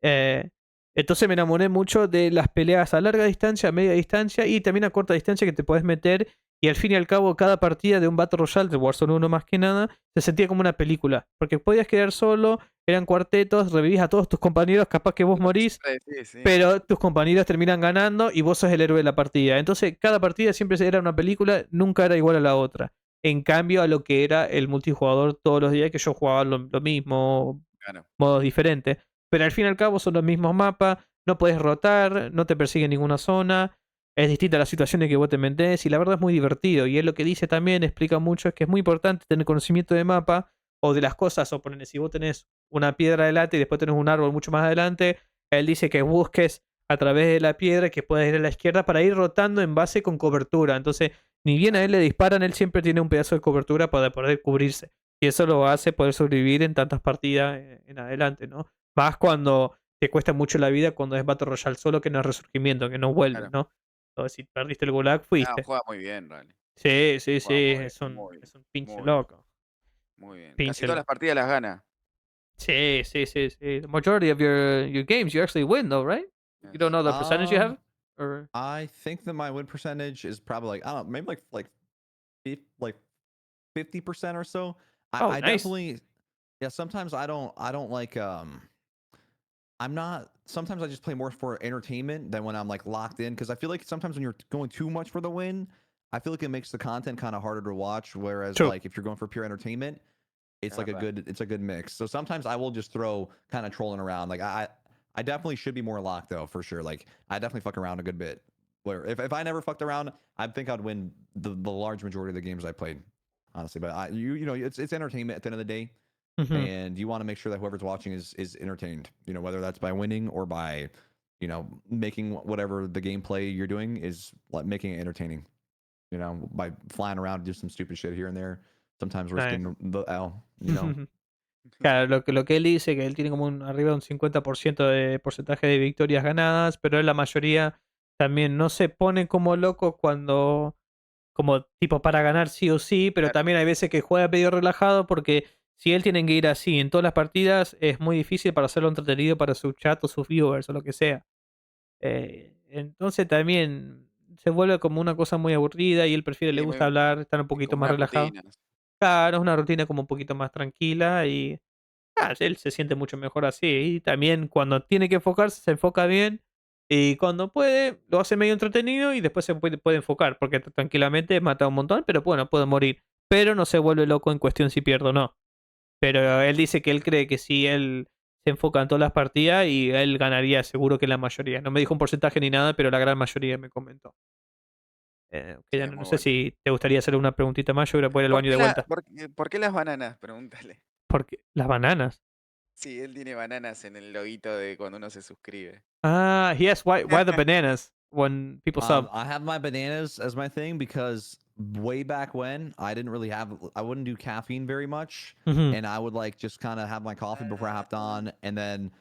Eh, entonces me enamoré mucho de las peleas a larga distancia, a media distancia y también a corta distancia que te puedes meter. Y al fin y al cabo, cada partida de un Battle Royale, de Warzone 1 más que nada, se sentía como una película. Porque podías quedar solo, eran cuartetos, revivís a todos tus compañeros, capaz que vos morís, Sí. pero tus compañeros terminan ganando y vos sos el héroe de la partida. Entonces, cada partida siempre era una película, nunca era igual a la otra. En cambio, a lo que era el multijugador todos los días, que yo jugaba lo mismo, Claro. modos diferentes. Pero al fin y al cabo son los mismos mapas, no puedes rotar, no te persigue en ninguna zona, es distinta a las situaciones que vos te metés y la verdad es muy divertido. Y él lo que dice también, explica mucho, es que es muy importante tener conocimiento de mapa o de las cosas. O poner, si vos tenés una piedra adelante y después tenés un árbol mucho más adelante, él dice que busques a través de la piedra que puedas ir a la izquierda para ir rotando en base con cobertura. Entonces, ni bien a él le disparan, él siempre tiene un pedazo de cobertura para poder cubrirse. Y eso lo hace poder sobrevivir en tantas partidas en adelante, ¿no? Más cuando te cuesta mucho la vida, cuando es Battle Royale solo, que no es resurgimiento, que no vuelve, Claro. ¿no? Entonces, si perdiste el gulag, No, fuiste. juega muy bien, Rally. Sí, Juega es un muy pinche bien. loco. Muy bien. Casi Pinche todas las loco. partidas las gana. Sí. The majority of your games you actually win though, right? You don't know the percentage you have? Or I think that my win percentage is probably like, I don't know, maybe like 50% or so. Oh, I nice. definitely, yeah, sometimes I don't like I'm not, sometimes I just play more for entertainment than when I'm like locked in, because I feel like sometimes when you're going too much for the win, I feel like it makes the content kind of harder to watch, whereas True. like if you're going for pure entertainment, it's like it's a good mix. So sometimes I will just throw kind of trolling around. Like I definitely should be more locked though, for sure. Like I definitely fuck around a good bit. Where if I never fucked around, I think I'd win the large majority of the games I played, honestly. But you know, it's entertainment at the end of the day, and you want to make sure that whoever's watching is entertained. You know, whether that's by winning or by, you know, making whatever the gameplay you're doing is like making it entertaining. You know, by flying around, do some stupid shit here and there. Sometimes risking the L, you know. Claro, lo que él dice, que él tiene como arriba de un 50% de porcentaje de victorias ganadas, pero la mayoría también no se pone como loco cuando, como tipo para ganar sí o sí, pero también hay veces que juega medio relajado porque si él tiene que ir así en todas las partidas, es muy difícil para hacerlo entretenido para su chat o sus viewers o lo que sea. Entonces también se vuelve como una cosa muy aburrida y él prefiere, le Sí, gusta hablar, estar un y poquito como más una relajado. rutina. Claro, es una rutina como un poquito más tranquila y él se siente mucho mejor así. Y también cuando tiene que enfocarse, se enfoca bien. Y cuando puede, lo hace medio entretenido y después se puede enfocar, porque tranquilamente mata un montón, pero bueno, puede morir. Pero no se vuelve loco en cuestión si pierde o no. Pero él dice que él cree que si él se enfoca en todas las partidas y él ganaría seguro que la mayoría. No me dijo un porcentaje ni nada, pero la gran mayoría me comentó. Que Sí, ya es no muy sé bueno. si te gustaría hacer una preguntita más. Yo voy a ir al baño de vuelta. ¿Por qué las bananas? Pregúntale. Porque las bananas. Sí, él tiene bananas en el loguito de cuando uno se suscribe. Ah, yes. Why the bananas when people sub? I have my bananas as my thing because way back when I wouldn't do caffeine very much, Mhm. and I would like just kind of have my coffee before I hopped Ah, on, and then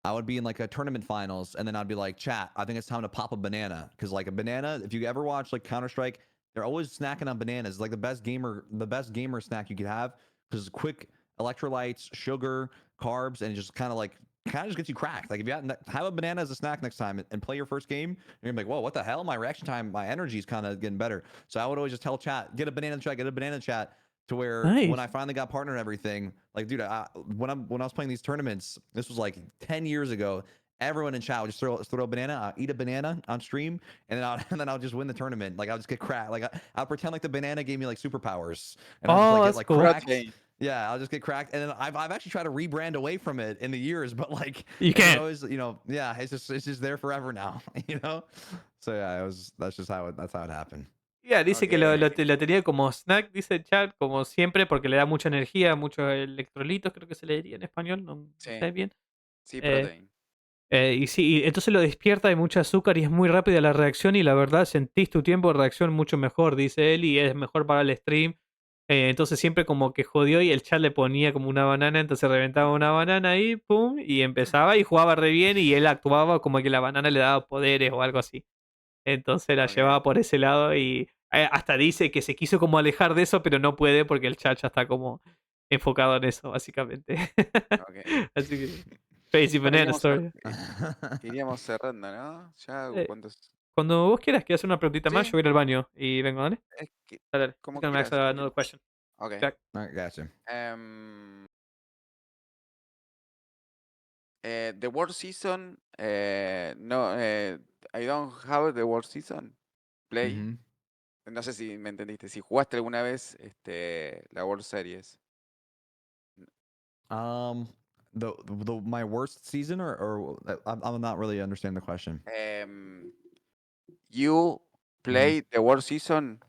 I would be in like a tournament finals, and then I'd be like, chat, I think it's time to pop a banana. Because like a banana, if you ever watch like Counter-Strike, they're always snacking on bananas. It's like the best gamer snack you could have. Because quick electrolytes, sugar, carbs, and it just kind of just gets you cracked. Like if you have a banana as a snack next time and play your first game, you're gonna be like, whoa, what the hell? My reaction time, my energy is kind of getting better. So I would always just tell chat, get a banana chat, get a banana chat. To where when I Nice. finally got partnered and everything, like, dude, when I was playing these tournaments, this was like 10 years ago. Everyone in chat would just throw a banana, eat a banana on stream, and then I'll just win the tournament. Like I'll just get cracked. Like I'll pretend like the banana gave me like superpowers, and I'll just Oh, like get that's like cool. cracked. Yeah, I'll just get cracked, and then I've actually tried to rebrand away from it in the years, but like You it's just can't. always yeah, it's just there forever now, you know. So yeah, that's how it happened. Dice que ok. lo tenía como snack, dice el chat, como siempre, porque le da mucha energía, muchos electrolitos, creo que se le diría en español, no Sí, sé bien. sí, Eh, protein. y sí, entonces lo despierta, hay mucho azúcar y es muy rápida la reacción y la verdad sentís tu tiempo de reacción mucho mejor, dice él, y es mejor para el stream. Entonces siempre como que jodió y el chat le ponía como una banana, entonces reventaba una banana ahí, pum, y empezaba y jugaba re bien y él actuaba como que la banana le daba poderes o algo así. Entonces la Ok, llevaba por ese lado y hasta dice que se quiso como alejar de eso, pero no puede porque el chat ya está como enfocado en eso, básicamente. ok. Así que, crazy Bueno, banana story. iríamos cerrando, ¿no? Ya, Eh, ¿cuántos? Cuando vos quieras que hacer una preguntita más, yo Sí, voy a ir al baño y vengo, ¿dale? es que, Dale, dale. He's como gonna ask quieras. another question. Ok. Back. All right, gotcha. Em, the World Season, no, I don't have the World Season play. Mm-hmm. No sé si me entendiste. Si jugaste alguna vez la World Series. Um, the my worst season or I'm not really understanding the question. You Hmm. play the World Season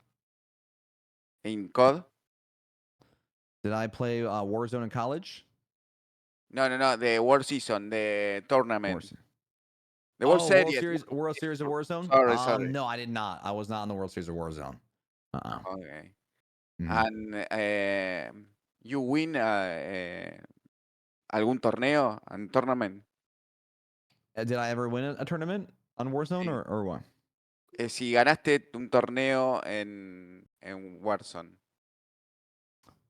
in COD? Did I play Warzone in college? No, no, no, the World Season, the Or tournament. The World Series. World Series of Warzone? Sorry, sorry. No, I did not. I was not in the World Series of Warzone. Uh-uh. Okay. Mhm. And you win algún torneo and tournament? Did I ever win a tournament on Warzone Sí. or what? Si ganaste un torneo en Warzone.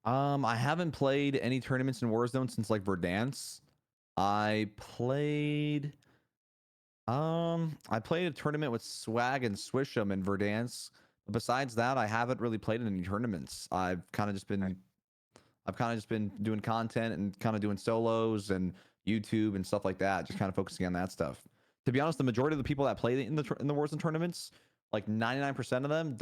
I haven't played any tournaments in Warzone since like Verdansk. I played I played a tournament with Swag and Swisham in Verdansk. Besides that, I haven't really played in any tournaments. I've kind of just been doing content and kind of doing solos and YouTube and stuff like that, just kind of focusing on that stuff. To be honest, the majority of the people that play in the Warzone tournaments, like 99% of them,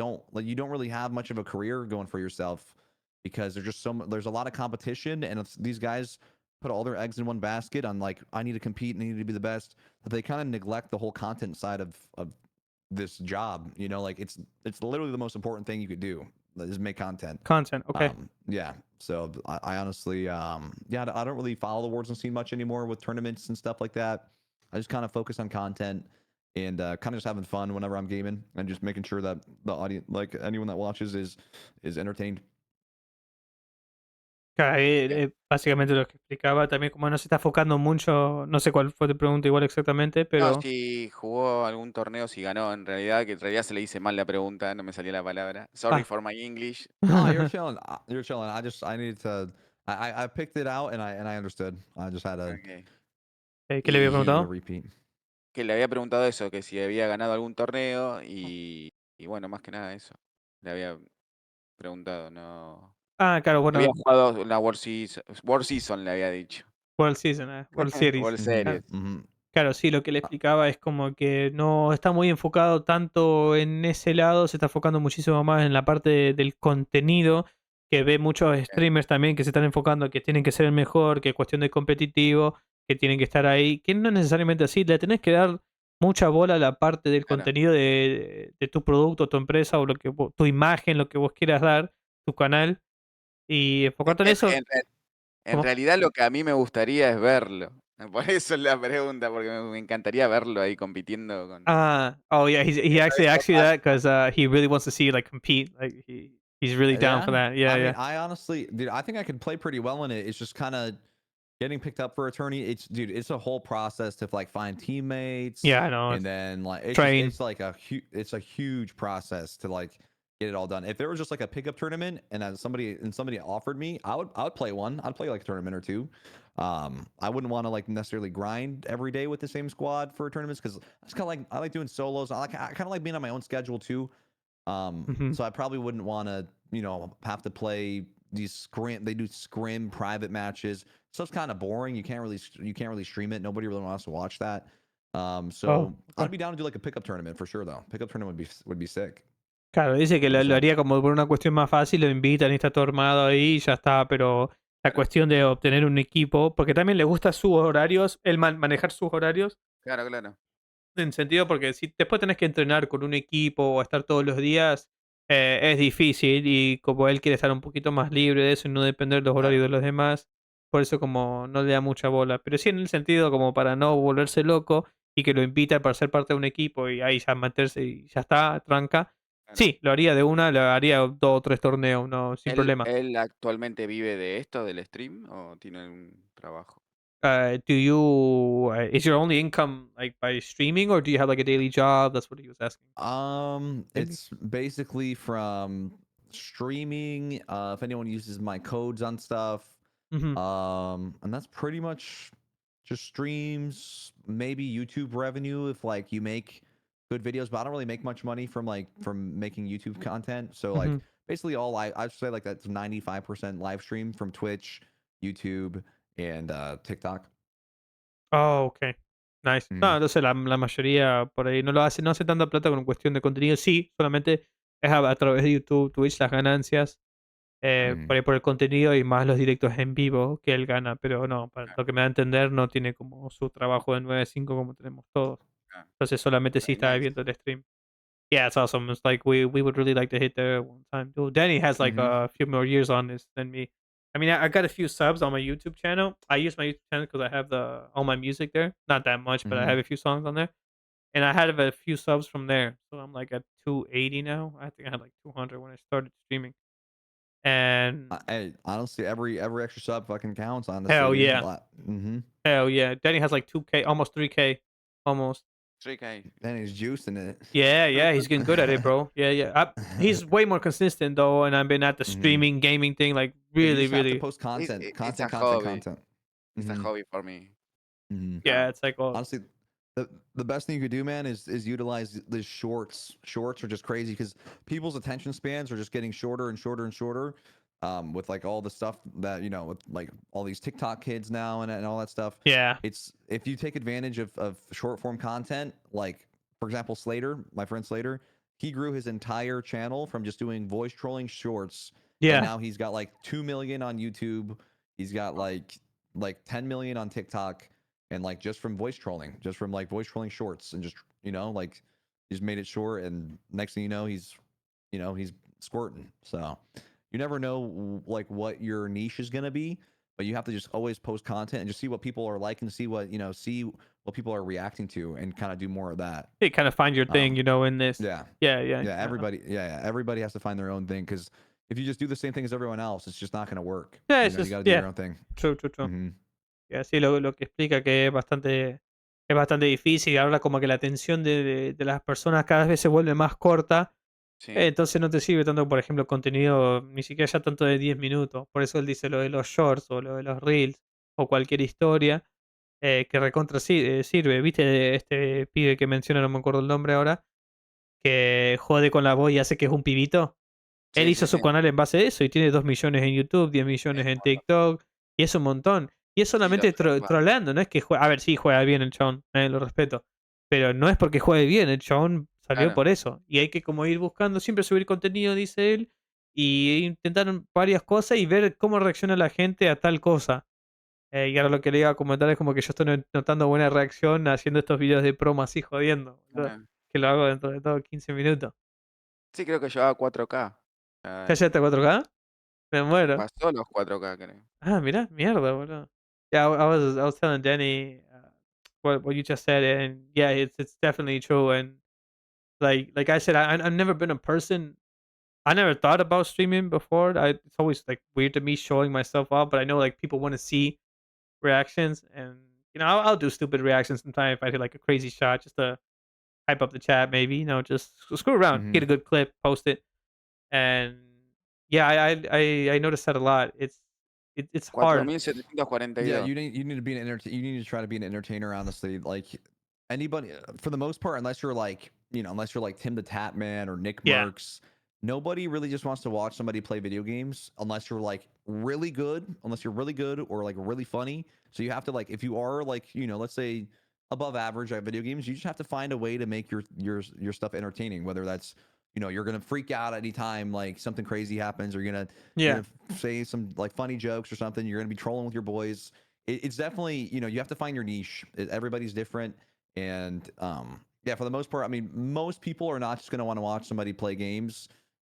you don't really have much of a career going for yourself because there's a lot of competition, and these guys put all their eggs in one basket on like I need to compete and I need to be the best, that they kind of neglect the whole content side of this job. Like it's literally the most important thing you could do is make content. Content, okay. Yeah. So I honestly, yeah, I don't really follow the Warzone scene much anymore with tournaments and stuff like that. I just kind of focus on content and kind of just having fun whenever I'm gaming and just making sure that the audience, like anyone that watches, is entertained. Claro, Bien. básicamente lo que explicaba también, como no se está enfocando mucho, no sé cuál fue tu pregunta igual exactamente, No, pero... si jugó algún torneo, si ganó en realidad, que en realidad se le hice mal la pregunta, no me salía la palabra. Sorry Ah. for my English. Oh, you're chilling. You're chilling. I needed to. I picked it out and I understood. I just had to Okay. ¿Qué le había Y do the preguntado? repeat. que le había preguntado eso, que si había ganado algún torneo y bueno, más que nada eso. Le había preguntado, no. Claro, Había bueno, jugado la War Season, le había dicho. World Season, World Series. World Mhm. Claro. Series. Mhm. Claro, sí, lo que le explicaba es como que no está muy enfocado tanto en ese lado, se está enfocando muchísimo más en la parte del contenido, que ve muchos Bien, streamers también que se están enfocando que tienen que ser el mejor, que es cuestión de competitivo, que tienen que estar ahí, que no es necesariamente así, le tenés que dar mucha bola a la parte del claro. contenido de tu producto, tu empresa o tu imagen, lo que vos quieras dar, tu canal, y Es enfocarte en que eso. en ¿Cómo? realidad lo que a mí me gustaría es verlo. Por eso es la pregunta, porque me encantaría verlo ahí compitiendo con Oh yeah, he viendo actually eso asked you that because he really wants to see you like compete. Like he's really down for Yeah. that. Yeah, I mean, yeah, I honestly, dude, I think I could play pretty well in it. It's just kind of getting picked up for a tourney. Dude, it's a whole process to like find teammates, yeah. I know. and It's then like train. it's like it's a huge process to like get it all done. If there was just like a pickup tournament and somebody offered me, I would play one. I'd play like a tournament or two. I wouldn't want to like necessarily grind every day with the same squad for tournaments because it's kind of like I like doing solos. I kind of like being on my own schedule too. Hmm. So I probably wouldn't want to, have to play these scrim. They do scrim private matches. Stuff's kind of boring. You can't really stream it. Nobody really wants to watch that. Oh, So okay. I'd be down to do like a pickup tournament for sure though. Pickup tournament would be sick. Claro, dice que lo 100%. haría como por una cuestión más fácil, lo invitan y está todo armado ahí y ya está, pero la Claro, cuestión de obtener un equipo, porque también le gusta sus horarios, el manejar sus horarios. claro, claro. En sentido, porque si después tenés que entrenar con un equipo o estar todos los días, es difícil y como él quiere estar un poquito más libre de eso y no depender de los Claro, horarios de los demás, por eso como no le da mucha bola. Pero sí en el sentido como para no volverse loco y que lo invita para ser parte de un equipo y ahí ya meterse y ya está, tranca. claro. Sí, lo haría de una, lo haría 2 o 3 torneos, no, sin ¿Él, problema. él actualmente vive de esto, del stream, o tiene algún trabajo? Is your only income like by streaming or do you have like a daily job? That's what he was asking. Maybe. It's basically from streaming. If anyone uses my codes on stuff, Hmm. and that's pretty much just streams, maybe YouTube revenue if like you make good videos, but I don't really make much money from making YouTube content. So like Hmm. basically all I'd say like that's 95% live stream from Twitch, YouTube, and TikTok. Oh, ok. Nice. No, Mm, entonces la mayoría por ahí no hace tanta plata con cuestión de contenido. Sí, solamente es a través de YouTube, Twitch, las ganancias, mm, por ahí por el contenido y más los directos en vivo que él gana. Pero no, para Claro, lo que me da a entender, no tiene como su trabajo de 9 a 5 como tenemos todos. claro. Entonces solamente sí Very está nice. viendo el stream. Yeah, it's awesome. It's like we would really like to hit there one time. Dude, Danny has like mm-hmm, a few more years on this than me. I mean, I got a few subs on my YouTube channel. I use my YouTube channel because I have all my music there. Not that much, but I mm-hmm. have a few songs on there, and I had a few subs from there. So I'm like at 280 now. I think I had like 200 when I started streaming. And Honestly, every extra sub fucking counts. Honestly, hell dude. yeah, Mm-hmm. hell yeah. Danny has like 2K, almost 3K, almost. 3K. Then he's juicing it. Yeah, yeah, he's getting good at it, bro. Yeah, yeah. He's way more consistent though, and I've been at the Mm-hmm. streaming gaming thing like Yeah, you really, just have to really. post content, It's a content, content, hobby. content. It's a Mm-hmm. hobby for me. Mm-hmm. Yeah, No, it's like all. Honestly, the best thing you could do, man, is utilize the shorts. Shorts are just crazy because people's attention spans are just getting shorter and shorter and shorter. With like all the stuff that with like all these TikTok kids now and all that stuff. Yeah, It's if you take advantage of short form content, like for example, Slater, my friend Slater, he grew his entire channel from just doing voice trolling shorts, and yeah, now he's got like 2 million on YouTube. He's got like 10 million on TikTok, and like just from voice trolling, just from like voice trolling shorts, and just like he's made it short, and next thing he's squirting. So you never know like what your niche is gonna be, but you have to just always post content and just see what people are liking, see what people are reacting to, and kind of do more of that. you kind of find your thing, Um, in this. yeah, Yeah, yeah, yeah, everybody has to find their own thing because if you just do the same thing as everyone else, it's just not gonna work. yeah. You It's know, you just got to do yeah, your own thing. true, true, true. Hmm. Yeah, sí, lo que explica que es bastante difícil. Habla como que la atención de las personas cada vez se vuelve más corta. sí, Entonces no te sirve tanto, por ejemplo, contenido, ni siquiera ya tanto de 10 minutos. Por eso él dice lo de los shorts o lo de los reels o cualquier historia que recontra sirve. ¿Viste este pibe que menciona, no me acuerdo el nombre ahora, que jode con la voz y hace que es un pibito? Él Sí, hizo sí, su sí. canal en base a eso y tiene 2 millones en YouTube, 10 millones en Hermoso. TikTok, y es un montón. Y es Y lo solamente observa. troleando, no es que juega. A ver, sí, juega bien el chabón, lo respeto. Pero no es porque juegue bien, el chabón salió Claro. por eso. Y hay que como ir buscando, siempre subir contenido, dice él, y intentar varias cosas y ver cómo reacciona la gente a tal cosa. Y ahora lo que le iba a comentar es como que yo estoy notando buena reacción haciendo estos videos de promo así jodiendo, boludo, Ah, que lo hago dentro de todo 15 minutos. sí, creo que llevaba 4K. ¿Ya llegaste a 4K? Me muero. Pasó los 4K, creo. Ah, mira, mierda, boludo. Yeah, I was telling Danny what you just said, and yeah, it's definitely true. And like I said, I've never been a person. I never thought about streaming before. It's always like weird to me showing myself off, but I know like people want to see reactions, and I'll do stupid reactions sometimes if I hit like a crazy shot just to hype up the chat, maybe just screw around, get Mm-hmm. a good clip, post it, and yeah, I noticed that a lot. It's hard. Yeah, 4742. you need to be an you need to try to be an entertainer, honestly. Like anybody, for the most part, unless you're like unless you're like Tim the Tap Man or Nick Yeah, Merckx, nobody really just wants to watch somebody play video games unless you're like really good, or like really funny. So you have to like if you are like let's say above average at video games, you just have to find a way to make your stuff entertaining. Whether that's you're gonna freak out anytime like something crazy happens, or you're yeah, gonna say some like funny jokes or something. You're gonna be trolling with your boys. It's definitely you have to find your niche. Everybody's different, and yeah, for the most part, I mean, most people are not just gonna want to watch somebody play games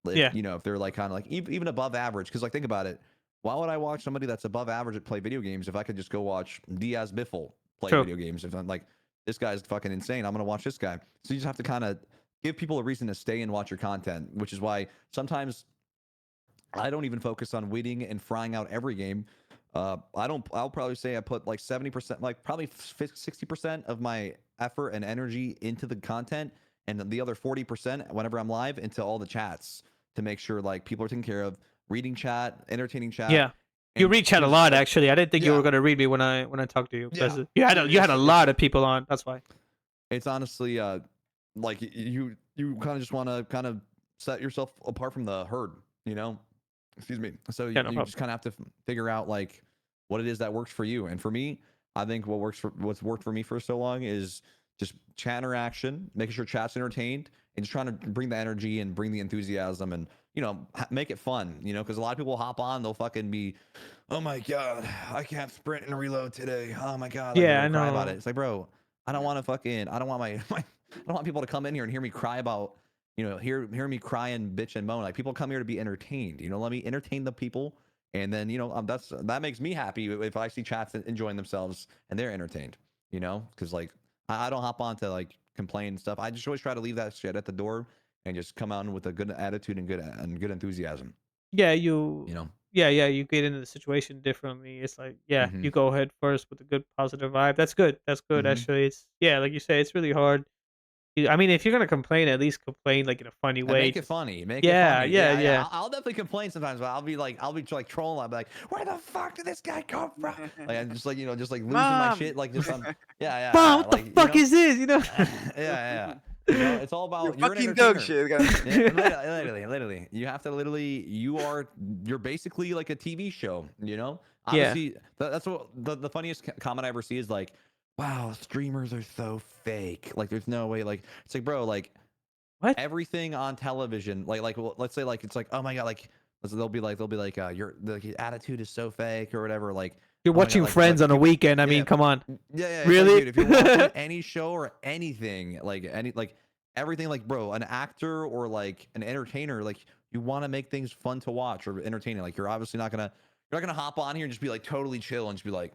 if yeah, if they're like kind of like even above average. Because like think about it, why would I watch somebody that's above average at play video games if I could just go watch Diaz Biffle play true. video games? If I'm like this guy's fucking insane, I'm gonna watch this guy. So you just have to kind of give people a reason to stay and watch your content, which is why sometimes I don't even focus on winning and frying out every game. I don't. I'll probably say I put like 70%, like probably 60% of my effort and energy into the content, and the other 40% whenever I'm live into all the chats to make sure like people are taken care of, reading chat, entertaining chat, Yeah, you and reach out a because lot. like Actually, I didn't think you were yeah, gonna read me when I talked to you because yeah, you had a lot of people on. That's why. it's honestly like you kind of just want to kind of set yourself apart from the herd, you know. Excuse me. So Yeah, no you problem. just kind of have to figure out like what it is that works for you. And for me, I think what's worked for me for so long is just chat interaction, making sure chat's entertained, and just trying to bring the energy and bring the enthusiasm and make it fun. Because a lot of people hop on, they'll fucking be, oh my god, I can't sprint and reload today. Oh my god, like they're Yeah, I gonna cry about it. know. It's like, bro, I don't want to fucking, I don't want I don't want people to come in here and hear me cry about hear me cry and bitch and moan. Like people come here to be entertained. Let me entertain the people, and then that makes me happy if I see chats enjoying themselves and they're entertained. Because like I don't hop on to like complain and stuff. I just always try to leave that shit at the door and just come out with a good attitude and good enthusiasm. Yeah, You know. yeah, you get into the situation differently. It's like, yeah, Mm-hmm. you go ahead first with a good positive vibe. That's good. That's good. Mm-hmm. Actually, it's yeah, like you say, it's really hard. I mean, if you're gonna complain, at least complain like in a funny And way. make it Just funny. Make it yeah, funny. yeah, Yeah, yeah. yeah, I'll definitely complain sometimes, but I'll be like trolling. I'll be like, where the fuck did this guy come from? Like I'm just like just like losing my Mom, shit. Like just yeah, yeah, Mom, yeah. what the Like fuck is this? yeah, yeah. It's all you about you're an fucking dog entertainer. shit, guy. Yeah, literally. You have to literally. You're basically like a TV show. Yeah, Obviously, that's what the funniest comment I ever see is like, wow, streamers are so fake. Like, there's no way. Like, it's like, bro, like what? everything on television like well, let's say like it's like oh my god like they'll be like your the attitude is so fake or whatever like You're oh my god watching Friends like on a people weekend. I yeah mean, come on, yeah it's like really? dude if you're watching any show or anything like any like everything like bro an actor or like an entertainer like you want to make things fun to watch or entertaining like you're obviously you're not gonna hop on here and just be like totally chill and just be like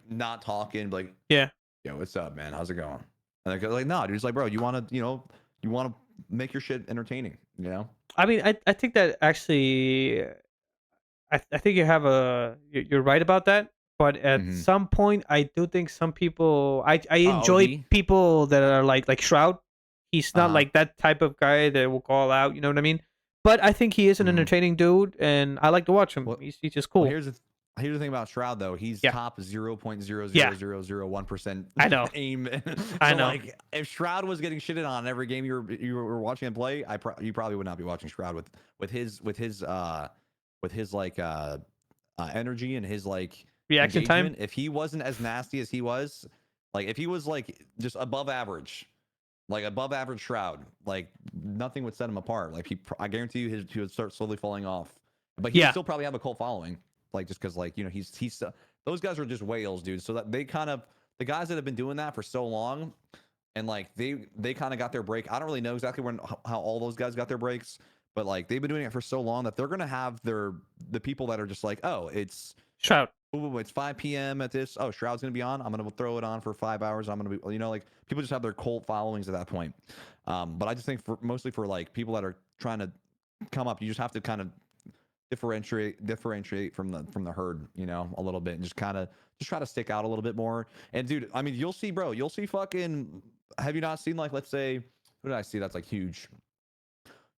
not talking like Yeah. yo what's up man how's it going and like no dude it's like bro you want to you want to make your shit entertaining. I mean, I think that actually, I think you have you're right about that. But at Mm-hmm. some point, I do think some people, I enjoy OD. people that are like Shroud. He's not Uh-huh. like that type of guy that will call out. You know what I mean? But I think he is an Mm-hmm. entertaining dude, and I like to watch him. Well, He's just well, cool. here's the thing about Shroud though. He's top 0.00001% I know. aim. I know. Like, if Shroud was getting shitted on every game you were watching him play, you probably would not be watching Shroud with his like energy and his like reaction engagement. time. If he wasn't as nasty as he was, like if he was like just above average. Like above average Shroud, like nothing would set him apart. Like I guarantee you, he would start slowly falling off. But he would still probably have a cult following, like just because, like, you know, he's those guys are just whales, dude. So that the guys that have been doing that for so long, and like they kind of got their break. I don't really know exactly how all those guys got their breaks, but like they've been doing it for so long that they're gonna have the people that are just like, oh, it's Shroud. Ooh, it's 5 p.m. at this. Oh, Shroud's gonna be on. I'm gonna throw it on for 5 hours. I'm gonna be, you know, like people just have their cult followings at that point. But I just think mostly for like people that are trying to come up, you just have to kind of differentiate from the herd, you know, a little bit, and just try to stick out a little bit more. And dude, I mean, you'll see fucking. Have you not seen, like, let's say, who did I see that's like huge?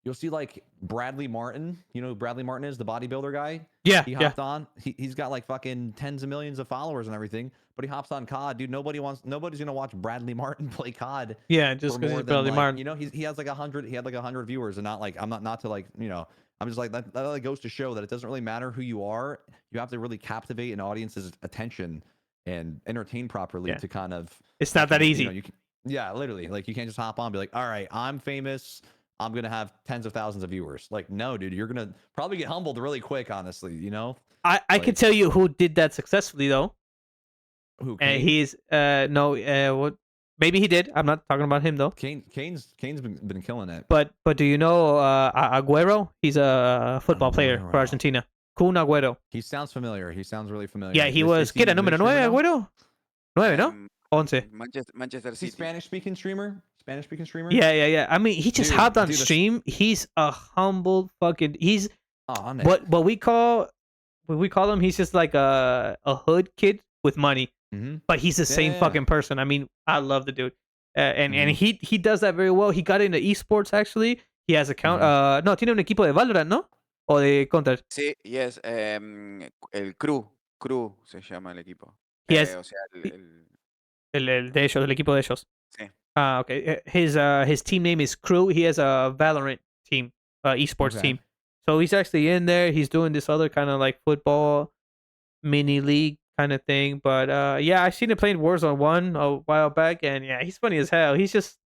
You'll see like Bradley Martin. You know who Bradley Martin is, the bodybuilder guy? Yeah. He hopped on. He's got like fucking tens of millions of followers and everything, but he hops on COD. Dude, nobody's gonna watch Bradley Martin play COD. Yeah, just because he's Bradley Martin. You know, he has like 100. He had like 100 viewers, and not like, I'm not to like, you know, I'm just like that like goes to show that it doesn't really matter who you are. You have to really captivate an audience's attention and entertain properly to kind of. It's not that easy. You know, yeah, literally. Like, you can't just hop on and be like, all right, I'm famous. I'm going to have tens of thousands of viewers. Like, no, dude, you're going to probably get humbled really quick, honestly, you know? I can tell you who did that successfully, though. Who? And he's, what? Maybe he did. I'm not talking about him, though. Kane's been killing it. But do you know Agüero? He's a football player for Argentina. Kun Agüero. He sounds familiar. He sounds really familiar. Yeah, he was, ¿qué era? ¿Número 9, Agüero? 9, ¿no? 11. Manchester City. Spanish-speaking streamer? Yeah. I mean, he just hopped on stream. He's a humble fucking. He's what we call him. He's just like a hood kid with money, but he's the same fucking person. I mean, I love the dude, and he does that very well. He got into esports actually. He has account. No, tiene un equipo de Valorant, ¿no? O de Counter. Sí, yes. El Crew se llama el equipo. Yes. O sea, el de ellos, el equipo de ellos. Sí. Okay. His team name is Crew. He has a Valorant team, esports team. So he's actually in there. He's doing this other kind of like football mini league kind of thing. But yeah, I seen him playing Warzone 1 a while back, and yeah, he's funny as hell. He's just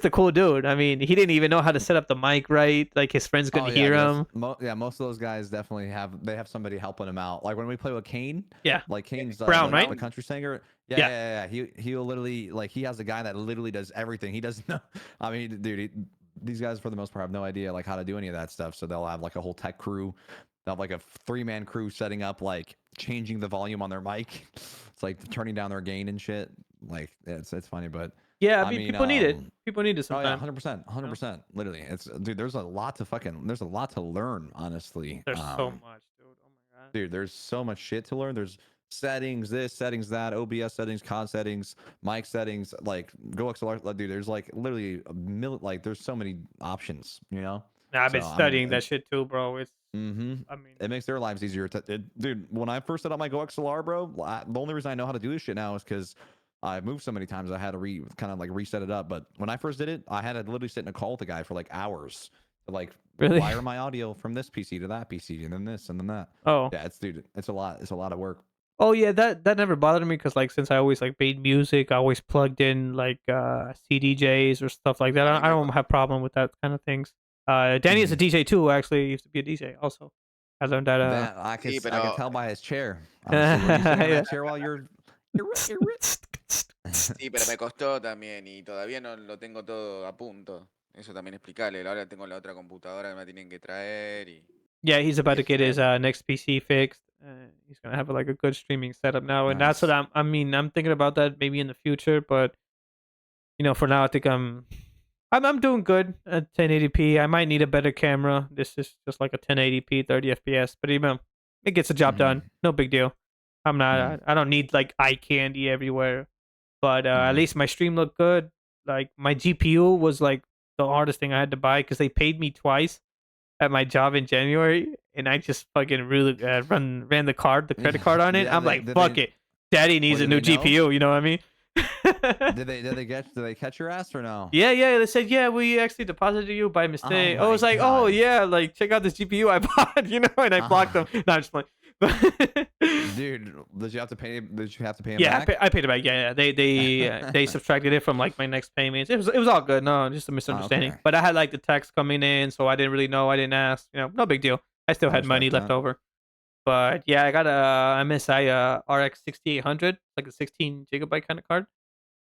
a cool dude. I mean, he didn't even know how to set up the mic right. Like, his friends couldn't hear him. Most of those guys definitely have somebody helping him out. Like when we play with Kane. Yeah. Like Kane's Brown, right? The country singer. Yeah. He'll literally, like, he has a guy that literally does everything. He doesn't know. I mean, dude, these guys for the most part have no idea like how to do any of that stuff. So they'll have like a whole tech crew. They'll have like a 3-man crew setting up, like changing the volume on their mic. It's like turning down their gain and shit. Like, it's funny, but. Yeah, I mean, people need it. People need it sometimes. Oh, yeah, 100%. Literally. It's, dude, there's a lot to learn, honestly. There's so much, dude. Oh my god. Dude, there's so much shit to learn. There's settings, this, settings, that, OBS settings, COD settings, mic settings, like GoXLR. Dude, there's like literally like there's so many options, you know? I've been studying that shit too, bro. It's I mean, it makes their lives easier. Dude, when I first set up my GoXLR, bro, the only reason I know how to do this shit now is because I've moved so many times I had to kind of like reset it up. But when I first did it, I had to literally sit in a call with the guy for like hours to like wire my audio from this PC to that PC and then this and then that. Oh yeah, it's a lot of work. Oh yeah, that never bothered me because like since I always like made music, I always plugged in like CDJs or stuff like that. I don't have problem with that kind of things. Danny is a DJ too. Actually, he used to be a DJ also. I learned that. I can tell by his chair. That chair while you're. Sí, pero me costó también y todavía no lo tengo todo a punto. Eso también explicarle. Ahora tengo la otra computadora que me tienen que traer y. Yeah, he's about to get his next PC fixed. He's gonna have like a good streaming setup now, and that's what I'm thinking about that maybe in the future. But you know, for now, I think I'm doing good at 1080p. I might need a better camera. This is just like a 1080p 30 FPS, but even it gets the job done. No big deal. I'm not. I don't need like eye candy everywhere. But at least my stream looked good. Like my GPU was like the hardest thing I had to buy because they paid me twice at my job in January, and I just fucking really ran the credit card on it. Yeah, I'm like, fuck it, Daddy needs a did new they know? GPU. You know what I mean? Did they catch your ass or no? Yeah. They said, yeah, we actually deposited you by mistake. I my was like, oh God. yeah, like check out this GPU I bought, you know, and I blocked them. No, I'm just playing. Dude, did you have to pay? Did you have to pay him Yeah, back? I paid it back. Yeah. They subtracted it from like my next payments. It was all good. No, just a misunderstanding. Okay. But I had like the tax coming in, so I didn't really know. I didn't ask. You know, no big deal. I still I had money respect left that. over. But yeah, I got a MSI RX 6800, like a 16 gigabyte kind of card.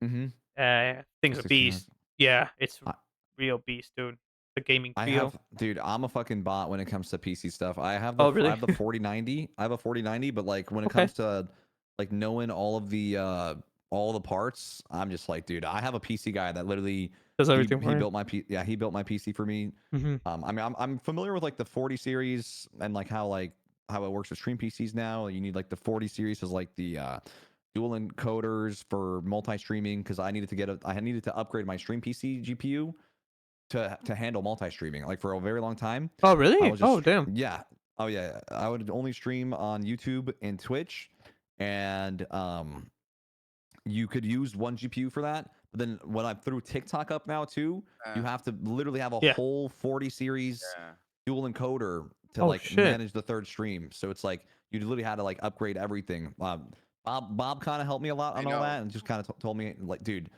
Thing's a 1600. beast. Yeah, it's I- real beast, dude. The gaming I feel. have, dude. I'm a fucking bot when it comes to PC stuff. I have Oh, I really? have the 4090. I have a 4090, but like when it Okay. comes to like knowing all the parts, I'm just like, dude. I have a PC guy that literally Does everything he for you. built my he built my PC for me. Mm-hmm. I mean, I'm familiar with like the 40 series and like how it works with stream PCs now. You need like the 40 series is like the dual encoders for multi-streaming because I needed to upgrade my stream PC GPU to handle multi-streaming. Like for a very long time, Oh, I really? was just Oh, damn. yeah. Oh yeah, I would only stream on YouTube and Twitch, and you could use one GPU for that. But then when I threw TikTok up now too, you have to literally have a Yeah. whole 40 series dual encoder to Oh, like shit. manage the third stream. So it's like you literally had to like upgrade everything. Bob kind of helped me a lot on all that and just kind of told me like, dude,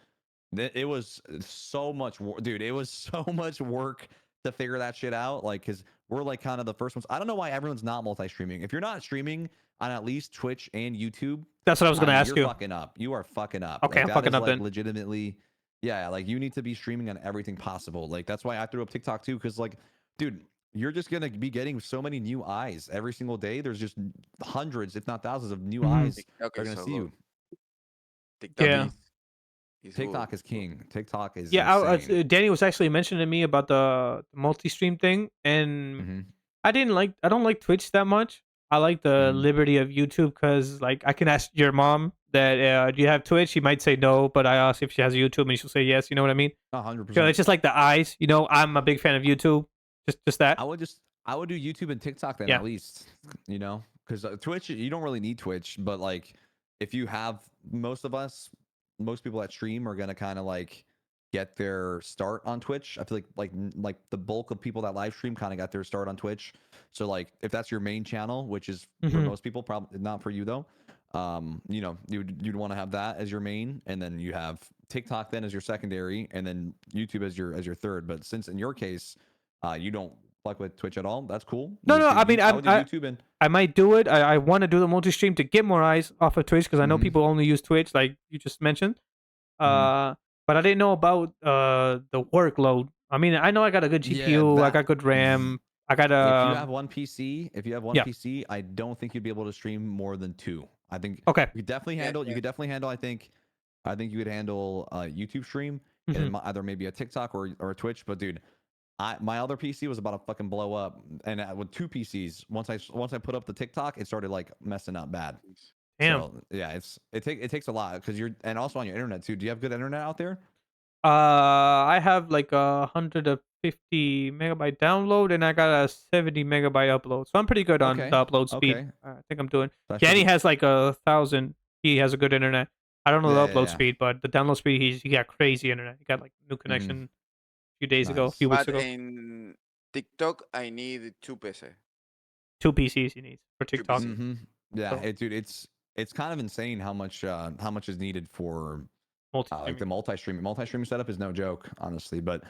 it was so much dude. It was so much work to figure that shit out. Like, cause we're like kind of the first ones. I don't know why everyone's not multi-streaming. If you're not streaming on at least Twitch and YouTube, That's what I was gonna ask you're you. fucking up. You are fucking up. Okay, Like, I'm that fucking is up like then. legitimately, yeah. Like you need to be streaming on everything possible. Like that's why I threw up TikTok too. Cause like, dude, you're just gonna be getting so many new eyes every single day. There's just hundreds, if not thousands, of new eyes that are gonna see you. Yeah. TikTok is king. TikTok is Yeah, insane. Danny was actually mentioning to me about the multi-stream thing, and I don't like Twitch that much. I like the liberty of YouTube because like I can ask your mom that do you have Twitch? She might say no, but I ask if she has YouTube and she'll say yes. You know what I mean? 100%. So it's just like the eyes. You know, I'm a big fan of YouTube. Just that. I would do YouTube and TikTok then at least, you know, because Twitch, you don't really need Twitch, but like if you have most people that stream are gonna kind of like get their start on Twitch. I feel like the bulk of people that live stream kind of got their start on Twitch. So like if that's your main channel, which is for most people, probably not for you though. You know, you'd want to have that as your main, and then you have TikTok then as your secondary, and then YouTube as your third. But since in your case, you don't fuck with Twitch at all, that's cool. No. I mean, I would do YouTube and I might do it. I want to do the multi-stream to get more eyes off of Twitch because I know people only use Twitch, like you just mentioned. But I didn't know about the workload. I mean, I know I got a good GPU, I got good RAM, I got if you have one PC, I don't think you'd be able to stream more than 2. I think okay. you could definitely handle. You could definitely handle. I think you could handle a YouTube stream and then either maybe a TikTok or a Twitch. But dude, my other PC was about to fucking blow up, and with 2 PCs, once I put up the TikTok, it started like messing up bad. Damn. So yeah, it takes a lot because and also on your internet too. Do you have good internet out there? I have like 150 megabyte download and I got a 70 megabyte upload, so I'm pretty good on the upload speed. I think I'm doing. Danny has like 1,000. He has a good internet. I don't know the upload speed, but the download speed, he got crazy internet. He got like new connection a few days ago, a few weeks ago. But in TikTok, I need 2 PC. 2 PCs you need for TikTok. Yeah, so, dude, it's kind of insane how much is needed for like the multi-streaming setup is no joke, honestly. But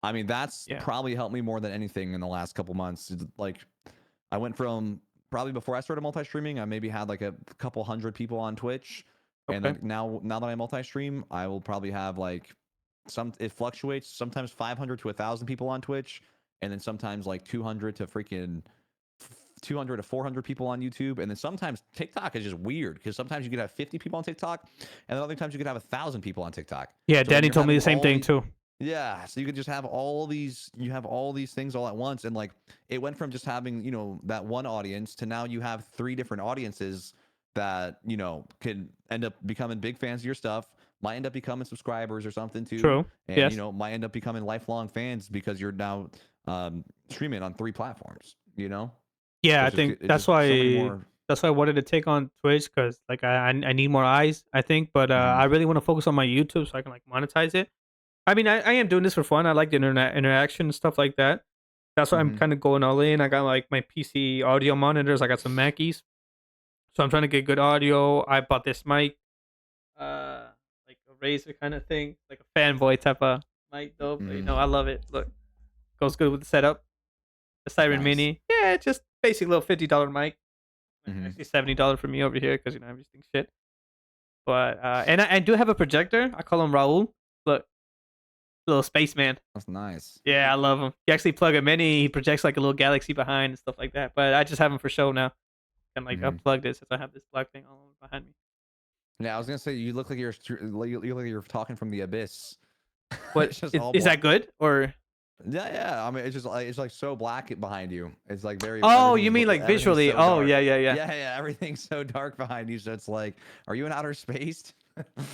I mean, that's probably helped me more than anything in the last couple months. Like I went from probably before I started multi-streaming, I maybe had like a couple hundred people on Twitch, and then now that I multi-stream, I will probably have like it fluctuates, sometimes 500 to 1,000 people on Twitch, and then sometimes like 200 to 400 people on YouTube, and then sometimes TikTok is just weird because sometimes you could have 50 people on TikTok, and then other times you could have 1,000 people on TikTok. Yeah, so Danny told me the same thing too. Yeah, so you could just have all these things all at once, and like it went from just having that one audience to now you have 3 different audiences that can end up becoming big fans of your stuff, might end up becoming subscribers or something too. True. And might end up becoming lifelong fans because you're now streaming on 3 platforms. Yeah, I It's just think it's that's just so many why more. I wanted to take on Twitch because like I need more eyes, I think, but I really want to focus on my YouTube so I can like monetize it. I mean, I am doing this for fun. I like the internet interaction and stuff like that. That's why I'm kind of going all in. I got like my PC audio monitors. I got some Mackies, so I'm trying to get good audio. I bought this mic, like a Razer kind of thing, like a fanboy type of mic though. But, I love it. Look, goes good with the setup. The Siren Nice. Mini, yeah, just basic little $50 mic. Mhm. Actually, $70 for me over here because everything's shit. But and I do have a projector. I call him Raul. Look, little spaceman. That's nice. Yeah, I love him. You actually plug him in, he projects like a little galaxy behind and stuff like that. But I just have him for show now. And like unplugged it since I have this black thing all behind me. Yeah, I was gonna say you look like you look like you're talking from the abyss. What It's just is, all is that black. good or? Yeah. I mean, it's just like so black behind you. It's like very. Oh, you mean like everything's visually? so Oh, dark. yeah. Yeah. Everything's so dark behind you. So it's like, are you in outer space?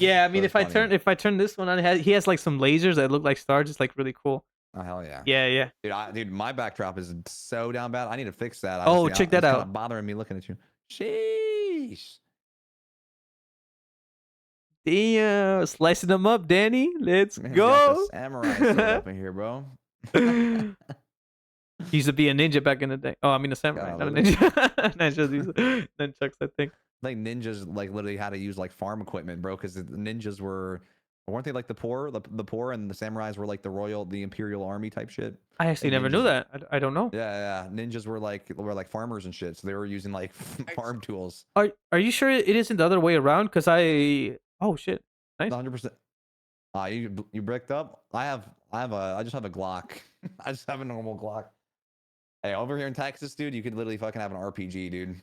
Yeah, I mean, That's funny. if I turn this one on, he has like some lasers that look like stars. It's like really cool. Oh hell yeah. Yeah. Dude, my backdrop is so down bad. I need to fix that. Oh, Honestly. check that It's kind out. of bothering me looking at you. Sheesh. Damn, slicing them up, Danny. Let's Man, go. got the samurai sword up in here, bro. He used to be a ninja back in the day. Oh, I mean a samurai, not a ninja. Ninjas use nunchucks, I think. Like ninjas, like literally had to use like farm equipment, bro, because the ninjas weren't they like the poor, the poor, and the samurais were like the imperial army type shit. I actually never knew that. I don't know. Yeah. Ninjas were like farmers and shit, so they were using like farm tools. Are you sure it isn't the other way around? Because oh shit, nice. 100%. You bricked up. I just have a Glock. I just have a normal Glock. Hey, over here in Texas, dude, you could literally fucking have an RPG, dude.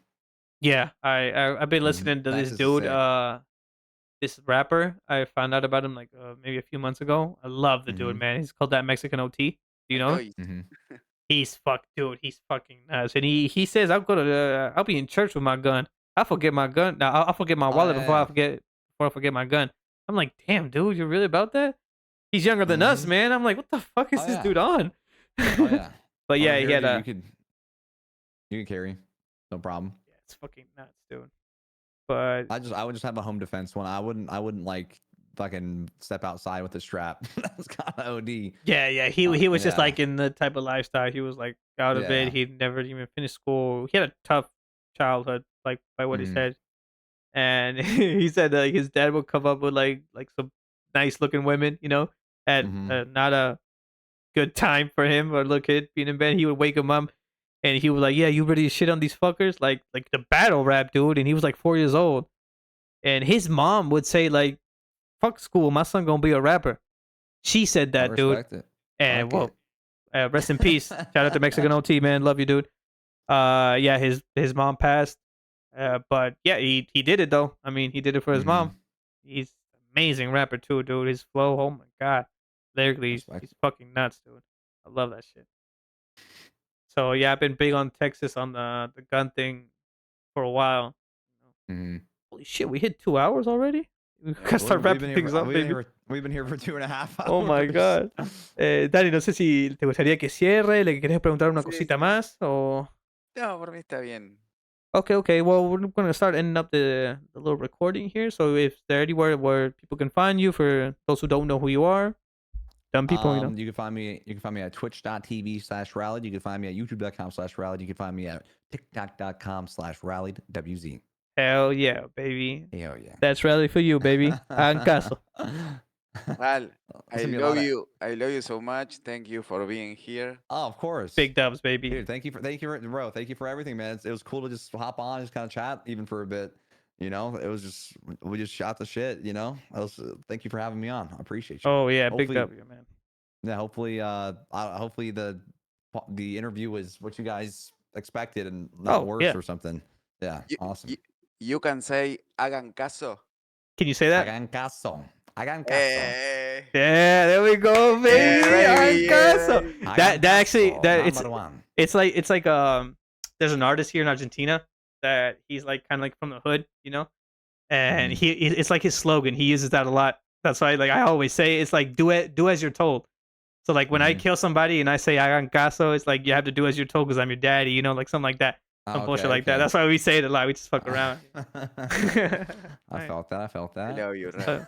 Yeah, I've been listening to this Texas is dude, sick. this rapper. I found out about him like maybe a few months ago. I love the dude, man. He's called that Mexican OT. Do you know? He's fucking nuts. And he says I'll be in church with my gun. I forget my gun. Now I'll forget my wallet before I forget my gun. I'm like, damn, dude, you're really about that? He's younger than us, man. I'm like, what the fuck is this dude on? Oh yeah. But yeah, Over he here, had dude, you could carry, no problem. Yeah, it's fucking nuts, dude. But I would just have a home defense one. I wouldn't like fucking step outside with a strap. That's kind of OD. yeah, he was just like in the type of lifestyle. He was like out of it. He never even finished school. He had a tough childhood, like by what he said. And he said like his dad would come up with like some nice looking women, at not a good time for him or little kid being in bed. He would wake him up and he was like, "Yeah, you ready to shit on these fuckers?" Like the battle rap dude. And he was like 4 years old. And his mom would say like, "Fuck school, my son gonna be a rapper." She said that, dude. And well, rest in peace. Shout out to Mexican OT, man. Love you, dude. Yeah, his mom passed. But yeah, he did it though. I mean, he did it for his mom. He's amazing rapper too, dude. His flow, oh my god, lyrically, he's fucking nuts, dude. I love that shit. So yeah, I've been big on Texas on the gun thing for a while. Holy shit, we hit 2 hours already. We gotta start wrapping things up, baby. We've been here for 2.5 hours. Oh my god. Dani, no sé si te gustaría que cierre, le querés preguntar una cosita más o. No, por mí está bien. Okay. Well, we're gonna start ending up the little recording here. So, if there anywhere where people can find you, for those who don't know who you are, dumb people, you can find me at twitch.tv/rallied. You can find me at youtube.com/rallied. You can find me at tiktok.com/ralliedwz. Hell yeah, baby. Hell yeah. That's rally for you, baby. Hagan caso. Val, I love you. I love you so much. Thank you for being here. Oh, of course. Big dubs, baby. Dude, thank you, bro. Thank you for everything, man. It was cool to just hop on, just kind of chat, even for a bit. It was we just shot the shit. Thank you for having me on. I appreciate you. Oh yeah, big W, man. Yeah, hopefully the interview was what you guys expected and not worse or something. Yeah, awesome. You can say hagan caso. Can you say that? Hagan caso. Yeah, there we go, baby. Hagan caso. That actually it's like there's an artist here in Argentina that he's like kind of like from the hood, and it's like his slogan. He uses that a lot. That's why like I always say it's like do as you're told. So like when I kill somebody and I say hagan caso, it's like you have to do as you're told because I'm your daddy, like something like that. some Oh, bullshit okay, like that. okay. That's why we say it a lot. We just fuck around. I Alright. felt that. I felt I that. love you, Ren. So